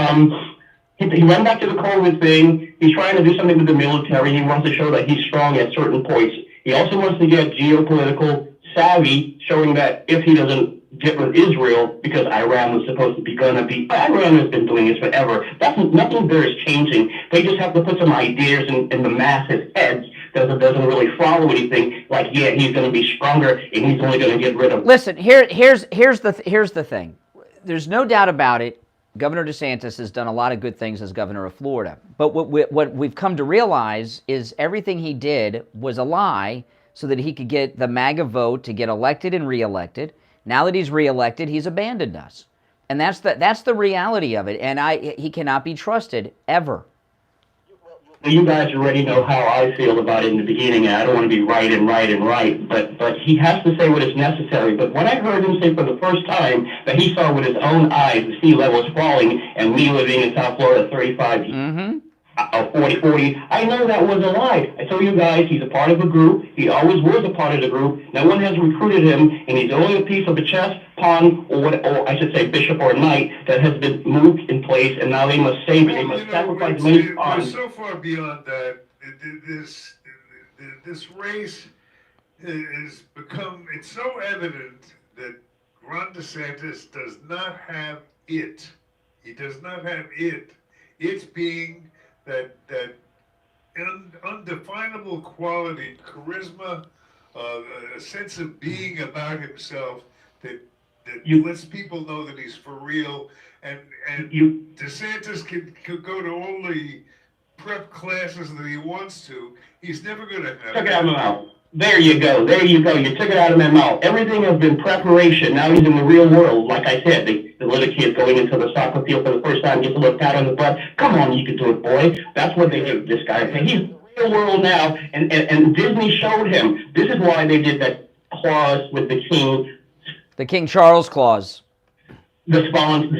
He went back to the COVID thing. He's trying to do something with the military. He wants to show that he's strong at certain points. He also wants to get geopolitical savvy, showing that if he doesn't get with Israel, because Iran was supposed to be Iran has been doing this forever. Nothing there is changing. They just have to put some ideas in the masses' heads that doesn't really follow anything. Like, yeah, he's going to be stronger, and he's only going to get rid of. Listen, here's the thing. There's no doubt about it. Governor DeSantis has done a lot of good things as governor of Florida. But what we've come to realize is everything he did was a lie so that he could get the MAGA vote to get elected and reelected. Now that he's reelected, he's abandoned us. And that's the reality of it. And he cannot be trusted ever. You guys already know how I feel about it in the beginning. I don't want to be right, but he has to say what is necessary. But when I heard him say for the first time that he saw with his own eyes the sea levels falling, and me living in South Florida 35 years, 40, I know that was a lie. I tell you guys, he's a part of a group. He always was a part of the group. No one has recruited him, and he's only a piece of a chess pawn, or I should say bishop or knight, that has been moved in place, and now they must save it. They must sacrifice many We're so far beyond that. This race has become, it's so evident that Ron DeSantis does not have it. He does not have it. It's being that undefinable quality, charisma, a sense of being about himself that lets people know that he's for real. And DeSantis could go to all the prep classes that he wants to. He's never going to have. Check it out. There you go. You took it out of my mouth. Everything has been preparation. Now he's in the real world. Like I said, the little kid going into the soccer field for the first time, gets a little pat on the butt. Come on, you can do it, boy. That's what they do, this guy. He's in the real world now, and Disney showed him. This is why they did that clause with the king. The King Charles clause. The spawn.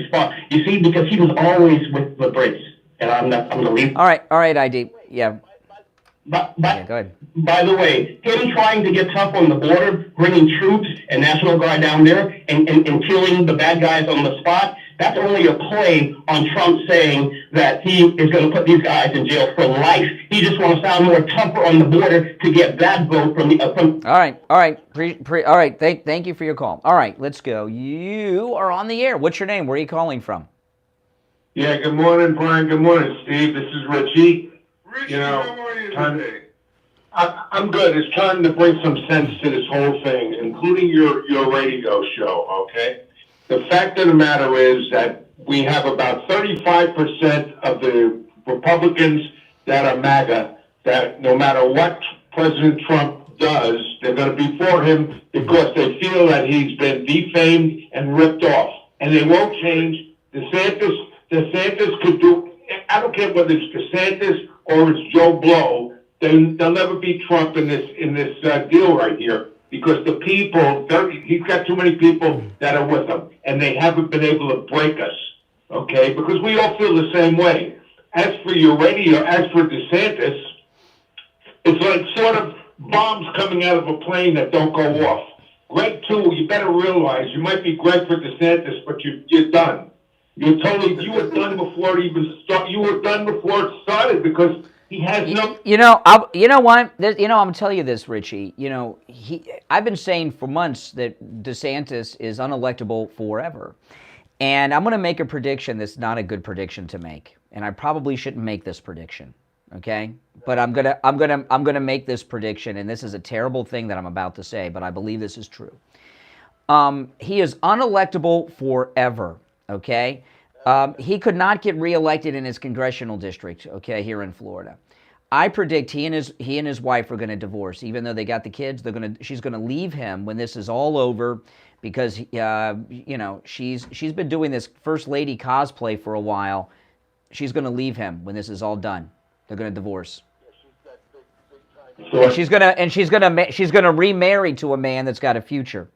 You see, because he was always with the Brits. And I'm going to leave. All right, ID. Yeah. Yeah, go ahead. By the way, him trying to get tough on the border, bringing troops and National Guard down there and killing the bad guys on the spot, that's only a play on Trump saying that he is going to put these guys in jail for life. He just wants to sound more tougher on the border to get that vote from the... All right. All right, thank you for your call. All right, let's go. You are on the air. What's your name? Where are you calling from? Yeah, good morning, Brian. Good morning, Steve. This is Richie. Richie, how are you today? I'm good. It's time to bring some sense to this whole thing, including your radio show, okay? The fact of the matter is that we have about 35% of the Republicans that are MAGA, that no matter what President Trump does, they're going to be for him because they feel that he's been defamed and ripped off. And they won't change. DeSantis could do, I don't care whether it's DeSantis or it's Joe Blow, they'll never beat Trump in this deal right here because the people, he's got too many people that are with him, and they haven't been able to break us, okay? Because we all feel the same way. As for your radio, as for DeSantis, it's like sort of bombs coming out of a plane that don't go off. Greg, too, you better realize you might be Greg for DeSantis, but you're done. You were done before it even started. You were done before it started because he has no. You know what? I'm gonna tell you this, Richie. I've been saying for months that DeSantis is unelectable forever, and I'm gonna make a prediction that's not a good prediction to make, and I probably shouldn't make this prediction. Okay, but I'm gonna make this prediction, and this is a terrible thing that I'm about to say, but I believe this is true. He is unelectable forever. Okay, he could not get reelected in his congressional district. Okay, here in Florida, I predict he and his wife are going to divorce, even though they got the kids. She's going to leave him when this is all over, because she's been doing this first lady cosplay for a while. She's going to leave him when this is all done. They're going to divorce. And she's gonna remarry to a man that's got a future.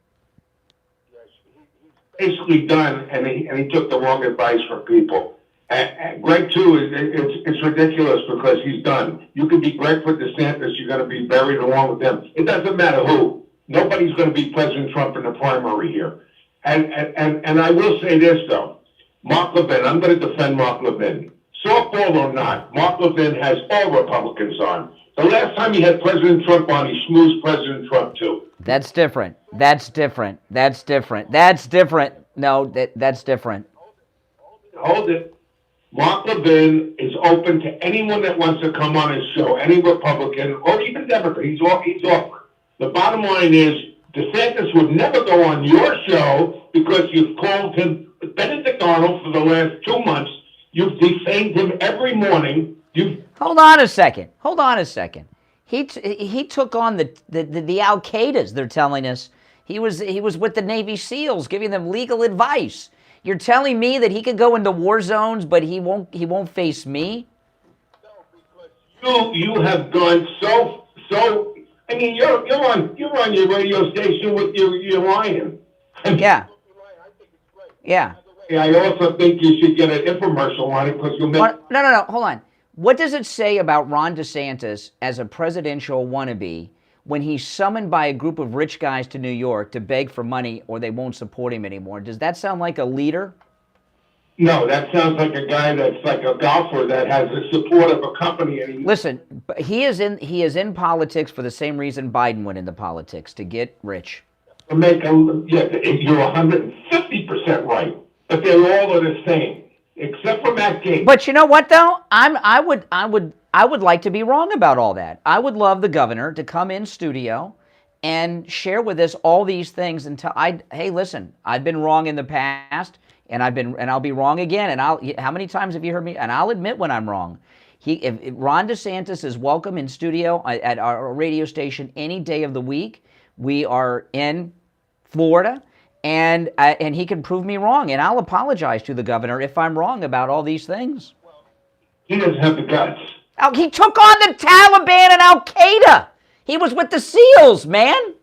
Basically done, and he took the wrong advice from people. And Greg, too, it's ridiculous because he's done. You can be Greg for DeSantis, you're going to be buried along with them. It doesn't matter who. Nobody's going to beat President Trump in the primary here. And I will say this, though. Mark Levin, I'm going to defend Mark Levin. Softball or not, Mark Levin has all Republicans on. The last time he had President Trump on, he schmoozed President Trump, too. That's different. No, that's different. Hold it. Mark Levin is open to anyone that wants to come on his show, any Republican or even Democrat. He's offered. The bottom line is DeSantis would never go on your show because you've called him Benedict Arnold for the last 2 months. You've defamed him every morning. Hold on a second. He took on the Al-Qaedas, they're telling us. He was with the Navy SEALs, giving them legal advice. You're telling me that he could go into war zones, but he won't face me? You have gone so. I mean, you're on your radio station with your lion. Yeah. Yeah. I also think you should get an infomercial on it because you'll make. No. Hold on. What does it say about Ron DeSantis as a presidential wannabe when he's summoned by a group of rich guys to New York to beg for money or they won't support him anymore? Does that sound like a leader? No, that sounds like a guy that's like a golfer that has the support of a company. And listen, he is in politics for the same reason Biden went into politics, to get rich. You're 150% right, but they're all the same. Except for Matt Gaetz. But you know what, though? I would like to be wrong about all that. I would love the governor to come in studio and share with us all these things and tell. Hey, listen, I've been wrong in the past, and I'll be wrong again. And how many times have you heard me? And I'll admit when I'm wrong. If Ron DeSantis is welcome in studio at our radio station any day of the week. We are in Florida. And he can prove me wrong, and I'll apologize to the governor if I'm wrong about all these things. He doesn't have the guts. He took on the Taliban and Al-Qaeda. He was with the SEALs, man.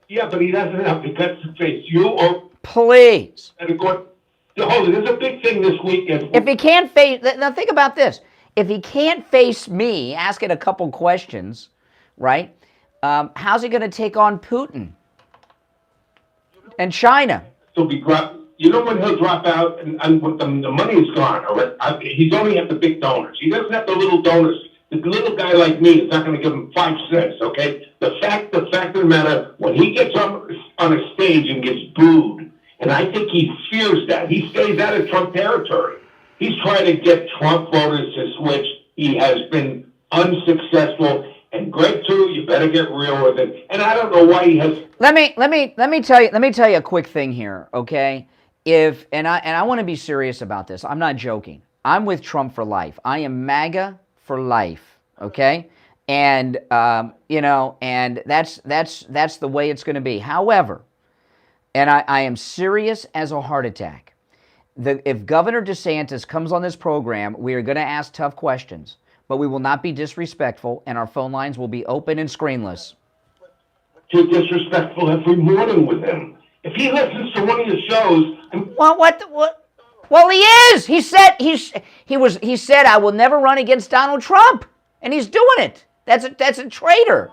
Yeah, but he doesn't have the guts to face you or... Please. Hold it, there's a big thing this weekend. If he can't face... Now, think about this. If he can't face me, asking a couple questions, right, how's he going to take on Putin? And China. You know when he'll drop out and the money is gone. He's only at the big donors. He doesn't have the little donors. The little guy like me is not going to give him 5 cents, okay? The fact of the matter, when he gets on a stage and gets booed, and I think he fears that, he stays out of Trump territory. He's trying to get Trump voters to switch. He has been unsuccessful. And Greg, too, you better get real with it. And I don't know why he has. Let me tell you a quick thing here, okay? And I want to be serious about this. I'm not joking. I'm with Trump for life. I am MAGA for life, Okay, and you know, and that's the way it's going to be. However, and I am serious as a heart attack. If Governor DeSantis comes on this program, we are going to ask tough questions, but we will not be disrespectful, and our phone lines will be open and screenless. You're disrespectful every morning with him. If he listens to one of your shows, Well, what? Well, he is. He said he said I will never run against Donald Trump, and he's doing it. That's a traitor.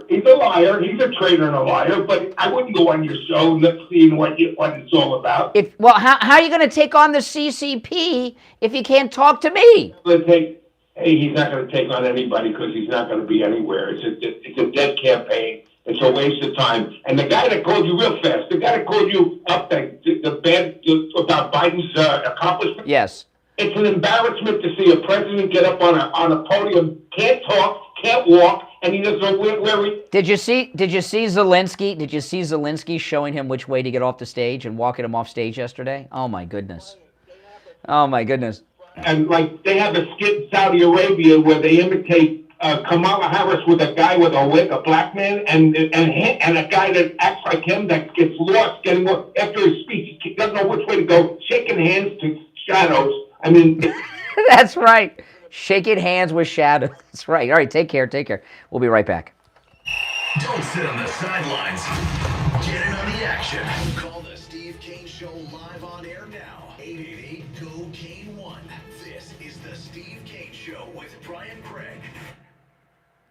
he's a liar. He's a traitor and a liar. But I wouldn't go on your show not seeing what it's all about. How are you going to take on the CCP if you can't talk to me? He's not going to take on anybody because he's not going to be anywhere. It's a dead campaign. It's a waste of time. And the guy that called you real fast, the guy that called you up the bad about Biden's accomplishment. Yes. It's an embarrassment to see a president get up on a podium, can't talk, can't walk, and he doesn't know where he. Did you see Zelensky? Did you see Zelensky showing him which way to get off the stage and walking him off stage yesterday? Oh my goodness. Oh my goodness. And like they have a skit in Saudi Arabia where they imitate Kamala Harris with a guy with a wig, a black man, and a guy that acts like him that gets lost getting after his speech. He doesn't know which way to go, shaking hands to shadows. I mean, that's right. Shaking hands with shadows. That's right. All right, take care. We'll be right back. Don't sit on the sidelines. Get in on the action. Call the Steve Kane Show live on air now. 888-GO-KANE-1. This is the Steve Kane Show with Brian Craig.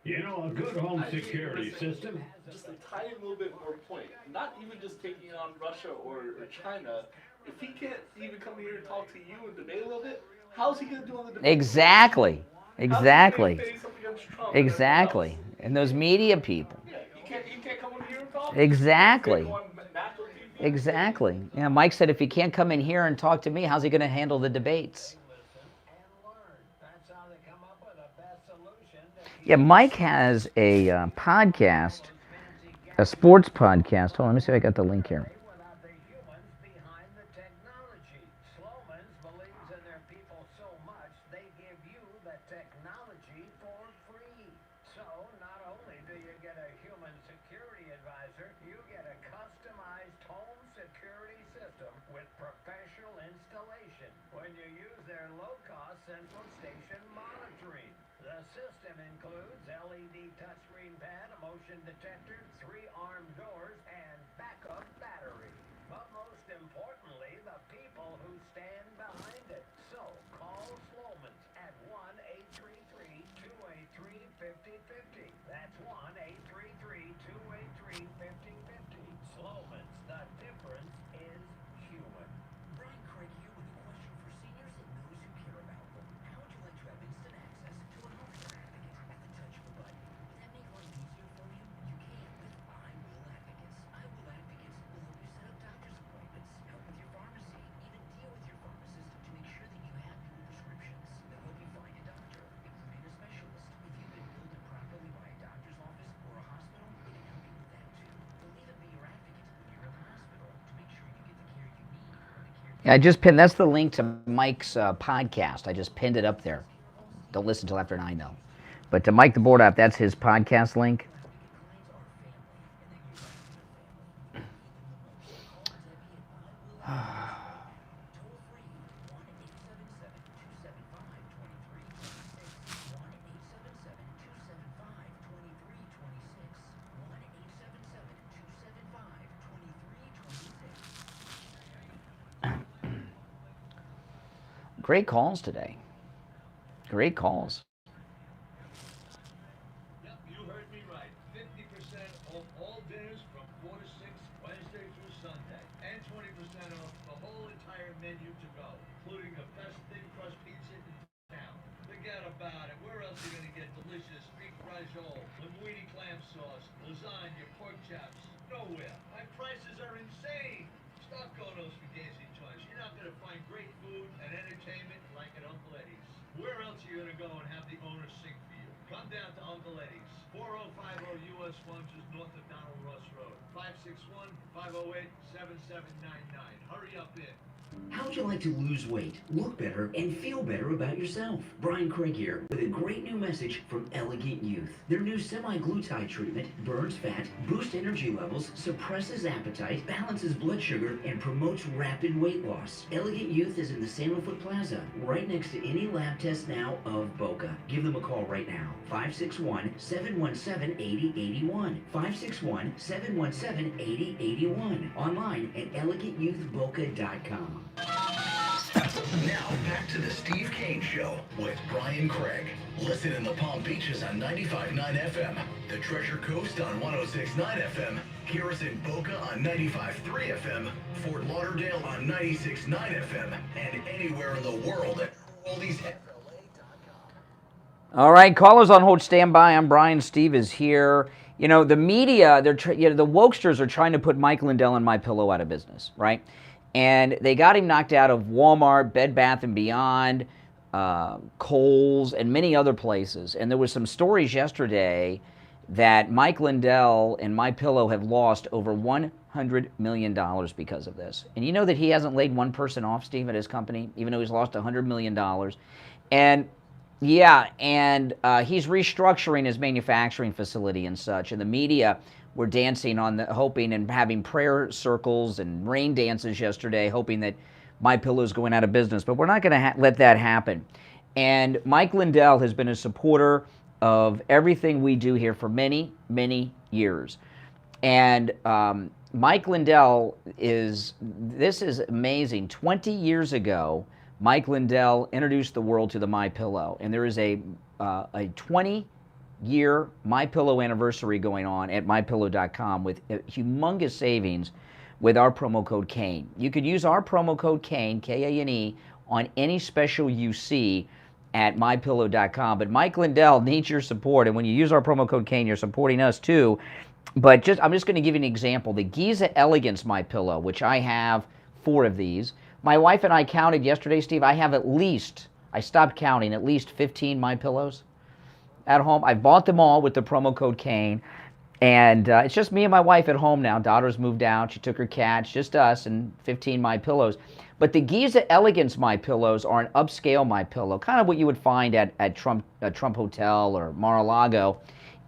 You know, a good home security system. Just a tiny little bit more point. Not even just taking on Russia or China. If he can't even come here and talk to you and debate a little bit, how's he going to do on the debate? Exactly. And those media people. Yeah, he can't come in here and talk. Exactly. Yeah, Mike said if he can't come in here and talk to me, how's he going to handle the debates? Yeah, Mike has a podcast, a sports podcast. Hold on, let me see if I got the link here. I just pinned, that's the link to Mike's podcast. I just pinned it up there. Don't listen until after 9, though. But to Mike the Board App, that's his podcast link. Great calls today. Great calls. Yep, you heard me right. 50% off all dinners from 4 to 6, Wednesday through Sunday. And 20% off the whole entire menu to go, including the best thin crust pizza in town. Forget about it. Where else are you going to get delicious beef risotto, linguine clam sauce, lasagna, pork chops? Nowhere. My prices are insane. Stop going to those spaghetti joints. You're not going to find great food and entertainment like at Uncle Eddie's. Where else are you going to go and have the owner sing for you? Come down to Uncle Eddie's, 4050 U.S. Frontiers north of Donald Ross Road, 561-508-7799. Hurry up in. How'd How'd you like to lose weight, look better, and feel better about yourself? Brian Craig here with a great new message from Elegant Youth. Their new semi-glutide treatment burns fat, boosts energy levels, suppresses appetite, balances blood sugar, and promotes rapid weight loss. Elegant Youth is in the Sandalwood Plaza, right next to any lab test now of Boca. Give them a call right now, 561-717-8081, 561-717-8081, online at elegantyouthboca.com. Now back to the Steve Kane Show with Brian Craig. Listen in the Palm Beaches on 95.9 FM, the Treasure Coast on 106.9 FM, Garrison Boca on 95.3 FM, Fort Lauderdale on 96.9 FM, and anywhere in the world at oldies. All right, callers on hold, stand by. I'm Brian. Steve is here. You know, the media, the wokesters are trying to put Mike Lindell and MyPillow out of business, right? And they got him knocked out of Walmart, Bed Bath & Beyond, Kohl's, and many other places. And there was some stories yesterday that Mike Lindell and MyPillow have lost over $100 million because of this. And you know that he hasn't laid one person off, Steve, at his company, even though he's lost $100 million. And yeah, and he's restructuring his manufacturing facility and such. And the media were dancing on the, hoping and having prayer circles and rain dances yesterday, hoping that MyPillow is going out of business. But we're not going to let that happen. And Mike Lindell has been a supporter of everything we do here for many, many years. And Mike Lindell this is amazing. 20 years ago, Mike Lindell introduced the world to the MyPillow. And there is a 20-year MyPillow anniversary going on at MyPillow.com with humongous savings with our promo code KANE. You could use our promo code KANE, K-A-N-E, on any special you see at MyPillow.com. But Mike Lindell needs your support, and when you use our promo code KANE, you're supporting us too. But I'm just going to give you an example. The Giza Elegance MyPillow, which I have 4 of these. My wife and I counted yesterday, Steve. I have I stopped counting, at least 15 MyPillows at home. I bought them all with the promo code KANE. And it's just me and my wife at home now. Daughter's moved out. She took her cat. It's just us and 15 MyPillows. But the Giza Elegance MyPillows are an upscale MyPillow, kind of what you would find at Trump Hotel or Mar-a-Lago.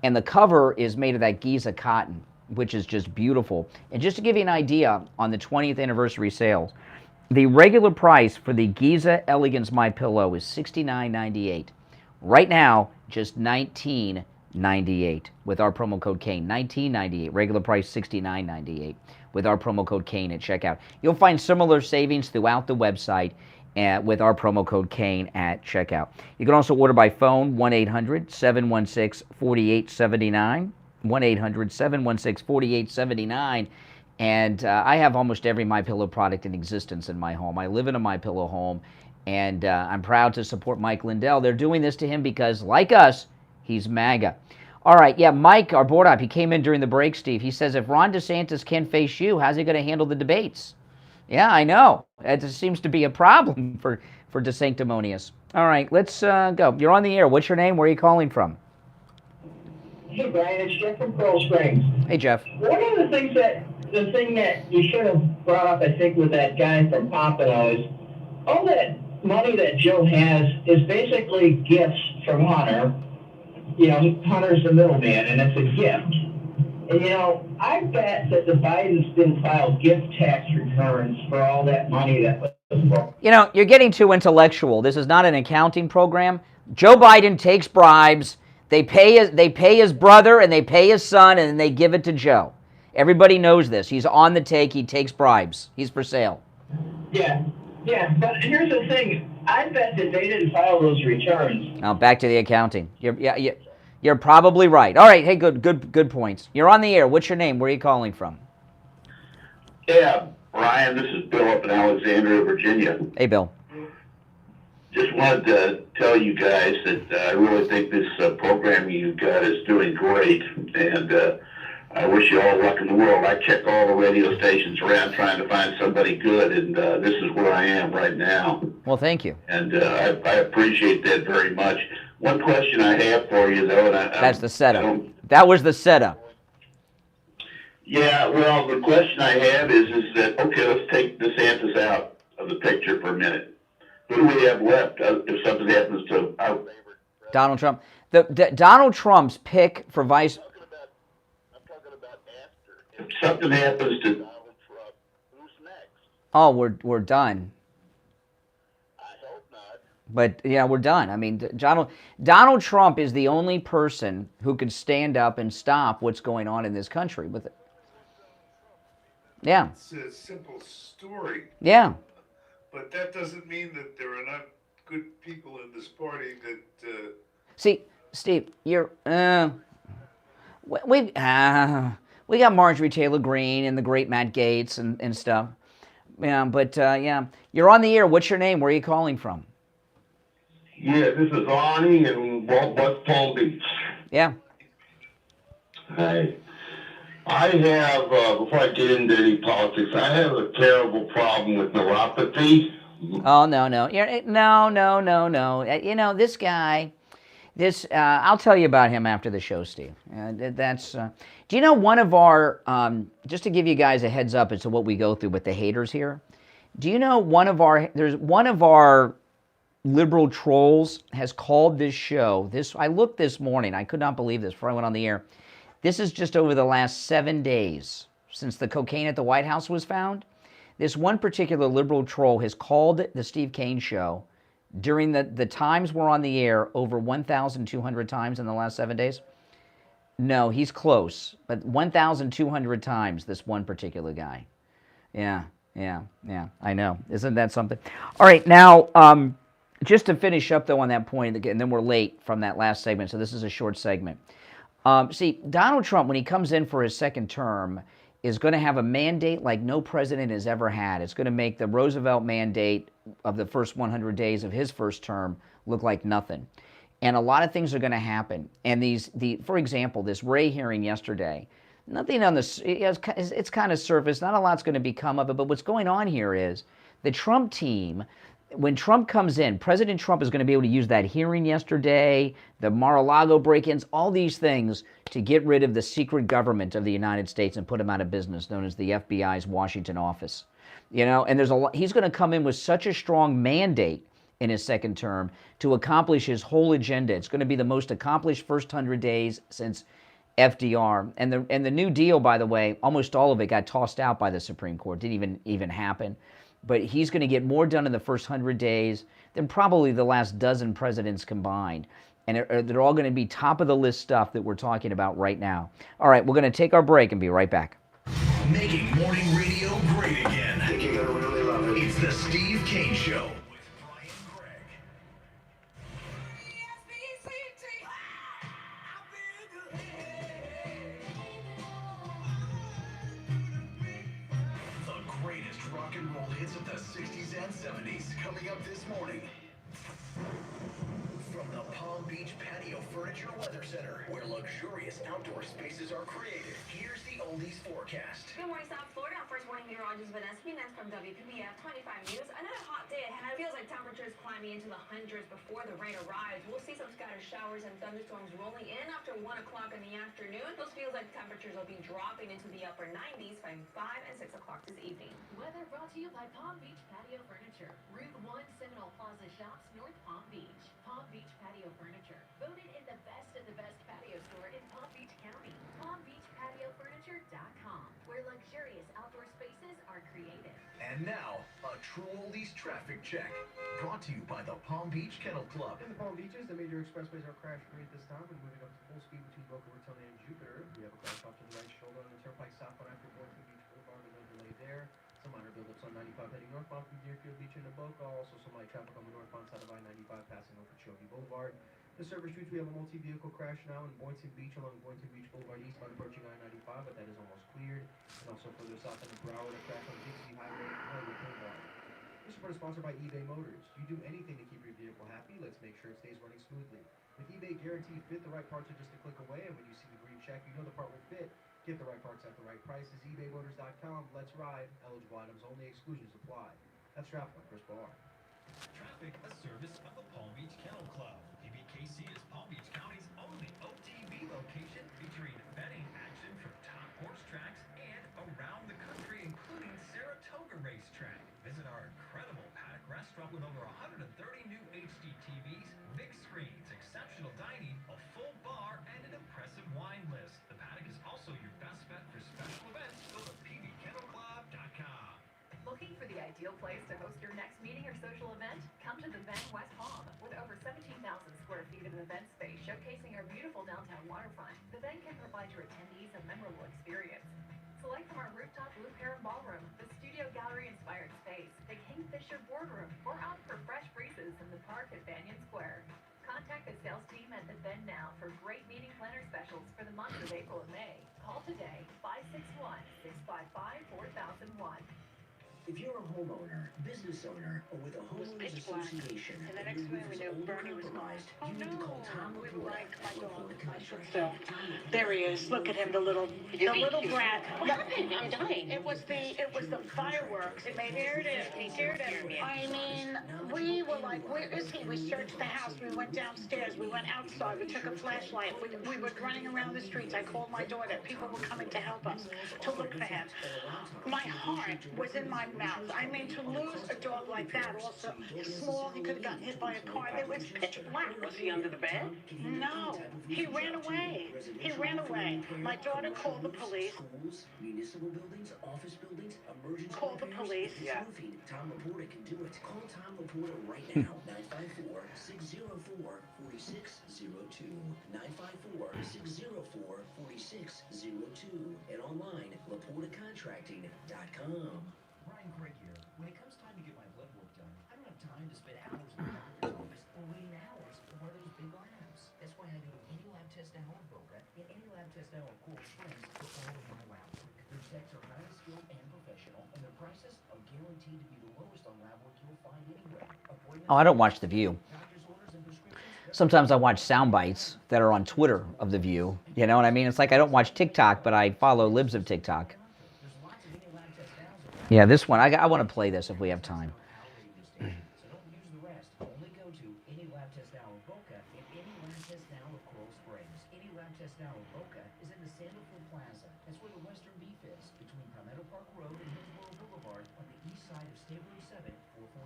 And the cover is made of that Giza cotton, which is just beautiful. And just to give you an idea on the 20th anniversary sales, the regular price for the Giza Elegance MyPillow is $69.98. Right now, just $19.98 with our promo code KANE. $19.98. Regular price $69.98 with our promo code KANE at checkout. You'll find similar savings throughout the website with our promo code KANE at checkout. You can also order by phone, 1-800-716-4879. 1-800-716-4879. And I have almost every MyPillow product in existence in my home. I live in a MyPillow home, and I'm proud to support Mike Lindell. They're doing this to him because, like us, he's MAGA. All right, yeah, Mike, our board op, he came in during the break, Steve. He says, if Ron DeSantis can't face you, how's he going to handle the debates? Yeah, I know. It just seems to be a problem for DeSanctimonious. All right, let's go. You're on the air. What's your name? Where are you calling from? Hey, Brian, it's Jeff from Pearl Springs. Hey, Jeff. One of the thing that you should have brought up, I think, with that guy from Pompano is all that money that Joe has is basically gifts from Hunter. You know, Hunter's the middleman, and it's a gift. And, you know, I bet that the Bidens didn't file gift tax returns for all that money that was. You know, you're getting too intellectual. This is not an accounting program. Joe Biden takes bribes. They pay his brother and they pay his son, and then they give it to Joe. Everybody knows this. He's on the take. He takes bribes. He's for sale. Yeah. But here's the thing. I bet that they didn't file those returns. Now back to the accounting. You're probably right. All right. Hey, good points. You're on the air. What's your name? Where are you calling from? Yeah, Brian. This is Bill up in Alexandria, Virginia. Hey, Bill. Just wanted to tell you guys that I really think this program you've got is doing great, and I wish you all luck in the world. I check all the radio stations around trying to find somebody good, and this is where I am right now. Well, thank you. And I appreciate that very much. One question I have for you, though, and that's the setup. That was the setup. Yeah, well, the question I have is that, okay, let's take DeSantis out of the picture for a minute. Who do we have left if something happens to our favorite president? Donald Trump. Donald Trump's pick for vice. I'm talking about after. If something happens to Donald Trump, who's next? Oh, we're done. I hope not. But yeah, we're done. I mean, Donald Trump is the only person who could stand up and stop what's going on in this country with it. Yeah. It's a simple story. Yeah. But that doesn't mean that there are not good people in this party that. See, Steve, you're we got Marjorie Taylor Greene and the great Matt Gaetz and stuff. Yeah, but yeah, you're on the air. What's your name? Where are you calling from? Yeah, this is Arnie in West Palm Beach. Yeah. Hi. I have, before I get into any politics, I have a terrible problem with neuropathy. Oh, no. No. You know, this guy, I'll tell you about him after the show, Steve. Do you know one of our, just to give you guys a heads up as to what we go through with the haters here, do you know one of our liberal trolls has called this show, I looked this morning, I could not believe this before I went on the air. This is just over the last 7 days since the cocaine at the White House was found. This one particular liberal troll has called the Steve Kane Show during the times we're on the air over 1,200 times in the last 7 days. No, he's close, but 1,200 times, this one particular guy. Yeah, I know. Isn't that something? All right, now, just to finish up, though, on that point, and then we're late from that last segment, so this is a short segment. See, Donald Trump, when he comes in for his second term, is going to have a mandate like no president has ever had. It's going to make the Roosevelt mandate of the first 100 days of his first term look like nothing. And a lot of things are going to happen. And for example, this Wray hearing yesterday, nothing on this, it's kind of surface, not a lot's going to become of it, but what's going on here is the Trump team, when Trump comes in, President Trump is going to be able to use that hearing yesterday, the Mar-a-Lago break-ins, all these things to get rid of the secret government of the United States and put him out of business, known as the FBI's Washington office. You know, and he's going to come in with such a strong mandate in his second term to accomplish his whole agenda. It's going to be the most accomplished first 100 days since FDR. And the New Deal, by the way, almost all of it got tossed out by the Supreme Court. Didn't even happen. But he's going to get more done in the first 100 days than probably the last dozen presidents combined. And they're all going to be top of the list stuff that we're talking about right now. All right, we're going to take our break and be right back. Making morning radio great again. I think you're going to really love it. It's the Steve Kane Show. Of the 60s and 70s coming up this morning. From the Palm Beach Patio Furniture Weather Center, where luxurious outdoor spaces are created, here's the oldies forecast. Good morning, South Florida. First morning meteorologist Vanessa Pinez from WPBF 25 News. Another hot day ahead. It feels like temperatures climbing into the hundreds before the rain arrives. We'll see some scattered showers and thunderstorms rolling in after 1 o'clock in the afternoon. Those feels like temperatures will be dropping into the upper 90s by 5 and 6 o'clock this evening. Weather brought to you by Palm Beach Patio Furniture. Route 1 Seminole Plaza Shops, North Palm Beach. Palm Beach Patio Furniture. Voted in the best of the best patio store in Palm Beach County. PalmBeachPatioFurniture.com, where luxurious outdoor spaces are created. And now, a true oldies traffic check. Brought to you by the Palm Beach Kennel Club. In the Palm Beaches, the major expressways are crash-free at this time. We're moving up to full speed between Boca Raton and Jupiter. We have a crash off to the right shoulder on the Turnpike southbound after Boynton Beach Boulevard with no delay there. Some minor buildups on 95 heading northbound from Deerfield Beach into Boca. Also some light traffic on the northbound side of I-95 passing over Chogi Boulevard. The service streets, we have a multi-vehicle crash now in Boynton Beach along Boynton Beach Boulevard eastbound approaching I-95, but that is almost cleared. And also further south on the Broward, a crash on Dixie Highway Boulevard. This report is sponsored by eBay Motors. You do anything to keep your vehicle happy, let's make sure it stays running smoothly. With eBay Guaranteed Fit, the right parts are just a click away, and when you see the green check, you know the part will fit. Get the right parts at the right prices. ebaymotors.com. Let's ride. Eligible items only. Exclusions apply. That's traffic on Chris Barr. Traffic, a service of the Palm Beach Kennel Club. PBKC is Palm Beach County's only OTB location featuring betting action from top horse tracks and around the country, including Saratoga Racetrack. Visit our incredible Trump with over 130 new HD TVs, big screens, exceptional dining, a full bar, and an impressive wine list. The Paddock is also your best bet for special events. Go to pbkennelclub.com. Looking for the ideal place to host your next meeting or social event? Come to the Ben West Palm. With over 17,000 square feet of event space showcasing our beautiful downtown waterfront, the Ben can provide your attendees a memorable experience. Select from our rooftop Blue Heron Ballroom, the Studio Gallery-inspired space, the Kingfisher Boardroom, or out for fresh breezes in the park at Banyan Square. Contact the sales team at the Ben now for great meeting planner specials for the months of April and May. Call today, 561-655-4001. If you're a homeowner, business owner, or with a homeowners association, And the and next your thing roof we is knew, old Bernie was gone. compromised, you need to call Tom Laporta for the contract. So, there he is. Look at him, the little brat. What happened? I'm dying. It was the fireworks. He scared it. He scared everyone. I mean, we were like, where is he? We searched the house. We went downstairs. We went outside. We took a flashlight. We were running around the streets. I called my daughter. People were coming to help us, to look for him. My heart was in my mouth. I mean, to lose a dog like that, also small, he could have gotten hit by a car. It was pitch black. Was he under the bed? No, he ran away. He ran away. My daughter called the police. Schools, municipal buildings, office buildings, emergency Call the repairs, police. and roofing. Tom Laporta can do it. Call Tom Laporta right now. 954-604-4602. 954-604-4602. And online, LaportaContracting.com. Brian Craig here. When it comes time to get my blood work done, I don't have time to spend hours in the doctor's office or waiting hours for those big labs. That's why I go to Any Lab Test Now in Boca and Any Lab Test Now in Coral Springs for all of my lab work. Their techs are highly skilled and professional, and their prices are guaranteed to be the lowest on lab work you'll find anywhere. Oh, I don't watch The View. Sometimes I watch sound bites that are on Twitter of The View. You know what I mean? It's like I don't watch TikTok, but I follow libs of TikTok. Yeah, this one, I want to play this if we have time. So don't use the rest. Only go to Any Lab Test Now in Boca and Any Lab Test Now in Coral Springs. Any Lab Test Now in Boca is in the Sandalwood Plaza. That's where the Western Beef is, between Palmetto Park Road and Hillsborough Boulevard on the east side of State Road 7,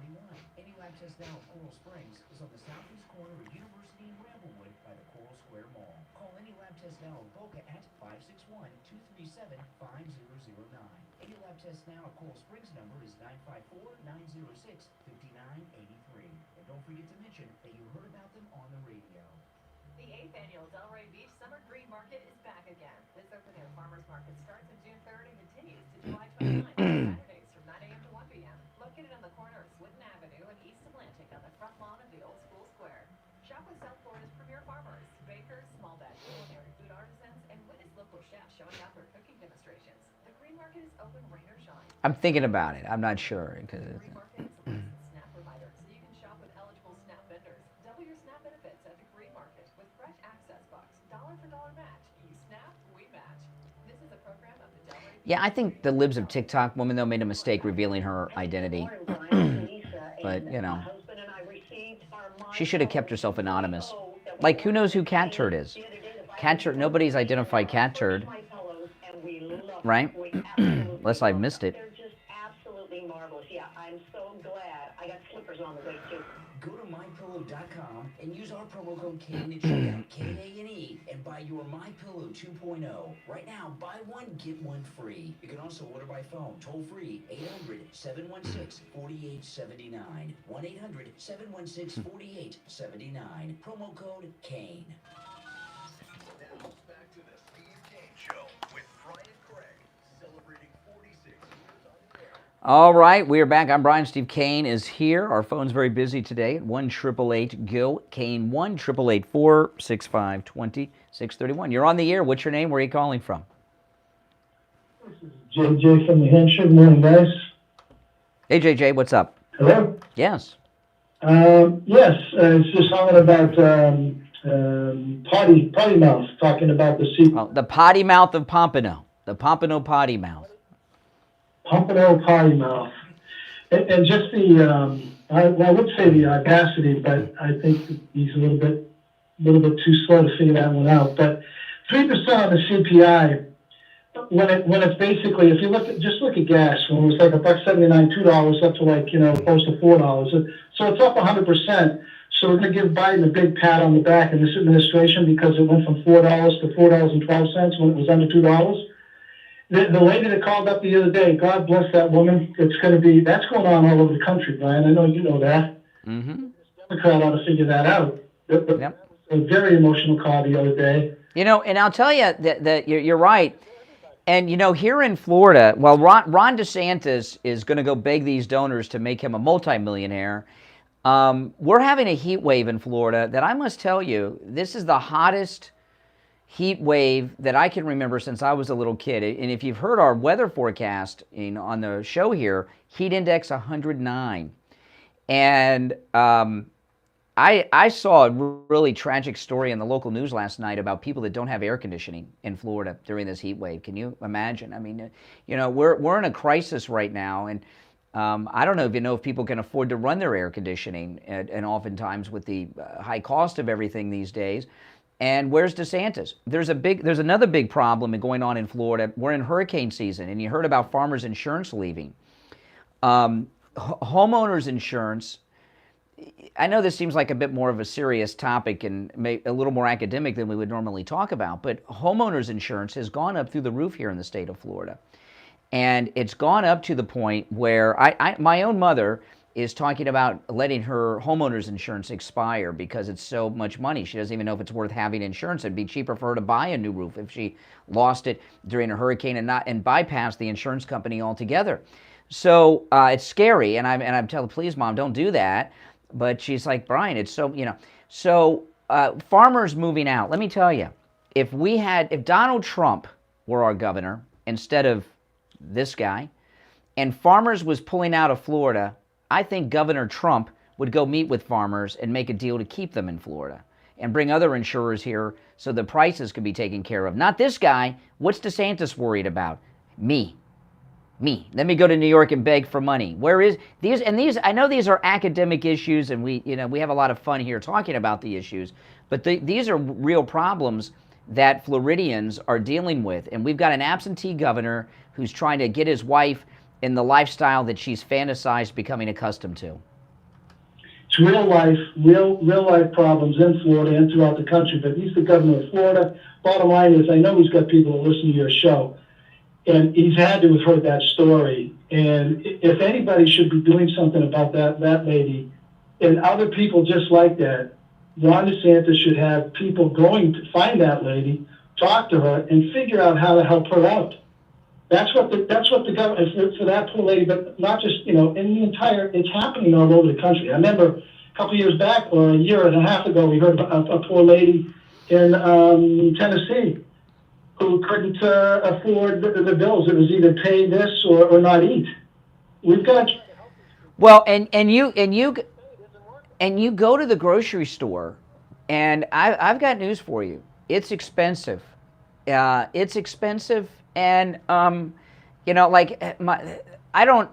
441. Any Lab Test Now in Coral Springs is on the southeast corner of University and Bramblewood by the Coral Square Mall. Call Any Lab Test Now in Boca at 561-237-5009. Any Lab Test Now at Coral Springs number is 954-906-5983. And don't forget to mention that you heard about them on the radio. The 8th annual Delray Beach Summer Green Market is back again. This open-air farmers market starts on June 3rd and continues to July 29th, Saturdays from 9 a.m. to 1 p.m. Located on the corner of Swinton Avenue and East Atlantic on the front lawn of the Old School Square. Shop with South Florida's premier farmers, bakers, small batch culinary food artisans, and witness local chefs showing off their cooking demonstrations. The Green Market is open rain or shine. I'm thinking about it. I'm not sure. Because The Green Market is a licensed SNAP provider, so you can shop with eligible SNAP vendors. Double your SNAP benefits at the Green Market with fresh access bucks, dollar for dollar match. You SNAP, we match. This is a program of the Delray. yeah, I think the libs of TikTok woman, though, made a mistake revealing her identity. But, you know, she should have kept herself anonymous. Like, who knows who Cat Turd is? Cat Turd, nobody's identified Cat Turd. Right? Unless I've missed it. They're just absolutely marvelous. Yeah, I'm so glad. I got slippers on the way too. Go to mypillow.com and use our promo code Kane at checkout, K-A-N-E, and buy your MyPillow 2.0. Right now, buy one, get one free. You can also order by phone, toll free, 800-716-4879. 1-800-716-4879. Promo code Kane. Now, back to the Steve Kane Show with Brian Craig, celebrating 46 years on the air. All right, we are back. I'm Brian. Steve Kane is here. Our phone's very busy today at 1-888-GO. Kane, 1-888-465-2631. You're on the air. What's your name? Where are you calling from? JJ from New Hampshire. Good morning, guys. Hey, JJ, what's up? Hello? Yes. Yes, it's just talking about potty mouth, talking about the secret. Oh, the potty mouth of Pompano. The Pompano potty mouth. Pompano potty mouth. And just the, I would say the audacity, but I think he's a little bit too slow to figure that one out. But 3% on the CPI, when it's basically, if you just look at gas, when it was like $1.79, $2 up to like, close to $4. So it's up 100%. So we're going to give Biden a big pat on the back in this administration because it went from $4 to $4.12 when it was under $2. The lady that called up the other day, God bless that woman. That's going on all over the country, Brian. I know you know that. Mm-hmm. Democrat ought to figure that out. That was a very emotional call the other day. And I'll tell you that you're right. And, here in Florida, well, Ron DeSantis is going to go beg these donors to make him a multimillionaire. We're having a heat wave in Florida that I must tell you, this is the hottest heat wave that I can remember since I was a little kid. And if you've heard our weather forecast on the show here, heat index 109. And I saw a really tragic story in the local news last night about people that don't have air conditioning in Florida during this heat wave. Can you imagine? I mean, we're in a crisis right now, and I don't know if people can afford to run their air conditioning, and oftentimes with the high cost of everything these days. And where's DeSantis? There's another big problem going on in Florida. We're in hurricane season, and you heard about farmers insurance leaving. Homeowners insurance. I know this seems like a bit more of a serious topic and a little more academic than we would normally talk about, but homeowners insurance has gone up through the roof here in the state of Florida. And it's gone up to the point where my own mother is talking about letting her homeowners insurance expire because it's so much money. She doesn't even know if it's worth having insurance. It'd be cheaper for her to buy a new roof if she lost it during a hurricane and bypass the insurance company altogether. So it's scary, and I'm telling, please, Mom, don't do that. But she's like, Brian, it's so, So farmers moving out, let me tell you, if Donald Trump were our governor instead of this guy, and farmers was pulling out of Florida, I think Governor Trump would go meet with farmers and make a deal to keep them in Florida and bring other insurers here so the prices could be taken care of. Not this guy. What's DeSantis worried about? Me. Let me go to New York and beg for money. Where is these? And these, I know these are academic issues, and we have a lot of fun here talking about the issues, but these are real problems that Floridians are dealing with. And we've got an absentee governor who's trying to get his wife in the lifestyle that she's fantasized becoming accustomed to. It's real life problems in Florida and throughout the country. But he's the governor of Florida. Bottom line is, I know he's got people that listen to your show. And he's had to have heard that story. And if anybody should be doing something about that lady and other people just like that, Ron DeSantis should have people going to find that lady, talk to her, and figure out how to help her out. That's what the government, for that poor lady, but not just, in the entire, it's happening all over the country. I remember a couple years back, or a year and a half ago, we heard about a poor lady in Tennessee who couldn't afford the bills. It was either pay this or not eat. We've got. Well, and you go to the grocery store, and I've got news for you. It's expensive. It's expensive, and I don't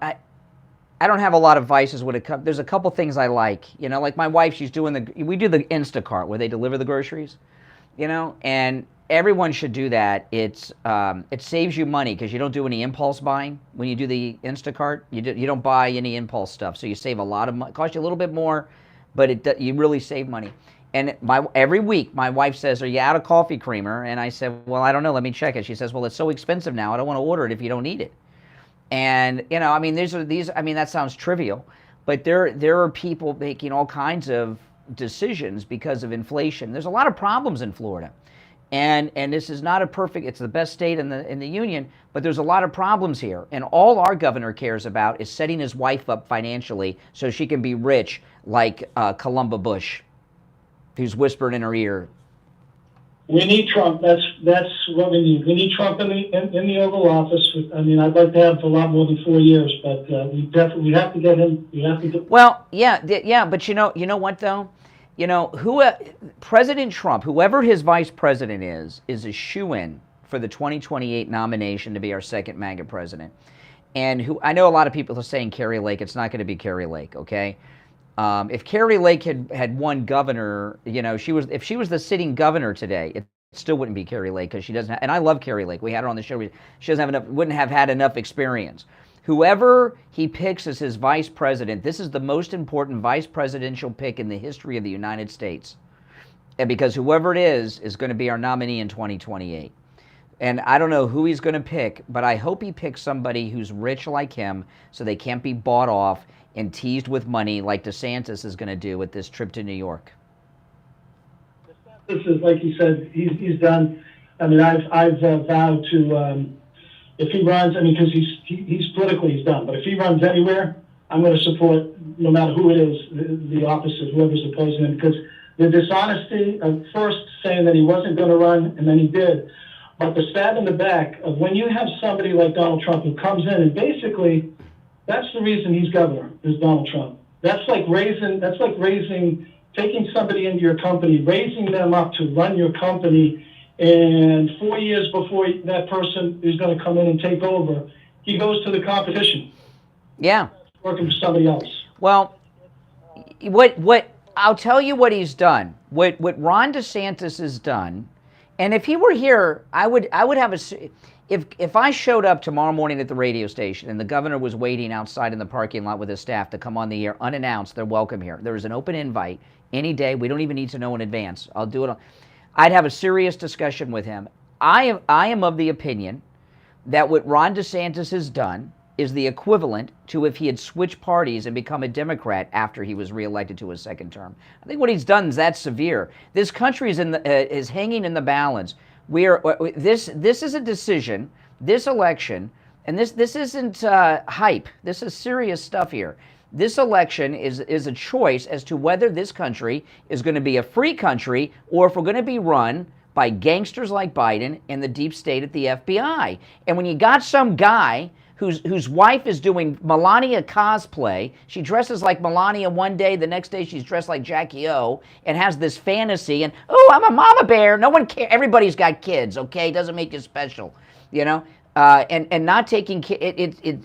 have a lot of vices when it comes. There's a couple things I like. Like my wife, we do the Instacart where they deliver the groceries. And everyone should do that. It saves you money because you don't do any impulse buying when you do the Instacart. You don't buy any impulse stuff, so you save a lot of money. It costs you a little bit more, but you really save money. And every week, my wife says, "Are you out of coffee creamer?" And I said, "Well, I don't know. Let me check it." She says, "Well, it's so expensive now. I don't want to order it if you don't need it." And that sounds trivial, but there are people making all kinds of decisions because of inflation. There's a lot of problems in Florida. And this is not it's the best state in the union, but there's a lot of problems here. And all our governor cares about is setting his wife up financially so she can be rich like Columba Bush, who's whispering in her ear. We need Trump. That's what we need. We need Trump in the Oval Office. I mean, I'd like to have him for a lot more than 4 years, but we have to get him. Well, yeah, but you know what though? President Trump, whoever his vice president is a shoo-in for the 2028 nomination to be our second MAGA president. And I know a lot of people are saying Kari Lake. It's not going to be Kari Lake, okay? If Kari Lake had won governor, if she was the sitting governor today, still wouldn't be Carrie Lake because she doesn't and I love Carrie Lake. We had her on the show. She doesn't have enough, wouldn't have had enough experience. Whoever he picks as his vice president, this is the most important vice presidential pick in the history of the United States. And because whoever it is going to be our nominee in 2028. And I don't know who he's going to pick, but I hope he picks somebody who's rich like him so they can't be bought off and teased with money like DeSantis is going to do with this trip to New York. This is, like you said, he's done. I mean, I've vowed to, if he runs, I mean, because he's politically he's done, but if he runs anywhere, I'm going to support, no matter who it is, the opposite, whoever's opposing him, because the dishonesty of first saying that he wasn't going to run, and then he did, but the stab in the back of when you have somebody like Donald Trump who comes in and basically, that's the reason he's governor, is Donald Trump. That's like taking somebody into your company, raising them up to run your company, and 4 years before that person is going to come in and take over, he goes to the competition. Yeah. Working for somebody else. Well, what I'll tell you what he's done. What Ron DeSantis has done, and if he were here, I would have if I showed up tomorrow morning at the radio station and the governor was waiting outside in the parking lot with his staff to come on the air unannounced, they're welcome here. There is an open invite any day. We don't even need to know in advance. I'll do it. I'd have a serious discussion with him. I am of the opinion that what Ron DeSantis has done is the equivalent to if he had switched parties and become a Democrat after he was reelected to his second term. I think what he's done is that severe. This country is hanging in the balance. This is a decision, this election, and this isn't hype. This is serious stuff here. This election is a choice as to whether this country is going to be a free country or if we're going to be run by gangsters like Biden and the deep state at the FBI. And when you got some guy whose wife is doing Melania cosplay, she dresses like Melania one day, the next day she's dressed like Jackie O, and has this fantasy, and, oh, I'm a mama bear. No one cares. Everybody's got kids, okay? Doesn't make you special, you know? And not taking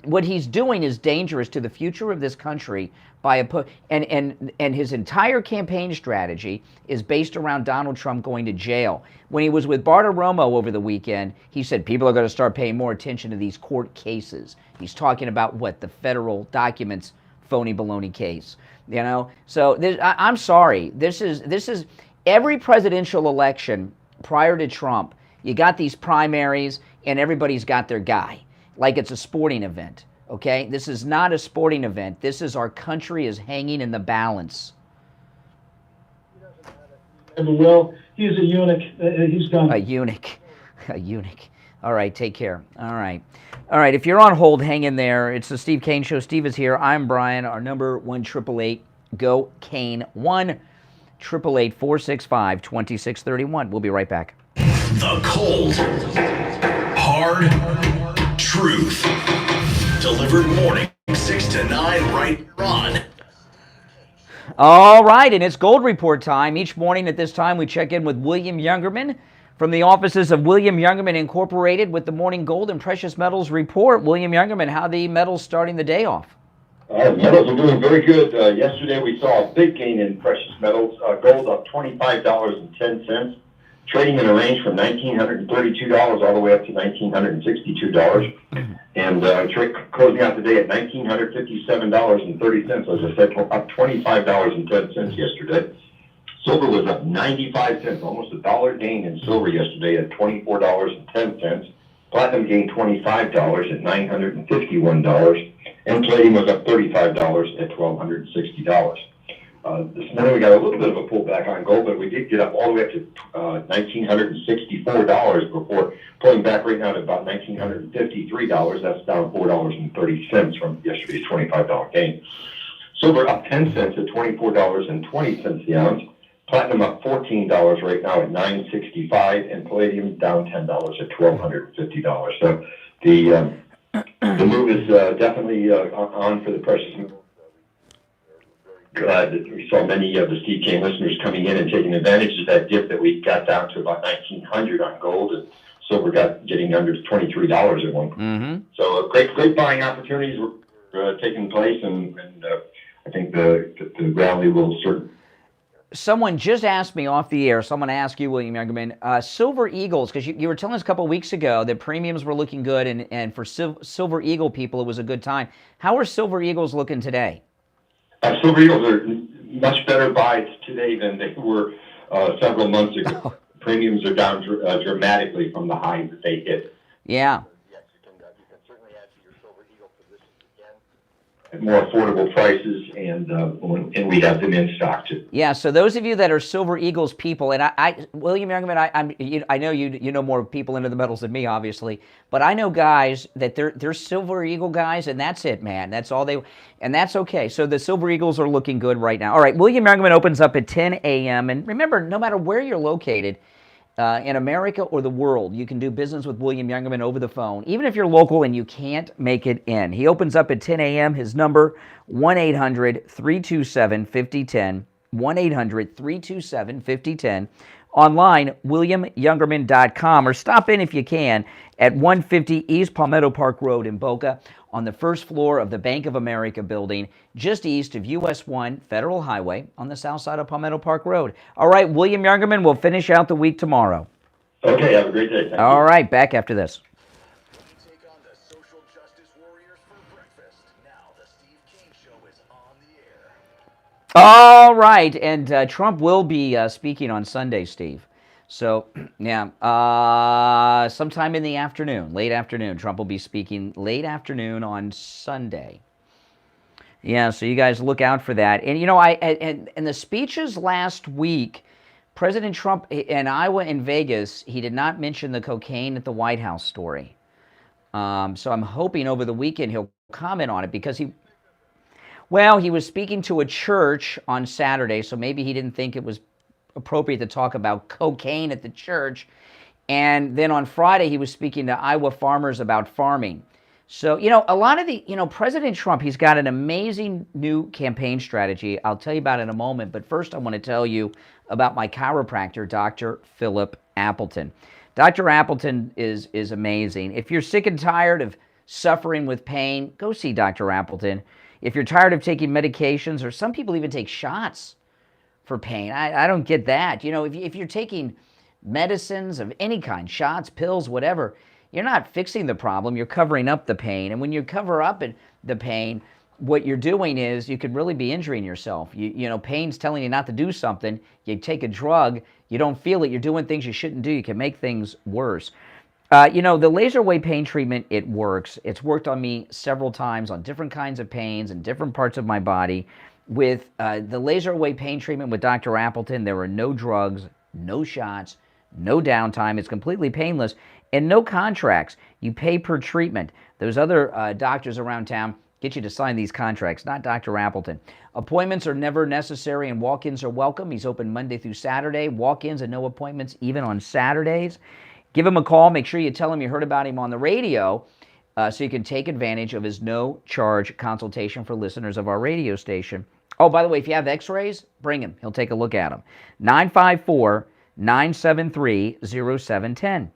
what he's doing is dangerous to the future of this country and his entire campaign strategy is based around Donald Trump going to jail. When he was with Bartiromo over the weekend, he said people are going to start paying more attention to these court cases. He's talking about the federal documents phony baloney case, you know? So I'm sorry. This is every presidential election prior to Trump, you got these primaries and everybody's got their guy, like it's a sporting event, okay? This is not a sporting event. This is our country is hanging in the balance. Well, he's a eunuch. He's done. A eunuch. All right, take care. All right. If you're on hold, hang in there. It's the Steve Kane Show. Steve is here. I'm Brian. Our number 1-888-GO-KANE 1-888-465-2631. We'll be right back. The cold, hard truth. Delivered morning 6 to 9 right here on. All right, and it's Gold Report time. Each morning at this time, we check in with William Youngerman from the offices of William Youngerman Incorporated with the Morning Gold and Precious Metals Report. William Youngerman, how the metals starting the day off? Metals are doing very good. Yesterday we saw a big gain in precious metals. Gold up $25.10, trading in a range from $1,932 all the way up to $1,962. And closing out the day at $1,957.30. As I said, up $25.10 yesterday. Silver was up 95 cents, almost a dollar gain in silver yesterday at $24.10. Platinum gained $25 at $951. And palladium was up $35 at $1,260. This morning we got a little bit of a pullback on gold, but we did get up all the way up to $1,964 before pulling back right now to about $1,953. That's down $4.30 from yesterday's $25 gain. Silver up 10 cents at $24.20 the ounce. Platinum up $14 right now at $965, and palladium down $10 at $1,250. So the move is definitely on for the precious metals. Glad that we saw many of the Steve Kane listeners coming in and taking advantage of that dip that we got down to about $1,900 on gold, and silver getting under $23 at one point. Mm-hmm. So great buying opportunities were taking place, and I think the rally will certainly. someone just asked me off the air, someone asked you, William Youngerman, Silver Eagles, because you were telling us a couple of weeks ago that premiums were looking good, and for Silver Eagle people, it was a good time. How are Silver Eagles looking today? Silver Eagles are much better buys today than they were several months ago. Premiums are down dramatically from the highs that they hit. Yeah. At more affordable prices, and we have them in stock too. Yeah, so those of you that are Silver Eagles people, and William Youngerman, I know you know more people into the metals than me, obviously, but I know guys that they're Silver Eagle guys, and that's it, man. That's all they, and that's okay. So the Silver Eagles are looking good right now. All right, William Youngerman opens up at 10 a.m., and remember, no matter where you're located, in America or the world, you can do business with William Youngerman over the phone, even if you're local and you can't make it in. He opens up at 10 a.m. His number, 1-800-327-5010, 1-800-327-5010. Online, williamyoungerman.com, or stop in if you can at 150 East Palmetto Park Road in Boca on the first floor of the Bank of America building, just east of US 1 Federal Highway on the south side of Palmetto Park Road. All right, William Youngerman will finish out the week tomorrow. Okay, have a great day. Thank All you. right, back after this. Take on the social justice warriors for breakfast. Now the Steve King Show is on the air. All right, and Trump will be speaking on Sunday, Steve. So, yeah, sometime in the afternoon, late afternoon, Trump will be speaking late afternoon on Sunday. Yeah, so you guys look out for that. And, you know, and the speeches last week, President Trump in Iowa and Vegas, he did not mention the cocaine at the White House story. So I'm hoping over the weekend he'll comment on it because he was speaking to a church on Saturday, so maybe he didn't think it was appropriate to talk about cocaine at the church. And then on Friday, he was speaking to Iowa farmers about farming. So, you know, a lot of President Trump, he's got an amazing new campaign strategy. I'll tell you about it in a moment. But first, I want to tell you about my chiropractor, Dr. Philip Appleton. Dr. Appleton is amazing. If you're sick and tired of suffering with pain, go see Dr. Appleton. If you're tired of taking medications, or some people even take shots for pain, I don't get that. You know, if you're taking medicines of any kind, shots, pills, whatever, you're not fixing the problem, you're covering up the pain. And when you cover up the pain, what you're doing is you could really be injuring yourself. You know, pain's telling you not to do something. You take a drug, you don't feel it, you're doing things you shouldn't do. You can make things worse. You know, the laser wave pain treatment, it works. It's worked on me several times on different kinds of pains and different parts of my body. With the laser wave pain treatment with Dr. Appleton, there are no drugs, no shots, no downtime. It's completely painless, and no contracts. You pay per treatment. Those other doctors around town get you to sign these contracts, not Dr. Appleton. Appointments are never necessary, and walk-ins are welcome. He's open Monday through Saturday. Walk-ins and no appointments even on Saturdays. Give him a call. Make sure you tell him you heard about him on the radio, so you can take advantage of his no-charge consultation for listeners of our radio station. Oh, by the way, if you have x-rays, bring him. He'll take a look at them. 954-973-0710.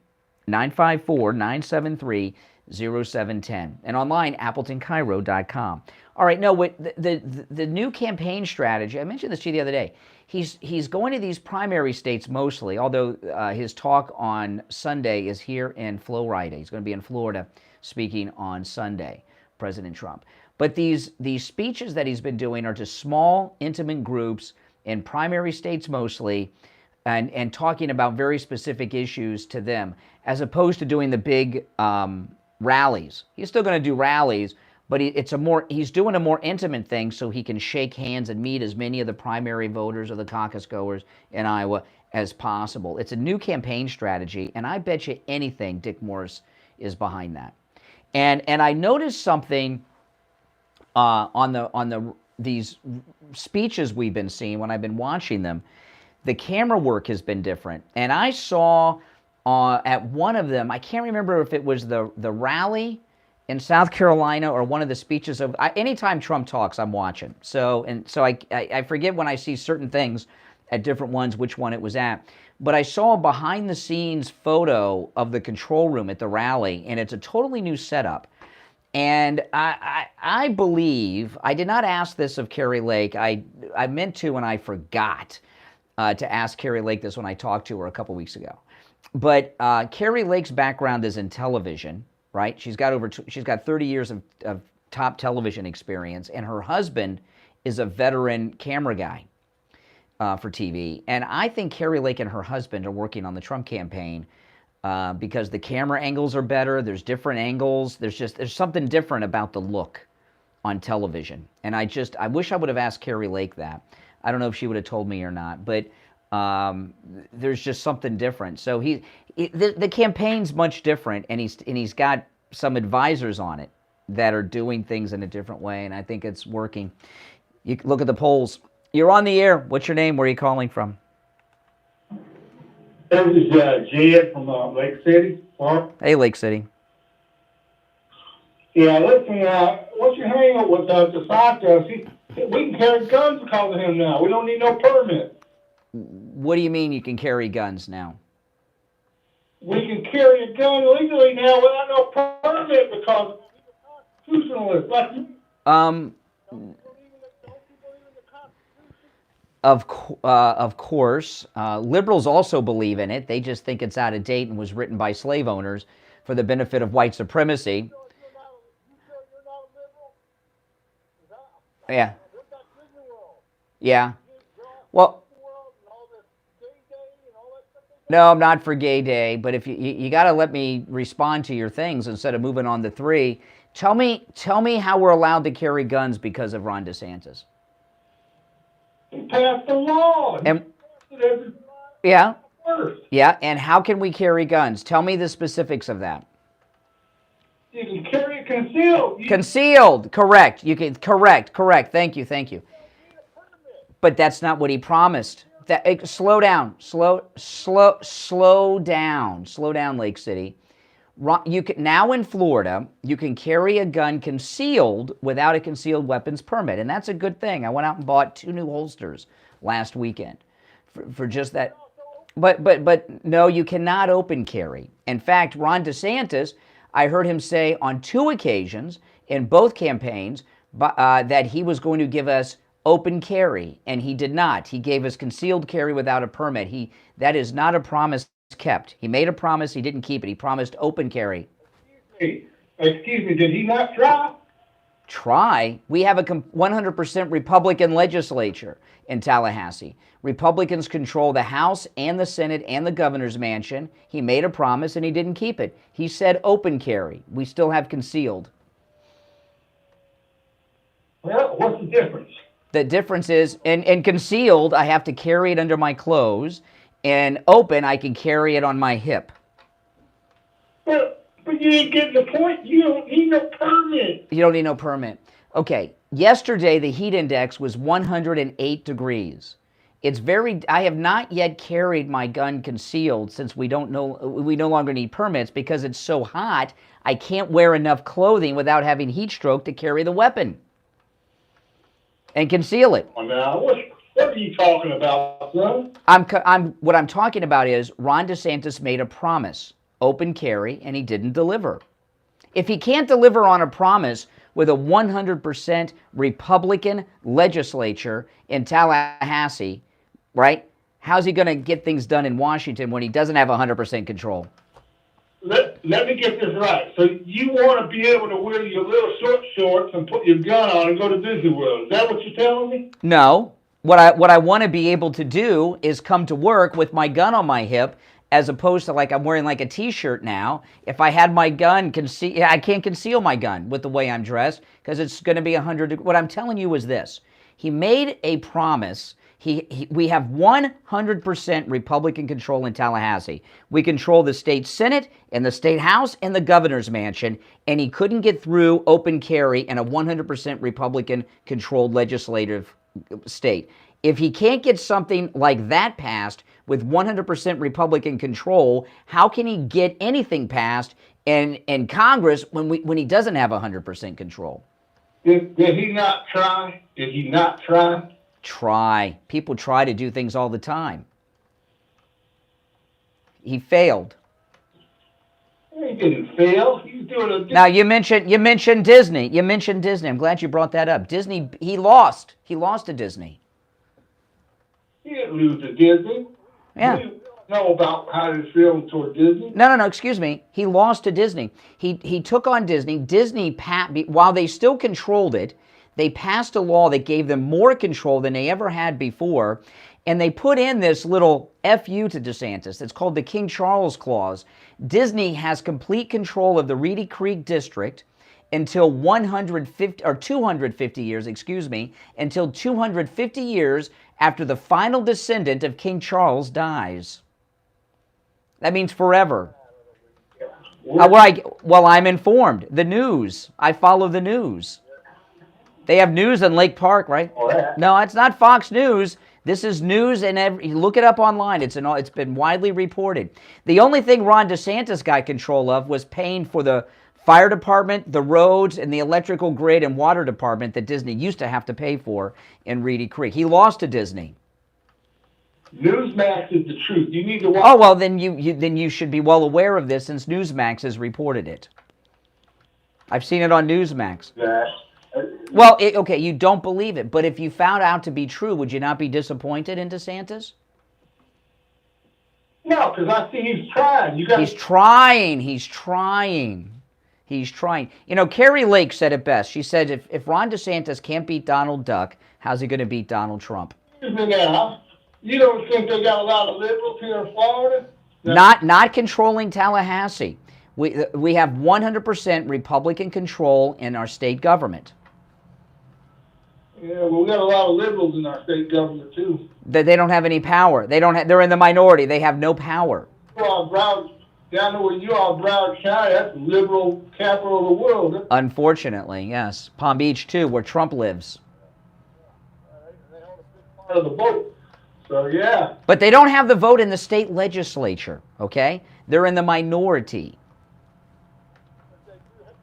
954-973-0710. And online, AppletonCairo.com. All right, no, the new campaign strategy, I mentioned this to you the other day. He's going to these primary states mostly, although his talk on Sunday is here in Florida. He's going to be in Florida speaking on Sunday, President Trump. But these speeches that he's been doing are to small, intimate groups in primary states mostly, and talking about very specific issues to them, as opposed to doing the big rallies. He's still going to do rallies, but he's doing a more intimate thing so he can shake hands and meet as many of the primary voters or the caucus goers in Iowa as possible. It's a new campaign strategy, and I bet you anything Dick Morris is behind that. And I noticed something on these speeches we've been seeing when I've been watching them. The camera work has been different, and I saw at one of them, I can't remember if it was the rally in South Carolina or one of the speeches of anytime Trump talks, I'm watching. So I forget when I see certain things at different ones which one it was at. But I saw a behind-the-scenes photo of the control room at the rally, and it's a totally new setup. And I believe, I did not ask this of Carrie Lake, I meant to and I forgot. to ask Carrie Lake this when I talked to her a couple weeks ago. But Carrie Lake's background is in television, right? She's got 30 years of top television experience, and her husband is a veteran camera guy for TV. And I think Carrie Lake and her husband are working on the Trump campaign because the camera angles are better. There's different angles. There's something different about the look on television. And I wish I would have asked Carrie Lake that. I don't know if she would have told me or not, but there's just something different. So the campaign's much different, and he's got some advisors on it that are doing things in a different way, and I think it's working. You look at the polls. You're on the air. What's your name? Where are you calling from? This is Jed from Lake City. Hey, Lake City. Yeah, listen, what's your hang up with DeSantis? We can carry guns because of him now. We don't need no permit. What do you mean you can carry guns now? We can carry a gun legally now without no permit because he's a constitutionalist. Of course. Liberals also believe in it. They just think it's out of date and was written by slave owners for the benefit of white supremacy. Yeah. Yeah. Well, no, I'm not for Gay Day, but if you got to let me respond to your things instead of moving on to 3. Tell me how we're allowed to carry guns because of Ron DeSantis. He passed the law. Yeah. Yeah, and how can we carry guns? Tell me the specifics of that. You can carry it concealed. Concealed, correct. You can correct. Thank you. But that's not what he promised. Slow down, Lake City. You can now in Florida, you can carry a gun concealed without a concealed weapons permit, and that's a good thing. I went out and bought 2 new holsters last weekend for just that. But no, you cannot open carry. In fact, Ron DeSantis, I heard him say on 2 occasions in both campaigns that he was going to give us open carry, and he did not. He gave us concealed carry without a permit. That is not a promise kept. He made a promise, he didn't keep it. He promised open carry. Excuse me, did he not try? Try? We have a 100% Republican legislature in Tallahassee. Republicans control the House and the Senate and the governor's mansion. He made a promise and he didn't keep it. He said open carry. We still have concealed. Well, what's the difference? The difference is, in concealed, I have to carry it under my clothes, and open, I can carry it on my hip. But you ain't getting the point. You don't need no permit. You don't need no permit. Okay, yesterday the heat index was 108 degrees. I have not yet carried my gun concealed since we no longer need permits because it's so hot, I can't wear enough clothing without having heat stroke to carry the weapon and conceal it. Now, what are you talking about, son? What I'm talking about is Ron DeSantis made a promise, open carry, and he didn't deliver. If he can't deliver on a promise with a 100% Republican legislature in Tallahassee, right? How's he going to get things done in Washington when he doesn't have 100% control? Let me get this right. So you want to be able to wear your little short shorts and put your gun on and go to Disney World. Is that what you're telling me? No. What I want to be able to do is come to work with my gun on my hip as opposed to like I'm wearing like a T-shirt now. If I had my gun, I can't conceal my gun with the way I'm dressed because it's going to be 100. What I'm telling you is this. He made a promise. We have 100% Republican control in Tallahassee. We control the state Senate and the state House and the governor's mansion, and he couldn't get through open carry in a 100% Republican-controlled legislative state. If he can't get something like that passed with 100% Republican control, how can he get anything passed in Congress when he doesn't have 100% control? Did he not try? Did he not try? Try. People try to do things all the time. He failed. He didn't fail. He's doing a. Now you mentioned Disney. You mentioned Disney. I'm glad you brought that up. Disney. He lost. He lost to Disney. He didn't lose to Disney. Yeah. We don't know about how he feels toward Disney. No, excuse me. He lost to Disney. He took on Disney. Disney, while they still controlled it, they passed a law that gave them more control than they ever had before, and they put in this little FU to DeSantis. It's called the King Charles Clause. Disney has complete control of the Reedy Creek District until 250 years, until 250 years after the final descendant of King Charles dies. That means forever. Well, I'm informed. The news. I follow the news. They have news in Lake Park, right? No, it's not Fox News. This is news, and look it up online. It's been widely reported. The only thing Ron DeSantis got control of was paying for the fire department, the roads, and the electrical grid and water department that Disney used to have to pay for in Reedy Creek. He lost to Disney. Newsmax is the truth. You need to watch. Oh, well, then you should be well aware of this since Newsmax has reported it. I've seen it on Newsmax. Well, okay, you don't believe it, but if you found out to be true, would you not be disappointed in DeSantis? No, because I see he's trying. He's trying. You know, Carrie Lake said it best. She said, if Ron DeSantis can't beat Donald Duck, how's he going to beat Donald Trump? Excuse me now. You don't think they got a lot of liberals here in Florida? Not controlling Tallahassee. We have 100% Republican control in our state government. Yeah, well, we got a lot of liberals in our state government too. They don't have any power. They're in the minority. They have no power. Down there where you are, Broward County, that's the liberal capital of the world. Unfortunately, yes. Palm Beach too, where Trump lives. Part of the vote. So yeah. But they don't have the vote in the state legislature. Okay, they're in the minority.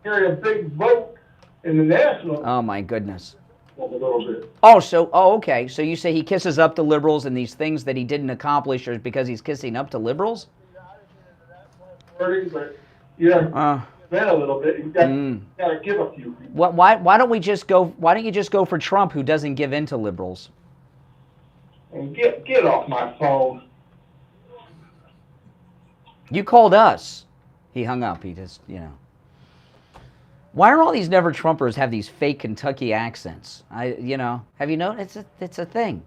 Carry a big vote in the national. Oh my goodness. A little bit. Okay. So you say he kisses up to liberals and these things that he didn't accomplish are because he's kissing up to liberals? But yeah, that a little bit. You got to give a few. Why don't you just go for Trump, who doesn't give in to liberals? And get off my phone. You called us. He hung up. He just, Why are all these never Trumpers have these fake Kentucky accents? Have you noticed? It's a thing.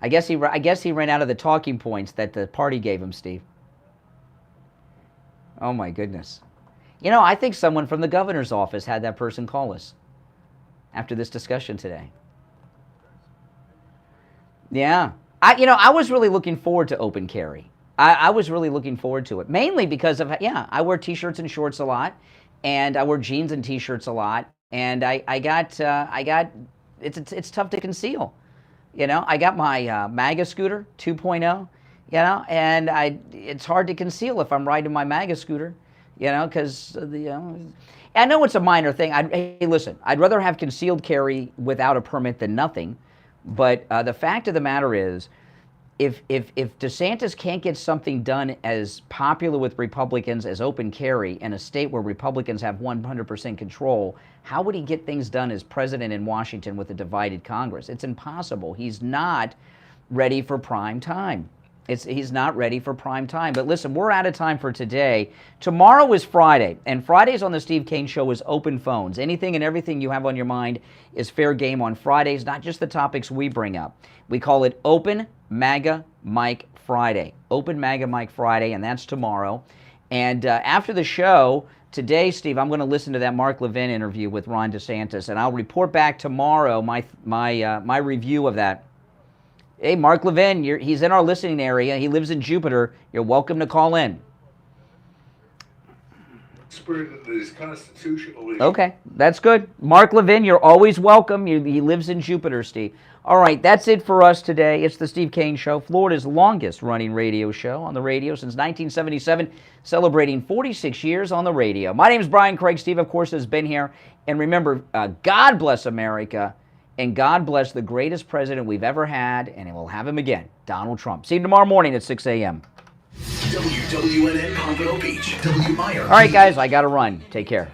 I guess he ran out of the talking points that the party gave him, Steve. Oh my goodness. I think someone from the governor's office had that person call us after this discussion today. Yeah. I was really looking forward to open carry. I was really looking forward to it, mainly because of, I wear T-shirts and shorts a lot, and I wear jeans and T-shirts a lot, and it's tough to conceal. I got my MAGA scooter 2.0, and it's hard to conceal if I'm riding my MAGA scooter, because I know it's a minor thing. Hey, listen, I'd rather have concealed carry without a permit than nothing, but the fact of the matter is, if DeSantis can't get something done as popular with Republicans as open carry in a state where Republicans have 100% control, how would he get things done as president in Washington with a divided Congress? It's impossible. He's not ready for prime time. He's not ready for prime time. But listen, we're out of time for today. Tomorrow is Friday, and Fridays on the Steve Kane Show is open phones. Anything and everything you have on your mind is fair game on Fridays, not just the topics we bring up. We call it Open MAGA Mike Friday. Open MAGA Mike Friday, and that's tomorrow. And after the show, today, Steve, I'm going to listen to that Mark Levin interview with Ron DeSantis, and I'll report back tomorrow my review of that. Hey, Mark Levin, he's in our listening area. He lives in Jupiter. You're welcome to call in. Spirit of his constitutional issue. Okay, that's good. Mark Levin, you're always welcome. He lives in Jupiter, Steve. All right, that's it for us today. It's the Steve Kane Show, Florida's longest-running radio show on the radio since 1977, celebrating 46 years on the radio. My name is Brian Craig. Steve, of course, has been here. And remember, God bless America. And God bless the greatest president we've ever had, and we'll have him again, Donald Trump. See you tomorrow morning at 6 a.m. WWNN Pompano Beach. WIR. All right, guys, I got to run. Take care.